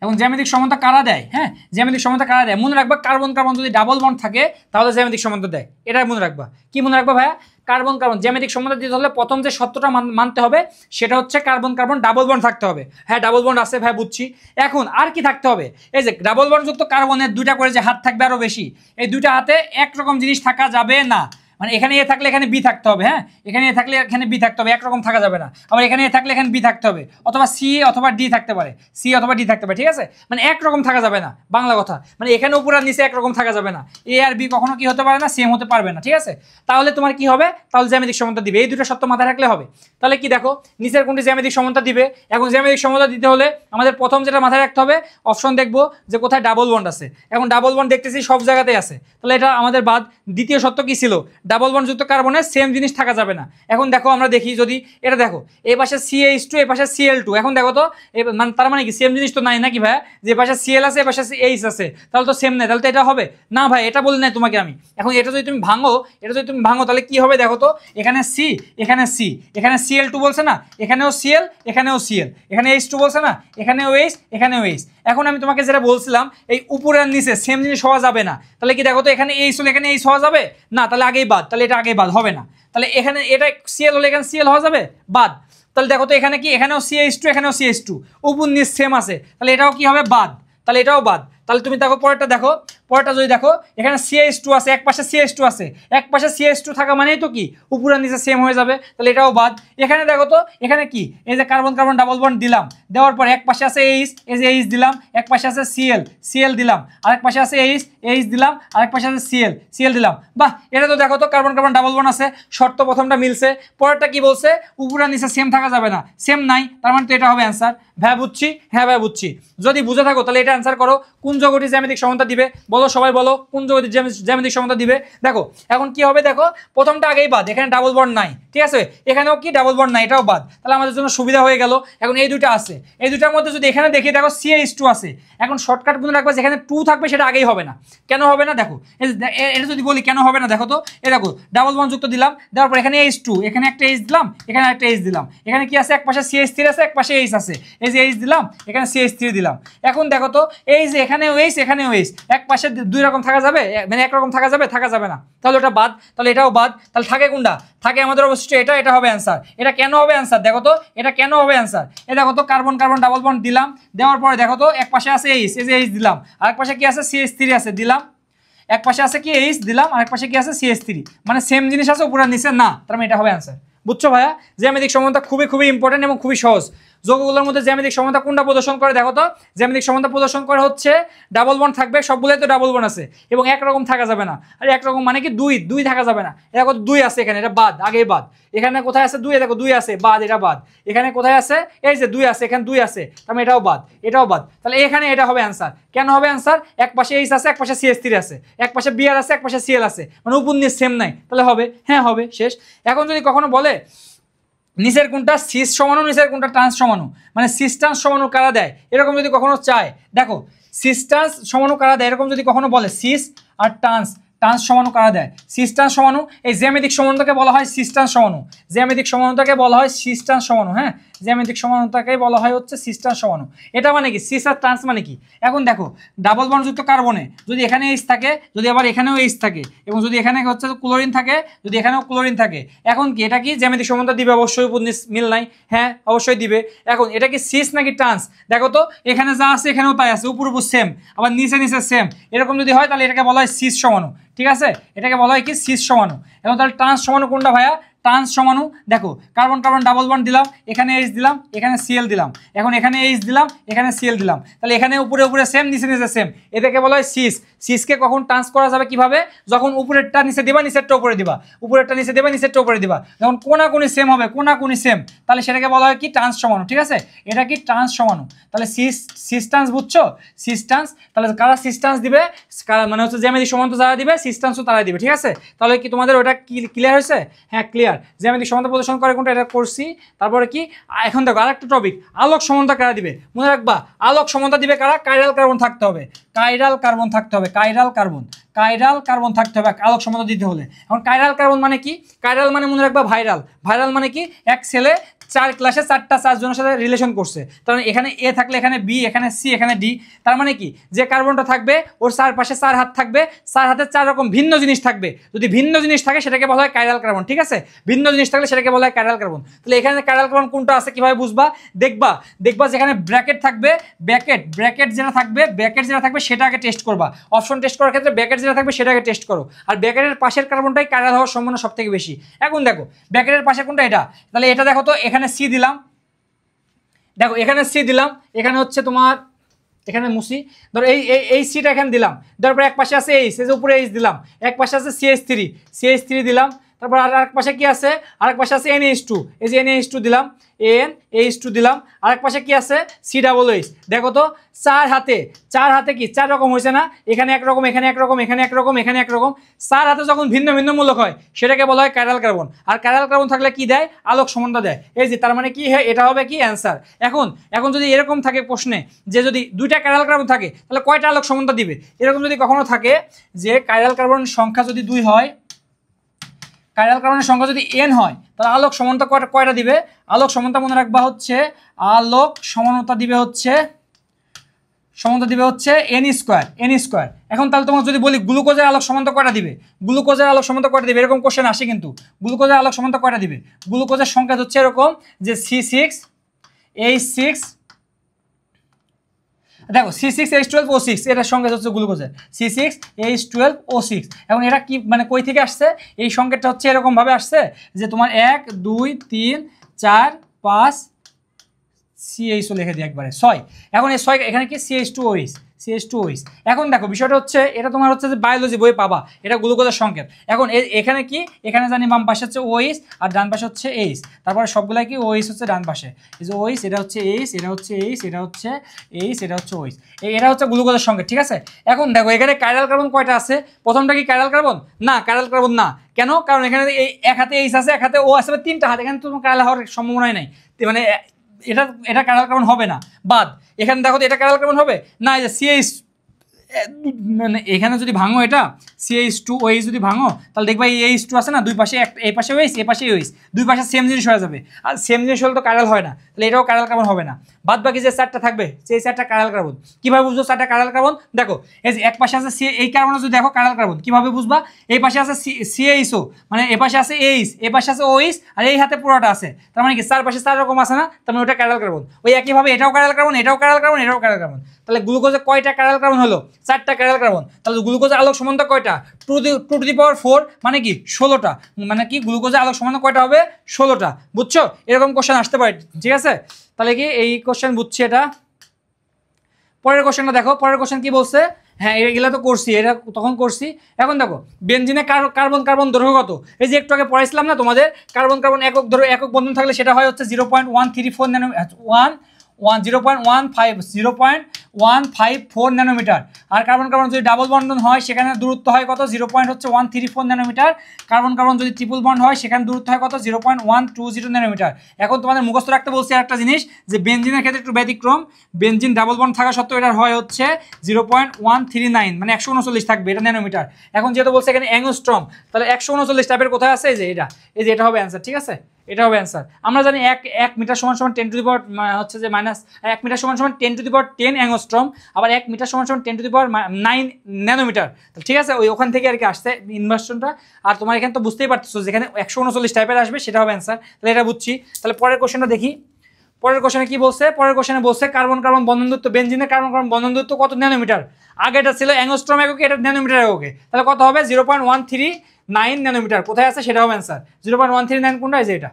S1: এবং জ্যামিতিক সমানতা কারা দেয়, হ্যাঁ জ্যামিতিক সমানতা কারা দেয় মনে রাখবা, কার্বন কার্বন যদি ডাবল বন্ড থাকে তাহলে জ্যামিতিক সমানতা দেয়, এটা মনে রাখবা। কি মনে রাখবা ভাইয়া, কার্বন কার্বন জ্যামিতিক সমানতা দিতে হলে প্রথম যে সত্যটা মানতে হবে সেটা হচ্ছে কার্বন কার্বন ডাবল বন্ড থাকতে হবে, হ্যাঁ ডাবল বন্ড আছে ভাই বুঝছি। এখন আর কি থাকতে হবে, এই যে ডাবল বন্ড যুক্ত কার্বনের 2টা করে যে হাত থাকবে আরো বেশি, এই 2টা হাতে একরকম জিনিস থাকা যাবে না, মানে এখানে এ থাকলে এখানে বি থাকতে হবে, হ্যাঁ এখানে এ থাকলে এখানে বি থাকতে হবে, একরকম থাকা যাবে না। আবার এখানে এ থাকলে এখানে বি থাকতে হবে, অথবা সি অথবা ডি থাকতে পারে, সি অথবা ডি থাকতে পারে, ঠিক আছে মানে একরকম থাকা যাবে না, বাংলা কথা মানে এখানে উপর আর নিচে একরকম থাকা যাবে না, এ আর বি কখনো কি হতে পারে না, সেম হতে পারবে না, ঠিক আছে। তাহলে তোমার কি হবে, তাহলে জ্যামিতিক সমানতা দিবে, এই 2টা সত্য মাথায় রাখলে হবে। তাহলে কি দেখো নিচের কোনটি জ্যামিতিক সমানতা দিবে, এখন জ্যামিতিক সমানতা দিতে হলে আমাদের প্রথম যেটা মাথায় রাখতে হবে অপশন দেখবো যে কোথায় ডাবল বন্ড আছে, এখন ডাবল বন্ড দেখতেছি সব জায়গাতেই আছে, তাহলে এটা আমাদের বাদ। দ্বিতীয় সত্য কি ছিল, ডাবল বন্ড যুক্ত কার্বনের সেম জিনিস থাকা যাবে না। এখন দেখো আমরা দেখি যদি এটা দেখো এই পাশে CH2 এই পাশে Cl2, এখন দেখো তো মানে তার মানে কি সেম জিনিস তো নাই নাকি ভাই, যে পাশে Cl আছে এ পাশে H আছে তাহলে তো সেম নাই, তাহলে তো এটা হবে না ভাই, এটা বলি নাই তোমাকে আমি। এখন এটা যদি তুমি ভাঙো তাহলে কি হবে দেখো তো, এখানে C এখানে C, এখানে Cl2 বলছে না, এখানেও Cl এখানেও Cl, এখানে H2 বলছে না, এখানেও H এখানেও H। এখন আমি তোমাকে যেটা বলছিলাম এই উপরে আর নিচে সেম জিনিস হওয়া যাবে না, তাহলে কি দেখো তো এখানে H হলে এখানে H হওয়া যাবে না, তাহলে আগেই বাদ, তাহলে এটা আগেই বাদ হবে না। তাহলে এখানে এটা Cl হলে এখানে Cl হওয়া যাবে বাদ, তাহলে দেখো তো এখানে কি এখানেও CH2 এখানেও CH2, উপর নিচ সেম আছে, তাহলে এটাও কি হবে বাদ, তাহলে এটাও বাদ। তাহলে তুমি দেখো পরেরটা দেখো, পরেরটা যদি দেখো এখানে CH2 আছে, এক পাশে CH2 আছে, এক পাশে CH2 থাকা মানেই তো কি উপরে নিচে সেম হয়ে যাবে, তাহলে এটাও বাদ। এখানে দেখো তো এখানে কি এই যে কার্বন কার্বন ডাবল বন্ড দিলাম, দেওয়ার পর এক পাশে আছে H, এই যে H দিলাম, এক পাশে আছে Cl দিলাম, আরেক পাশে আছে H দিলাম, আরেক পাশে আছে Cl দিলাম, বাহ এটা তো দেখো তো কার্বন কার্বন ডাবল বন্ড আছে, শর্ত প্রথমটা মিলছে। পরেরটা কি বলছে, উপরে নিচে সেম থাকা যাবে না, সেম নাই, তার মানে তো এটা হবে অ্যান্সার। ভাই বুঝছি, হ্যাঁ ভাই বুঝছি, যদি বুঝে থাকো তাহলে এটা অ্যান্সার করো। কোন জগটি জ্যামিতিক সমানতা দিবে বলো, সবাই বলো কোন জগটি জ্যামিতিক সমানতা দিবে। দেখো এখন কি হবে, দেখো প্রথমটা আগেই বাদ, এখানে ডাবল বন্ড নাই, ঠিক আছে এখানেও কি ডাবল বন্ড নাই, এটাও বাদ, তাহলে আমাদের জন্য সুবিধা হয়ে গেল। এখন এই 2টা আছে, এই 2টার মধ্যে যদি এখানে দেখি দেখো CH2 আছে, এখন শর্টকাট মনে রাখবা যেখানে 2 থাকবে সেটা আগেই হবে না, কেন হবে না দেখো এটা যদি বলি কেন হবে না দেখো তো, এই দেখো ডাবল বন্ড যুক্ত দিলাম, দেওয়ার পর এখানে H2 এখানে একটা H দিলাম, এখানে একটা H দিলাম, এখানে কি আছে এক পাশে CH3 আছে এক পাশে H আছে, এই যে H দিলাম এখানে CH3 দিলাম। এখন দেখো তো এই যে এখানেও H এখানেও H, এক পাশে দুই রকম থাকা যাবে, মানে একরকম থাকা যাবে, থাকা যাবে না, তাহলে ওটা বাদ, তাহলে এটাও বাদ, তাহলে থাকে কোনটা, থাকে আমাদের অবশিষ্ট এটা, এটা হবে অ্যান্সার। এটা কেন হবে অ্যান্সার দেখো তো, এটা কেন হবে অ্যান্সার, এই দেখো তো কার্বন কার্বন ডাবল বন্ড দিলাম, দেওয়ার পরে দেখো তো এক পাশে আছে H, এই যে H দিলাম, আরেক পাশে কি আছে CH3 আছে দিলাম, এক পাশে আছে কি H দিলাম, আরেক পাশে কি আছে CH3, মানে সেম জিনিস আছে উপরে নিচে না, তার মানে এটা হবে অ্যান্সার। বুঝছো ভাইয়া, জ্যামিতিক সমানতা খুবই খুবই ইম্পর্টেন্ট এবং খুবই সহজ। যৌগগুলোর মধ্যে জ্যামিতিক সমানতা কোনটা প্রদর্শন করে দেখো তো। জ্যামিতিক সমানতা প্রদর্শন করে হচ্ছে ডাবল বন্ড থাকবে, সবগুলোই তো ডাবল বন্ড আছে, এবং একরকম থাকা যাবে না। আর একরকম মানে কি দুই, দুই থাকা যাবে না। এটা কত 2 আছে এখানে, এটা বাদ, আগেই বাদ। এখানে কোথায় আছে 2, দেখো 2 আছে, বাদ, এটা বাদ। এখানে কোথায় আছে, এই যে 2 আছে, এখানে 2 আছে, তার মানে এটাও বাদ, এটাও বাদ। তাহলে এখানে এটা হবে অ্যান্সার। কেন হবে অ্যান্সার? এক পাশে এইচ আছে, এক পাশে CH3 আছে, এক পাশে বিআর আছে, এক পাশে Cl আছে, মানে উপর নিচ সেম নাই, তাহলে হবে, হ্যাঁ হবে, শেষ। এখন যদি কখনো বলে নিচের কোনটা সিস সমানু, নিচের কোনটা ট্রান্স সমানু, মানে সিস ট্রান্স সমানু কারা দেয়, এরকম যদি কখনো চায়, দেখো সিস ট্রান্স সমানু কারা দেয়, এরকম যদি কখনো বলে সিস আর ট্রান্স, ট্রান্স সমানু কারা দেয়, সিস ট্রান্স সমানু, এই জ্যামিতিক সমানুতাকে বলা হয় সিস ট্রান্স সমানু, জ্যামিতিক সমানুতাকে বলা হয় সিস ট্রান্স সমানু, হ্যাঁ, জ্যামিতিক সমানুতাকে বলা হয় হচ্ছে সিস ট্রান্স সমানু। এটা মানে কি সিস আর ট্রান্স মানে কি? এখন দেখো ডাবল বন্ডযুক্ত কার্বনে যদি এখানে এইচ থাকে, যদি আবার এখানেও এইচ থাকে, এবং যদি এখানে হচ্ছে ক্লোরিন থাকে, যদি এখানেও ক্লোরিন থাকে, এখন কি এটা কি জ্যামিতিক সমানুতা দিবে? অবশ্যই উপর নিচ মিল নাই, হ্যাঁ অবশ্যই দিবে। এখন এটা কি সিস নাকি ট্রান্স? দেখো তো এখানে যা আছে এখানেও তাই আছে, উপর উপর সেম, আবার নিচে নিচে সেম, এরকম যদি হয় তাহলে এটাকে বলা হয় সিস সমানু, ঠিক আছে, এটাকে বলা হয় কি সিস সমানু। এবং তাহলে ট্রান্স সমানু কোনটা ভাইয়া? ট্রান্স সমানু, দেখো কার্বন কার্বন ডাবল বন্ড দিলাম, এখানে এইচ দিলাম, এখানে Cl দিলাম, এখন এখানে এইচ দিলাম, এখানে Cl দিলাম, তাহলে এখানে উপরে উপরে সেম, নিচে নিচে সেম, এটাকে বলা হয় সিস। সিসকে কখন ট্রান্স করা যাবে কিভাবে? যখন উপরেরটা নিচে দিবা, নিচেরটা উপরে দিবা, উপরেরটা নিচে দিবা, নিচেরটা উপরে দিবা, যখন কোনাকুনি সেম হবে, কোনাকুনি সেম, তাহলে সেটাকে বলা হয় কি? ট্রান্স সমানু, ঠিক আছে, এটা কি ট্রান্স সমানু। তাহলে সিস, সিস ট্রান্স বুঝছো? সিস ট্রান্স, তাহলে কারা সিস ট্রান্স দিবে, মানে হচ্ছে জ্যামিতিক সমানতা যারা দিবে সিস ট্রান্সও তারাই দিবে, ঠিক আছে। তাহলে কি তোমাদের ওটা ক্লিয়ার হয়েছে? হ্যাঁ ক্লিয়ার। জ্যামিতিক সমানতা প্রদর্শন করে কোনটা, এটা করছি। তারপরে কি, এখন দেখো আরেকটা টপিক, আলোক সমানতা কারা দিবে, মনে রাখবা আলোক সমানতা দিবে কারা? কাইরাল কার্বন থাকতে হবে, কাইরাল কার্বন থাকতে হবে, কাইরাল কার্বন, কাইরাল কার্বন থাকতে হবে আলোক সমানতা দিতে হলে। এখন কাইরাল কার্বন মানে কি? কাইরাল মানে মনে রাখবা ভাইরাল, ভাইরাল মানে কি? এক ছেলে 4 ক্লাসে 4টা 4 জনের সাথে রিলেশন করছে, তার মানে এখানে এ থাকলে এখানে বি, এখানে সি, এখানে ডি, তার মানে কি যে কার্বনটা থাকবে ওর চারপাশে 4 হাত থাকবে, 4 হাতে 4 রকম ভিন্ন জিনিস থাকবে, যদি ভিন্ন জিনিস থাকে সেটাকে বলা হয় কাইরাল কার্বন, ঠিক আছে, ভিন্ন জিনিস থাকলে সেটাকে বলা হয় কাইরাল কার্বন। তাহলে এখানে কাইরাল কার্বন কোনটা আছে কিভাবে বুঝবা? দেখবা, দেখবা যেখানে ব্র্যাকেট থাকবে, ব্র্যাকেট, ব্র্যাকেট যেটা থাকবে, ব্র্যাকেট যেটা থাকবে সেটা আগে টেস্ট করবা, অপশন টেস্ট করার ক্ষেত্রে ব্র্যাকেট যেটা থাকবে সেটা আগে টেস্ট করো, আর ব্র্যাকেটের পাশের কার্বনটাই কাইরাল হওয়ার সম্ভাবনা সবথেকে বেশি। এখন দেখো ব্র্যাকেটের পাশে কোনটা, এটা, তাহলে এটা দেখো তো, এখানে সি দিলাম, দেখো এখানে সি দিলাম, এখানে হচ্ছে তোমার, এখানে মুসি, ধরো এই সিটা এখানে দিলাম, তারপর এক পাশে আছে এইচ, এই যে উপরে এইচ দিলাম, এক পাশে আছে CH3 দিলাম, তারপর আরেক পাশে কি আছে, আরেক পাশে আছে NH2, এই যে NH2 দিলাম, NH2 দিলাম, আরেক পাশে কি আছে COOH। দেখো তো 4 হাতে, 4 হাতে কি 4 রকম হয়েছে না, এখানে একরকম, এখানে একরকম, এখানে একরকম, এখানে একরকম, 4 হাতে যখন ভিন্ন ভিন্ন মূলক হয় সেটাকে বলা হয় কাইরাল কার্বন। আর কাইরাল কার্বন থাকলে কি দেয়? আলোক সমানতা দেয়। এই যে তার মানে কি হয়, এটা হবে কি অ্যান্সার। এখন যদি এরকম থাকে প্রশ্নে যে যদি 2টা কাইরাল কার্বন থাকে তাহলে কয়টা আলোক সমানতা দিবে, এরকম যদি কখনো থাকে যে কাইরাল কার্বনের সংখ্যা যদি 2 হয়, কাইরাল কার্বনের সংখ্যা যদি n হয় তাহলে আলোক সমানতা কয়টা দিবে? আলোক সমানতা মনে রাখবা হচ্ছে, আলোক সমানতা দিবে হচ্ছে, সমানতা দিবে হচ্ছে n স্কয়ার। এখন তাহলে তোমাকে যদি বলি গ্লুকোজের আলোক সমানতা কয়টা দিবে, গ্লুকোজের আলোক সমানতা কয়টা দিবে, এরকম কোশ্চেন আসে কিন্তু, গ্লুকোজের আলোক সমানতা কয়টা দিবে? গ্লুকোজের সংখ্যা হচ্ছে এরকম যে C6H6, দেখো C6H12O6, এটার সংকেত হচ্ছে গ্লুকোজের C6H12O6। এখন এটা কি মানে কই থেকে আসছে? এই সংকেতটা হচ্ছে এরকম ভাবে আসছে যে তোমার 1 2 3 4 5 CH লিখে দিই একবারে 6। এখন এই 6 এখানে কি CH2OH। এখন দেখো বিষয়টা হচ্ছে এটা তোমার হচ্ছে যে বায়োলজি বই পাবা, এটা গ্লুকোজের সংকেত। এখন এখানে কি, এখানে জানি বাম পাশে হচ্ছে OH আর ডান পাশে হচ্ছে H, তারপরে সবগুলাই কি OH হচ্ছে ডান পাশে, এই যে OH, এটা হচ্ছে H, এটা হচ্ছে H, এটা হচ্ছে H, এটা হচ্ছে OH, এটা হচ্ছে গ্লুকোজের সংকেত, ঠিক আছে। এখন দেখো এখানে কাইরাল কার্বন কয়টা আছে? প্রথমটা কি কাইরাল কার্বন? না, কাইরাল কার্বন না। কেন? কারণ এখানে এই এক হাতে H আছে, এক হাতে O আছে, 3টা হাত, এখানে তো কাইরাল হওয়ার সম্ভাবনাই নাই, মানে এটা কাইরাল কার্বন হবে না, বাদ। এখানে দেখো তো এটা কাইরাল কার্বন হবে না, এই যে CH, মানে এখানে যদি ভাঙো এটা CH2OH যদি ভাঙো তাহলে দেখবা এই H2 আছে না, দুই পাশে এই পাশে OH, এই পাশে OH, দুই পাশে সেম জিনিস হয়ে যাবে, আর সেম জিনিস হলে তো কাইরাল হয় না, তাহলে এটাও কাইরাল কার্বন হবে না। বাদ বাকি যে 4টা থাকবে সেই 4টা কাইরাল কার্বন। কিভাবে বুঝবো 4টা কাইরাল কার্বন? দেখো এই যে এক পাশে আছে এই কার্বনে যদি দেখো কাইরাল কার্বন, কিভাবে বুঝবা? এই পাশে আছে CHO, মানে এই পাশে আছে H, এই পাশে আছে OH, আর এই হাতে পুরোটা আছে, তার মানে কি 4 পাশে 4 রকম আছে না, তার মানে ওটা কাইরাল কার্বন। ওই একইভাবে এটাও কাইরাল কার্বন, এটাও কাইরাল কার্বন, এটাও কাইরাল কার্বন। তাহলে গ্লুকোজে কয়টা কাইরাল কার্বন হলো? 4টা ক্যারাল কার্বন। তাহলে গ্লুকোজের আলোক সমানতা কয়টা? 2 টু দি পাওয়ার 4 মানে কি 16টা, মানে কি গ্লুকোজের আলোক সমানতা কয়টা হবে? 16টা। বুঝছো? এরকম কোশ্চেন আসতে পারে, ঠিক আছে? তাহলে কি এই কোশ্চেন বুঝছি এটা। পরের কোশ্চেনটা দেখো, পরের কোশ্চেন কি বলছে? হ্যাঁ এগুলা তো করছি, এটা তখন করছি। এখন দেখো বেনজিনে কার্বন কার্বন দৈর্ঘ্য কত? এই যে একটু আগে পড়াইছিলাম না তোমাদের, কার্বন কার্বন একক ধরো একক বন্ধন থাকলে সেটা হয় হচ্ছে 0.134 0.154 ন্যানোমিটার। আর কার্বন কার্বন যদি ডাবল বন্ধন হয় সেখানে দূরত্ব হয় কত? 0.134 ন্যানোমিটার। কার্বন কার্বন যদি ট্রিপল বন্ড হয় সেখানে দূরত্ব হয় কত? 0.120 ন্যানোমিটার। এখন তোমাদের মুখস্থ রাখতে বলছি একটা জিনিস, যে বেনজিনের ক্ষেত্রে একটু ব্যতিক্রম, বেনজিন ডাবল বন্ড থাকা সত্ত্বেও এটার হয় হচ্ছে 0.139, মানে 139 থাকবে, এটা ন্যানোমিটার। এখন যেহেতু বলছে এখানে অ্যাংস্ট্রম, তাহলে 139 টাইপের কোথায় আছে? এই যে এটা, এই যে এটা হবে অ্যান্সার, ঠিক আছে? এটা হবে অ্যান্সার। আমরা জানি 1 মিটার সমান সমান 10 টু দি পাওয়ার হচ্ছে যে মাইনাস 1 মিটার সমান সমান 10 টু দি পাওয়ার 10 অ্যাংস্ট্রম, আবার 1 মিটার সমান সমান 10 টু দি পাওয়ার 9 ন্যানোমিটার। ঠিক আছে, ওখান থেকে আর কি আসছে ইনভার্সনটা। আর তোমার এখানে তো বুঝতেই পারতেছো যেখানে 139 টাইপের আসবে সেটা হবে অ্যান্সার। তাহলে এটা বুঝছি। তাহলে পরের কোশ্চেনটা দেখি। পরের কোশ্চেনে কি বলছে? পরের কোশ্চেনে বলছে কার্বন কার্বন বন্ধন দূরত্ব, বেনজিনের কার্বন কার্বন বন্ধন দূরত্ব কত ন্যানোমিটার? আগে এটা ছিল অ্যাংস্ট্রম এককে, এটা ন্যানোমিটার এককে। তাহলে কত হবে? 0.139 ন্যানোমিটার। কোথায় আছে? সেটা হবে অ্যান্সার। 0.139 কোনটা? এই যে এটা।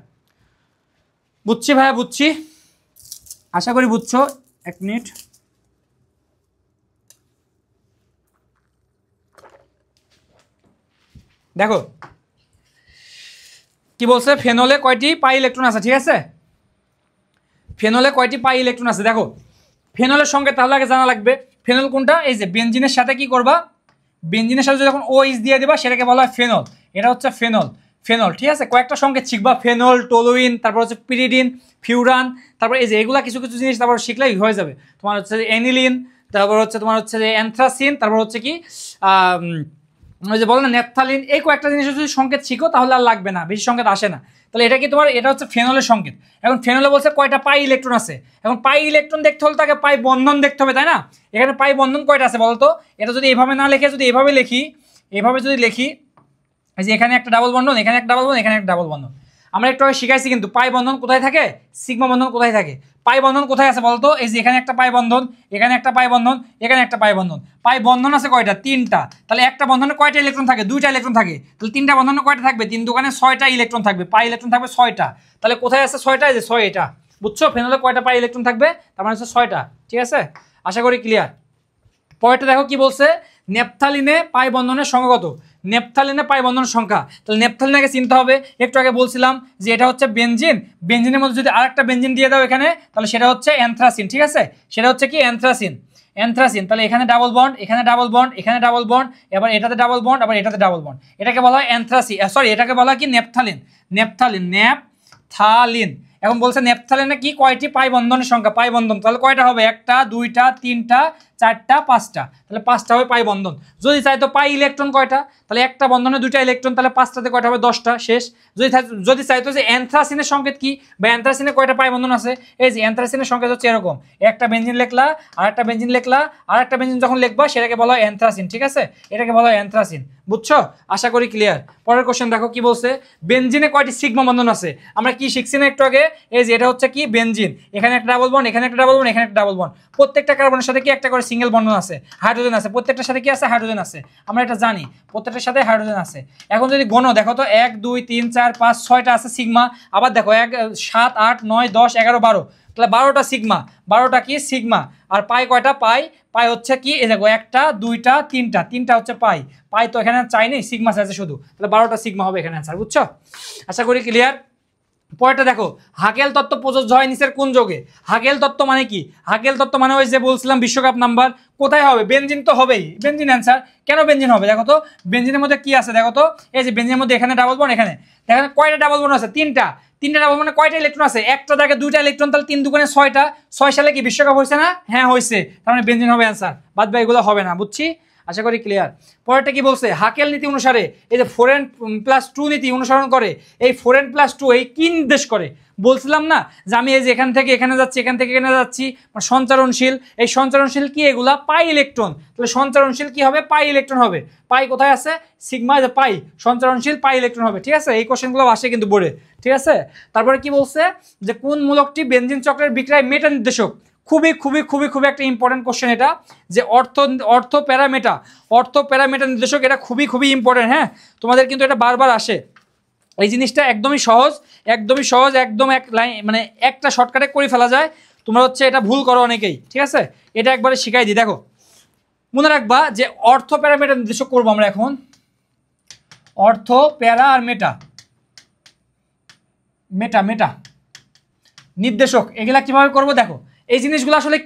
S1: বুঝছি ভাইয়া, বুঝছি, আশা করি বুঝছো। 1 মিনিট। দেখো কি বলছে, ফেনলে কয়টি পাই ইলেকট্রন আছে? ঠিক আছে, ফেনলে কয়টি পাই ইলেকট্রন আছে? দেখো ফেনলের সঙ্গে তাহলে আগে জানা লাগবে ফেনল কোনটা। এই যে বেনজিনের সাথে কি করবা, বেনজিনের সাথে যখন OH দিয়ে দেবা সেটাকে বলা হয় ফেনল। এটা হচ্ছে ফেনল, ফেনল। ঠিক আছে, কয়েকটা সংকেত শিখবা, ফেনল, টলুইন, তারপর হচ্ছে পিরিডিন, ফিউরান, তারপর এই যে এগুলা কিছু কিছু জিনিস তারপর শিখলেই হয়ে যাবে। তোমার হচ্ছে অ্যানিলিন, তারপর হচ্ছে তোমার হচ্ছে যে অ্যানথ্রাসিন, তারপর হচ্ছে কি ওই যে বলে না ন্যাপথালিন। এই কয়েকটা জিনিসের যদি সংকেত শিখো তাহলে আর লাগবে না, বেশি সংকেত আসে না। তাহলে এটা কি তোমার, এটা হচ্ছে ফেনলের সংকেত। এখন ফেনলে বলছে কয়টা পাই ইলেকট্রন আছে। এখন পাই ইলেকট্রন দেখতে হলে তাকে পাই বন্ধন দেখতে হবে, তাই না? এখানে পাই বন্ধন কয়টা আছে বলতো? এটা যদি এভাবে না লিখে যদি এভাবে লিখি, এভাবে যদি লিখি, এই যে এখানে একটা ডাবল বন্ধন, এখানে একটা ডাবল বন্ধন, এখানে একটা ডাবল বন্ধন। আমরা একটু আগে শিখাইছি কিন্তু পাই বন্ধন কোথায় থাকে, সিগমা বন্ধন কোথায় থাকে। পাই বন্ধন কোথায় আছে বলতো? এই যে এখানে একটা পাই বন্ধন, এখানে একটা পাই বন্ধন, এখানে একটা পাই বন্ধন। পাই বন্ধন আছে কয়টা? 3টা। তাহলে একটা বন্ধনে কয়টা ইলেকট্রন থাকে? 2টা ইলেকট্রন থাকে। তাহলে 3টা বন্ধনে কয়টা থাকবে? 3 দোকানে 6টা ইলেকট্রন থাকবে, পাই ইলেকট্রন থাকবে 6টা। তাহলে কোথায় আছে 6টা? এই যে 6 এটা। বুঝছো? ফেনলে কয়টা পাই ইলেকট্রন থাকবে? তার মানে হচ্ছে 6টা। ঠিক আছে, আশা করি ক্লিয়ার। পরেরটা দেখো কি বলছে, নেপথালিনে পাই বন্ধনের সংখ্যা কত? নেপথালিনে পাই বন্ধনের সংখ্যা, তাহলে নেপথালিনকে চিনতে হবে। একটু আগে বলছিলাম যে এটা হচ্ছে বেনজিন, বেনজিনের মধ্যে যদি আরেকটা বেনজিন দিয়ে দাও এখানে, তাহলে সেটা হচ্ছে অ্যানথ্রাসিন। ঠিক আছে, সেটা হচ্ছে কি অ্যানথ্রাসিন, অ্যানথ্রাসিন। তাহলে এখানে ডাবল বন্ড, এখানে ডাবল বন্ড, এখানে ডাবল বন্ড, এবার এটাতে ডাবল বন্ড, আবার এটাতে ডাবল বন্ড। এটাকে বলা হয় অ্যানথ্রাসিন, সরি এটাকে বলা হয় কি নেপথালিন, নেপথালিন, নেপথালিন। এখন বলছে নেপথালিনে কি কয়টি পাই বন্ধনের সংখ্যা? পাই বন্ধন তাহলে কয়টা হবে? 1টা, 2টা, 3টা, 4টা, 5টা। তাহলে 5টা হবে পাই বন্ধন। যদি চাই তো পাই ইলেকট্রন কয়টা? তাহলে একটা বন্ধনে 2টা ইলেকট্রন, তাহলে 5টাতে কয়টা হবে? 10টা, শেষ। যদি চাই তো যে অ্যানথ্রাসিনের সংকেত কি, বা অ্যানথ্রাসিনে কয়টা পাই বন্ধন আছে? এই যে অ্যানথ্রাসিনের সংকেত হচ্ছে এরকম, একটা বেনজিন লিখলা, আরেকটা বেনজিন লিখলা, আরেকটা বেনজিন যখন লিখবা সেটাকে বলা হয় অ্যানথ্রাসিন। ঠিক আছে, এটাকে বলা হয় অ্যানথ্রাসিন। বুঝছো? আশা করি ক্লিয়ার। পরের কোশ্চেন দেখো কি বলছে, বেনজিনে কয়টি সিগমা বন্ধন আছে? আমরা কি শিখছি না একটু আগে? এই যে এটা হচ্ছে কি বেনজিন, এখানে একটা ডাবল বন্ড, এখানে একটা ডাবল বন্ড, এখানে একটা ডাবল বন্ড। প্রত্যেকটা কার্বনের সাথে কি একটা করে সিঙ্গেল বন্ধন আছে, হাইড্রোজেন আছে। প্রত্যেকটার সাথে কি আছে? হাইড্রোজেন আছে। আমরা এটা জানি, প্রত্যেকটার সাথে হাইড্রোজেন আছে। এখন যদি গণ দেখো তো 1 2 3 4 5 6টা আছে সিগমা। আবার দেখো 1 7 8 9 10 11 12, তাহলে 12টা সিগমা, 12টা কি সিগমা। আর পাই কয়টা? পাই, পাই হচ্ছে কি এই দেখো 1টা 2টা 3টা, 3টা হচ্ছে পাই। পাই তো এখানে চাইনি, সিগমা আছে শুধু, তাহলে 12টা সিগমা হবে এখানে অ্যান্সার। বুঝছো? আশা করি ক্লিয়ার। পরেরটা দেখো, হাগেল তত্ত্ব প্রযোজ্য হয় নিচের কোন যোগে? হাগেল তত্ত্ব মানে কি? হাগেল তত্ত্ব মানে ওই যে বলছিলাম বিশ্বকাপ নাম্বার। কোথায় হবে? বেনজিন তো হবেই, বেনজিন অ্যান্সার। কেন বেনজিন হবে? দেখো তো বেনজিনের মধ্যে কি আছে দেখো তো, এই যে বেনজিনের মধ্যে এখানে ডাবল বন্ড, এখানে দেখেন কয়টা ডাবল বন্ড আছে? 3টা। 3টা ডাবল বন্ডে কয়টা ইলেকট্রন আছে? একটা জায়গায় 2টা ইলেকট্রন, তাহলে 3 দুগুণে 6টা। 6 সালে কি বিশ্বকাপ হয়েছে না? হ্যাঁ হয়েছে, তার মানে বেনজিন হবে অ্যান্সার, বাদ বাকি এগুলো হবে না। বুঝছি? আশা করি ক্লিয়ার। পরেরটা কি বলছে, হাকেল নীতি অনুসারে এই যে 4n+2 নীতি অনুসরণ করে, এই 4n+2 এই কি নির্দেশ করে? বলছিলাম না যে আমি এই যে এখান থেকে এখানে যাচ্ছি, এখান থেকে এখানে যাচ্ছি, সঞ্চারণশীল। এই সঞ্চারণশীল কি? এগুলা পাই ইলেকট্রন। তাহলে সঞ্চারণশীল কি হবে? পাই ইলেকট্রন হবে। পাই কোথায় আছে? সিগমা, যে পাই সঞ্চারণশীল পাই ইলেকট্রন হবে। ঠিক আছে, এই কোশ্চেনগুলো আসে কিন্তু বোর্ডে। ঠিক আছে, তারপরে কি বলছে যে কোন মূলকটি বেনজিন চক্রের বিক্রিয়ায় মেটা নির্দেশক? খুবই খুবই খুবই খুবই একটা ইম্পর্টেন্ট কোশ্চেন এটা, যে অর্থ প্যারামিটার নির্দেশক, এটা খুবই খুবই ইম্পর্টেন্ট। হ্যাঁ, তোমাদের কিন্তু এটা বারবার আসে। এই জিনিসটা একদমই সহজ, একদম এক লাইন মানে একটা শর্টকাটে করে ফেলা যায়। তোমরা হচ্ছে এটা ভুল করো অনেকেই, ঠিক আছে? এটা একবারে শিখাই দিই। দেখো, মনে রাখবা যে অর্থ প্যারামিটার নির্দেশক করবো আমরা এখন। অর্থ প্যারা আর মেটা নির্দেশক, এগুলা কিভাবে করবো দেখো। এই জিনিসগুলো আসলে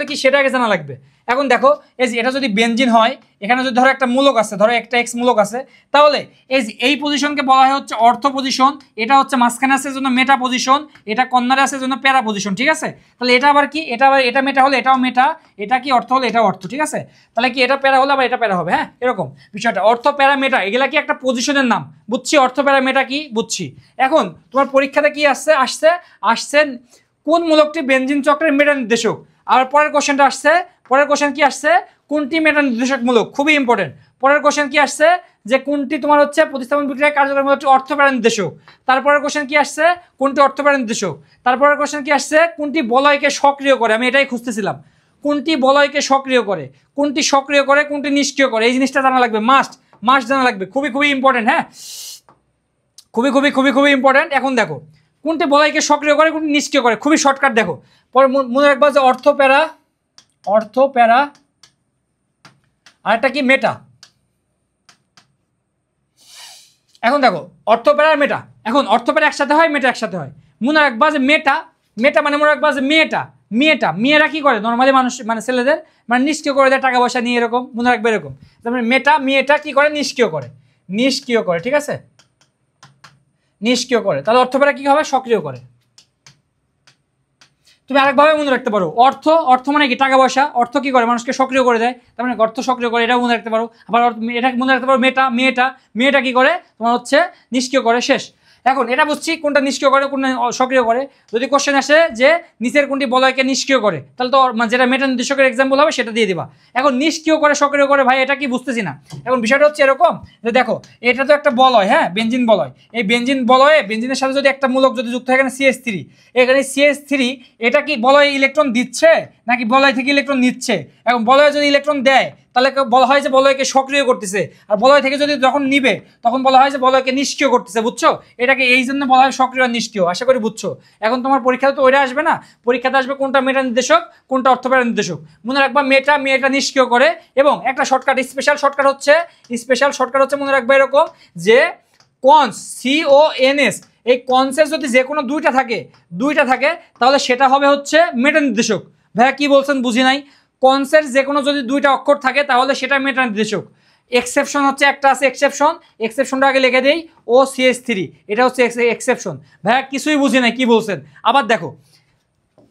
S1: কি সেটা আগে জানা লাগবে। এখন দেখো, এই যে এটা যদি বেনজিন হয়, এখানে যদি ধরো একটা মূলক আছে, ধরো একটা এক্স মূলক আছে, তাহলে এই পজিশনকে বলা হয় হচ্ছে অর্থ পজিশন। এটা হচ্ছে মাঝখানে আছে জন্য মেটা পজিশন, এটা কর্নারে আছে জন্য প্যারা পজিশন, ঠিক আছে? তাহলে এটা আবার কি, এটা মেটা হলে এটাও মেটা, এটা কি অর্থ হলে এটাও অর্থ, ঠিক আছে? তাহলে কি এটা প্যারা হলে আবার এটা প্যারা হবে। হ্যাঁ, এরকম বিষয়টা। অর্থ প্যারা মেটা এগুলা কি একটা পজিশনের নাম, বুঝছি? অর্থ প্যারা মেটা কি বুঝছি। এখন তোমার পরীক্ষাতে কি আসছে কোন মূলকটি বেনজিন চক্রের মেটা নির্দেশক। আর পরের কোশ্চেন কি আসছে, কোনটি মেটা নির্দেশক মূলক, খুবই ইম্পর্টেন্ট। পরের কোশ্চেন কি আসছে, যে কোনটি তোমার হচ্ছে প্রতিস্থাপন বিক্রিয়ায় কার্যকরী মূলকটি অর্থ প্যারা নির্দেশক। তারপরের কোশ্চেন কি আসছে, কোনটি অর্থ প্যারা নির্দেশক। তারপরের কোশ্চেন কি আসছে, কোনটি বলয়কে সক্রিয় করে। আমি এটাই খুঁজতেছিলাম, কোনটি বলয়কে সক্রিয় করে, কোনটি নিষ্ক্রিয় করে। এই জিনিসটা জানা লাগবে, মাস্ট জানা লাগবে, খুবই খুবই ইম্পর্টেন্ট। হ্যাঁ, খুবই ইম্পর্টেন্ট। এখন দেখো, কোনটি বলয়কে সক্রিয় করে, কোনটি নিষ্ক্রিয় করে, খুবই শর্টকাট। দেখো, পরে মনে রাখবা যে অর্থ প্যারা আর একটা কি মেটা। এখন দেখো, অর্থ প্যারা আর মেটা, এখন অর্থ প্যারা একসাথে হয়, মেটা একসাথে হয়। মনে রাখবা যে মেটা মানে মনে রাখবা যে মেয়েরা কি করে, নর্মালি মানুষ মানে ছেলেদের মানে নিষ্ক্রিয় করে দেয় টাকা পয়সা নিয়ে, এরকম মনে রাখবে। এরকম তারপরে মেয়েটা কি করে, নিষ্ক্রিয় করে, ঠিক আছে? নিষ্ক্রিয় করে। তাহলে অর্থ প্যারা কি হবে, সক্রিয় করে। তুমি আরেকভাবে মনে রাখতে পারো, অর্থ মানে কি, টাকা পয়সা। অর্থ কি করে, মানুষকে সক্রিয় করে দেয়, তার মানে অর্থ সক্রিয় করে, এটাও মনে রাখতে পারো। আবার এটা মনে রাখতে পারো মেয়েটা কি করে, তোমার হচ্ছে নিষ্ক্রিয় করে। শেষ। এখন এটা বুঝছি কোনটা নিষ্ক্রিয় করে, কোনটা সক্রিয় করে। যদি কোশ্চেন আসে যে নিচের কোনটি বলয়কে নিষ্ক্রিয় করে, তাহলে তো যেটা মেটা নির্দেশকের এক্সাম্পল হবে সেটা দিয়ে দিবা। এখন নিষ্ক্রিয় করে সক্রিয় করে, ভাই এটা কি বুঝতেছি না। এখন বিষয়টা হচ্ছে এরকম যে দেখো, এটা তো একটা বলয়, হ্যাঁ, বেনজিন বলয়। এই বেনজিনের সাথে যদি একটা মূলক যদি যুক্ত হয়, এখানে CH3, এখানে CH3, এটা কি বলয় ইলেকট্রন দিচ্ছে নাকি বলয় থেকে ইলেকট্রন নিচ্ছে? এখন বলয় যদি ইলেকট্রন দেয়, তাহলে বলা হয় যে বলয়কে সক্রিয় করতেছে, আর বলয় থেকে যদি যখন নিবে, তখন বলা হয় যে বলয়কে নিষ্ক্রিয় করতেছে। বুঝছো? এটাকে এই জন্য বলা হয় সক্রিয় আর নিষ্ক্রিয়। আশা করি বুঝছো। এখন তোমার পরীক্ষাতে তো ওইটা আসবে না, পরীক্ষাতে আসবে কোনটা মেটা নির্দেশক, কোনটা অর্থ প্যারা নির্দেশক। মনে রাখবা মেটা নিষ্ক্রিয় করে। এবং একটা স্পেশাল শর্টকাট হচ্ছে মনে রাখবা এরকম, যে কনস CONS, এই কনসের যদি যে কোনো দুইটা থাকে তাহলে সেটা হবে হচ্ছে মেটা নির্দেশক। ভাইয়া কি বলছেন বুঝি নাই। কনসের যে কোনো যদি দুইটা অক্ষর থাকে তাহলে সেটা মেটা নির্দেশক। এক্সেপশন হচ্ছে একটা আছে, এক্সেপশনটা আগে লিখে দেই, OCH3, এটা হচ্ছে এক্সেপশন। ভাইয়া কিছুই বুঝি নাই কি বলছেন। আবার দেখো,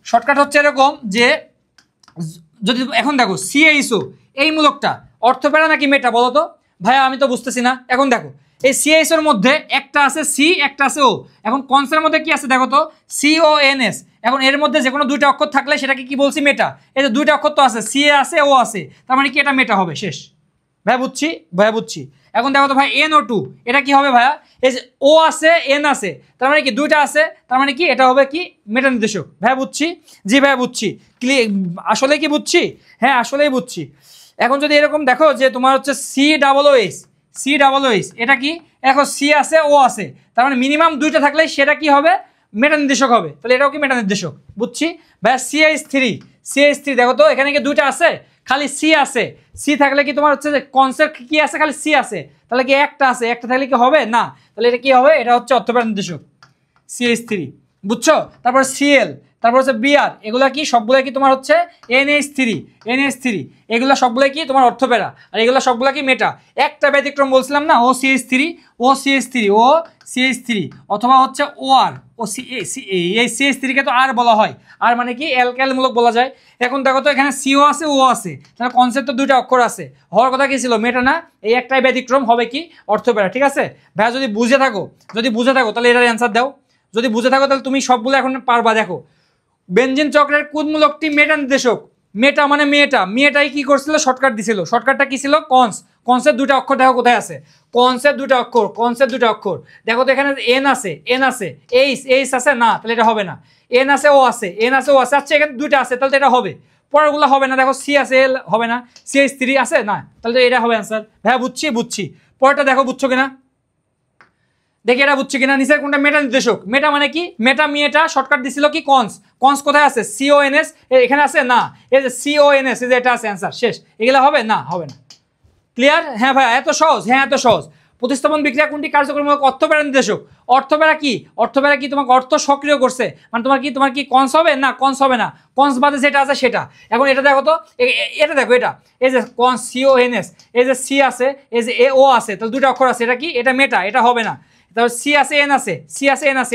S1: শর্টকাট হচ্ছে এরকম যে যদি এখন দেখো CHO, এই মূলকটা অর্থ প্যারা নাকি মেটা বলো তো? ভাইয়া আমি তো বুঝতেছি না। এখন দেখো, এই CHOর মধ্যে একটা আছে C, একটা আছে O। এখন কনসের মধ্যে কি আছে দেখো তো, CONS। এখন এর মধ্যে যে কোনো দুইটা অক্ষর থাকলে সেটাকে কি বলছি, মেটা। এই যে দুইটা অক্ষর তো আছে, C আছে, O আছে, তার মানে কি এটা মেটা হবে। শেষ। ভাইয়া বুঝছি। এখন দেখো তো ভাই NO2, এটা কি হবে ভাইয়া? এই যে O আছে, N আছে, তার মানে কি দুইটা আছে, তার মানে কি এটা হবে কি মেটা নির্দেশক। ভাইয়া বুঝছি, জি ভাইয়া বুঝছি। আসলে কি বুঝছি? হ্যাঁ, আসলেই বুঝছি। এখন যদি এরকম দেখো যে তোমার হচ্ছে COOH, এটা কি, এখন C আছে, O আছে, তার মানে মিনিমাম দুইটা থাকলে সেটা কি হবে, মেটা নির্দেশক হবে। তাহলে এটাও কি মেটা নির্দেশক, বুঝছি। ভাইয়া CH3 দেখো তো, এখানে কি দুইটা আছে, খালি C আছে। C থাকলে কি তোমার হচ্ছে যে কনসেপ্ট কি আছে, খালি C আছে, তাহলে কি একটা আছে, একটা থাকলে কি হবে না, তাহলে এটা কি হবে, এটা হচ্ছে অর্থ প্যারা নির্দেশক CH3, বুঝছো। তারপর Cl, তারপর হচ্ছে Br, এগুলা কি সবগুলা কি তোমার হচ্ছে NH3, এগুলা সবগুলা কি তোমার অর্থ প্যারা, আর এগুলা সবগুলা কি মেটা। একটা ব্যতিক্রম বলছিলাম না, OCH3 অথবা হচ্ছে OR, এই CH3 কে তো আর বলা হয়, আর মানে কি অ্যালকাইল মূলক বলা যায়। এখন দেখো তো, এখানে CO আছে, O আছে, তাহলে কনসেপ্ট তো দুইটা অক্ষর আছে, হওয়ার কথা কি ছিল, মেটা না। এই একটাই ব্যতিক্রম হবে কি, অর্থ প্যারা। ঠিক আছে ভাইয়া, যদি বুঝে থাকো তাহলে এটার অ্যান্সার দাও। যদি বুঝে থাকো তাহলে তুমি সবগুলো এখন পারবা। দেখো, বেনজিন চক্রের কোন মূলকটি মেটা নির্দেশক, মেটা মানে মেয়েটাই কি করছিল, শর্টকাট দিছিল। শর্টকাটটা কি ছিল? কনস। কনসের দুটো অক্ষর দেখো কোথায় আছে, কনসের দুটো অক্ষর দেখো তো, এখানে এন আছে, এইচ আছে না, তাহলে এটা হবে না। এন আছে, ও আছে, আচ্ছা এখানে দুইটা আছে, তাহলে এটা হবে। পরেরগুলো হবে না, দেখো সি আছে, এল হবে না, CH3 আছে না, তাহলে তো এটা হবে অ্যান্সার। ভাইয়া বুঝছি। পরেরটা দেখো বুঝছো কিনা, দেখি এটা বুঝছো কিনা। নিচের কোনটা মেটা নির্দেশক? মেটা মানে কি? মেটা শর্টকাট দিছিল কি? কনস কোথায় আছে? CONS এখানে আছে না, এই যে CONS, এই যে এটা আছে, অ্যান্সার শেষ। এগুলা হবে না, হবে না। ক্লিয়ার? হ্যাঁ ভাই, এত সহজ, হ্যাঁ এত সহজ। প্রতিস্থাপন বিক্রিয়া কোনটি কার্যক্রমমূলক অর্থপ্রেরণা নির্দেশক? অর্থপ্রেরণা কি তোমাকে অর্থ সক্রিয় করছে, মানে তোমার কি কনস হবে না? কনস হবে না, কনস বাদে যেটা আছে সেটা। এখন এটা দেখো তো, এটা দেখো, এটা এই যে কনস CONS, এই যে সি আছে, এই যে ও আছে, তাহলে দুটো অক্ষর আছে, এটা কি? এটা মেটা, এটা হবে না। তারপর সি আছে এন আছে,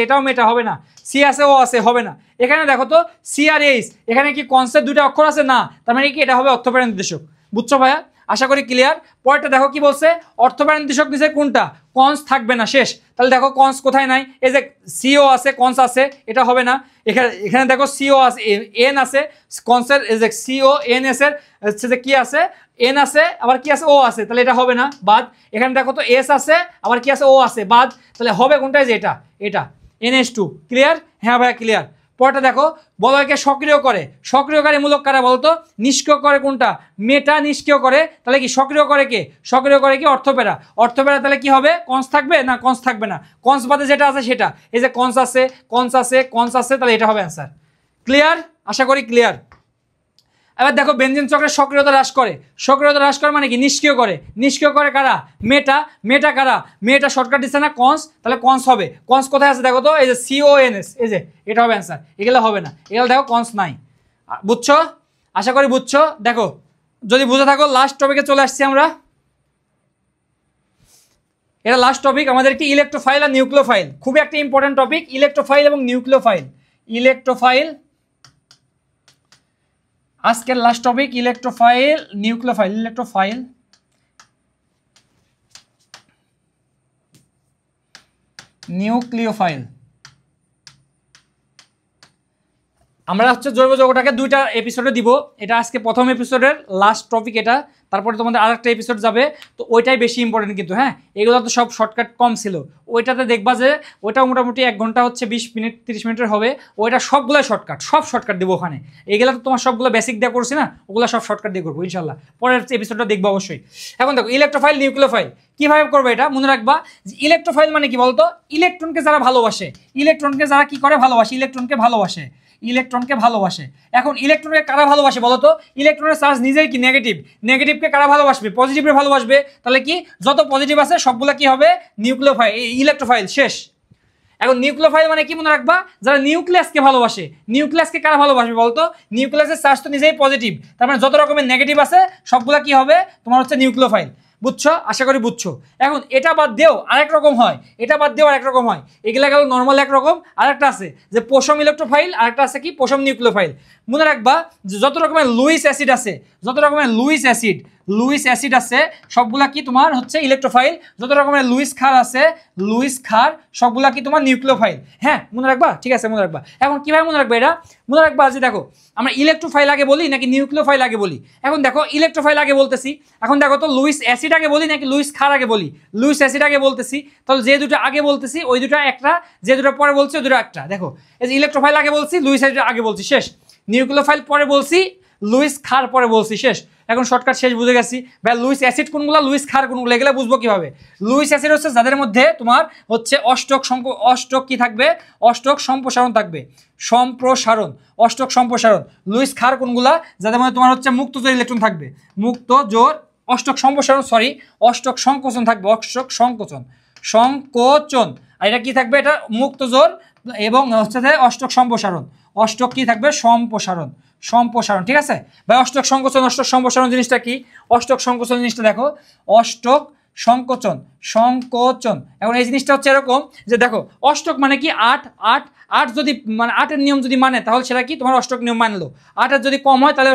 S1: এটাও মেটা, হবে না। সি আছে ও আছে, হবে না। এখানে দেখো তো CRH, এখানে কি কনসের দুটো অক্ষর আছে না, তার মানে কি এটা হবে অর্থপ্রেরণা নির্দেশক। বুঝছো ভাইয়া? আশা করি ক্লিয়ার। পরেরটা দেখো কি বলছে, অর্থপ্রেরণা নির্দেশক নিচে কোনটা? কনস থাকবে না, শেষ। তাহলে দেখো কনস কোথায় নাই, এই যে CO আছে, কনস আছে, এটা হবে না। এখানে দেখো CO আছে, এন আছে, কনসের এই যে CONS এর হচ্ছে যে কি আছে, এন আছে, আবার কি আছে, ও আছে, তাহলে এটা হবে না, বাদ। এখানে দেখো তো এস আছে, আবার কি আছে, ও আছে, বাদ। তাহলে হবে কোনটা? যে এটা NH2। ক্লিয়ার? হ্যাঁ ভাইয়া ক্লিয়ার। পরটা দেখো, বলয়কে সক্রিয় করে, সক্রিয়কারী মূলক কারা বলতো? নিষ্ক্রিয় করে কোনটা? মেটা নিষ্ক্রিয় করে, তাহলে কি সক্রিয় করে কে? সক্রিয় করে কি? অর্থপ্রেরণা। তাহলে কি হবে? কনস থাকবে না, কনস থাকবে না, কনস বাদে যেটা আছে সেটা। এই যে কনস আছে, তাহলে এটা হবে অ্যান্সার। ক্লিয়ার? আশা করি ক্লিয়ার। এবার দেখো, বেনজিন চক্রের সক্রিয়তা হ্রাস করে মানে কি? নিষ্ক্রিয় করে কারা? মেটা কারা? মেটা শর্টকাট দিচ্ছে না, কনস, তাহলে কনস হবে। কনস কোথায় আছে দেখো তো, এই যে CONS, এই যে এটা হবে অ্যান্সার। এগুলো হবে না, এগুলো দেখো কনস নাই। বুঝছো? আশা করি বুঝছো। দেখো, যদি বুঝে থাকো, লাস্ট টপিকে চলে আসছি আমরা। এটা লাস্ট টপিক আমাদের কি? ইলেকট্রোফাইল আর নিউক্লিওফাইল। খুবই একটা ইম্পর্টেন্ট টপিক, ইলেকট্রোফাইল এবং নিউক্লিওফাইল। আজকের লাস্ট টপিক ইলেকট্রোফাইল, নিউক্লিওফাইল। আমরা হচ্ছে জৈব যৌগটাকে দুইটা এপিসোডে দিব। এটা আজকে প্রথম এপিসোডের লাস্ট টপিক এটা, তারপরে তোমাদের আরেকটা এপিসোড যাবে, তো ওইটাই বেশি ইম্পর্টেন্ট কিন্তু। হ্যাঁ, এগুলো তো সব শর্টকাট কম ছিল। ওইটাতে দেখবা যে ওইটা মোটামুটি 1 ঘন্টা হচ্ছে 20 মিনিট 30 মিনিটের হবে। ওইটা সবগুলো শর্টকাট দেবো ওখানে। এগুলো তো তোমার সবগুলো বেসিক দিয়ে করছি না, ওগুলো সব শর্টকাট দিয়ে করবো ইনশাল্লাহ। পরের এপিসোডটা দেখবো অবশ্যই। এখন দেখো, ইলেকট্রোফাইল নিউক্লিওফাইল কীভাবে করবে এটা মনে রাখবা। যে ইলেকট্রোফাইল মানে কি বলতো? ইলেকট্রনকে যারা ভালোবাসে, কি করে? ইলেকট্রনকে ভালোবাসে। এখন ইলেকট্রনকে কারা ভালোবাসে বলো তো? ইলেকট্রনের চার্জ নিজেই কি নেগেটিভকে কারা ভালোবাসবে? পজিটিভে ভালোবাসবে। তাহলে কি, যত পজিটিভ আছে সবগুলা কি হবে? ইলেকট্রোফাইল। শেষ। এখন নিউক্লিওফাইল মানে কি মনে রাখবা? যারা নিউক্লিয়াসকে ভালোবাসে। নিউক্লিয়াসকে কারা ভালোবাসবে বলতো? নিউক্লিয়াসের চার্জ তো নিজেই পজিটিভ, তার মানে যত রকমের নেগেটিভ আছে সবগুলা কি হবে? তোমার হচ্ছে নিউক্লিওফাইল। বুঝছো? আশা করি বুঝছো। এখন এটা বাদ দিয়েও আরেক রকম হয়, এগুলা গেল নর্মাল একরকম। আরেকটা আছে যে পশম ইলেকট্রোফাইল, আরেকটা আছে কি? পশম নিউক্লিওফাইল। মনে রাখবা যে যত রকমের লুইস অ্যাসিড আছে সবগুলা কি তোমার হচ্ছে ইলেকট্রোফাইল। যত রকমের লুইস ক্ষার সবগুলা কি তোমার নিউক্লিওফাইল। হ্যাঁ, মনে রাখবা? ঠিক আছে, মনে রাখবা। এখন কিভাবে মনে রাখবা এটা? মনে রাখবা যে দেখো, আমরা ইলেকট্রোফাইল আগে বলি নাকি নিউক্লিওফাইল আগে বলি? এখন দেখো, ইলেকট্রোফাইল আগে বলতেছি। এখন দেখো তো, লুইস অ্যাসিড আগে বলি নাকি লুইস ক্ষার আগে বলি? লুইস অ্যাসিড আগে বলতেছি, তাহলে যে দুটো আগে বলতেছি ওই দুটো একটা, যে দুটো পরে বলছি ওই দুটো একটা। দেখো, এই যে ইলেকট্রোফাইল আগে বলছি, লুইস অ্যাসিড আগে বলছি, শেষ। নিউক্লিওফাইল পরে বলছি, লুইস ক্ষার পরে বলছি, শেষ। এখন শর্টকাট শেষ, বুঝে গেছি ভাই। লুইস অ্যাসিড কোনগুলো, লুইস ক্ষার কোনগুলো, এগুলো বুঝবো কিভাবে? লুইস অ্যাসিড হচ্ছে যাদের মধ্যে তোমার হচ্ছে অষ্টক কি থাকবে? অষ্টক সম্প্রসারণ থাকবে, অষ্টক সম্প্রসারণ। লুইস ক্ষার কোনগুলা? যাদের মধ্যে তোমার হচ্ছে মুক্ত জোর ইলেকট্রন থাকবে, অষ্টক সংকোচন থাকবে, সংকোচন। আর এটা কি থাকবে? এটা মুক্ত জোর এবং হচ্ছে অষ্টক কি থাকবে? সম্প্রসারণ। ঠিক আছে ভাই? অষ্টক সম্প্রসারণ জিনিসটা কি? অষ্টক সংকোচন জিনিসটা দেখো, অষ্টক সংকোচন। এখন এই জিনিসটা হচ্ছে এরকম যে দেখো, অষ্টক মানে কি? 8 যদি মানে 8-এর নিয়ম যদি মানে, তাহলে সেটা কি? তোমার অষ্টক নিয়ম মানলো। 8-এর যদি কম হয় তাহলে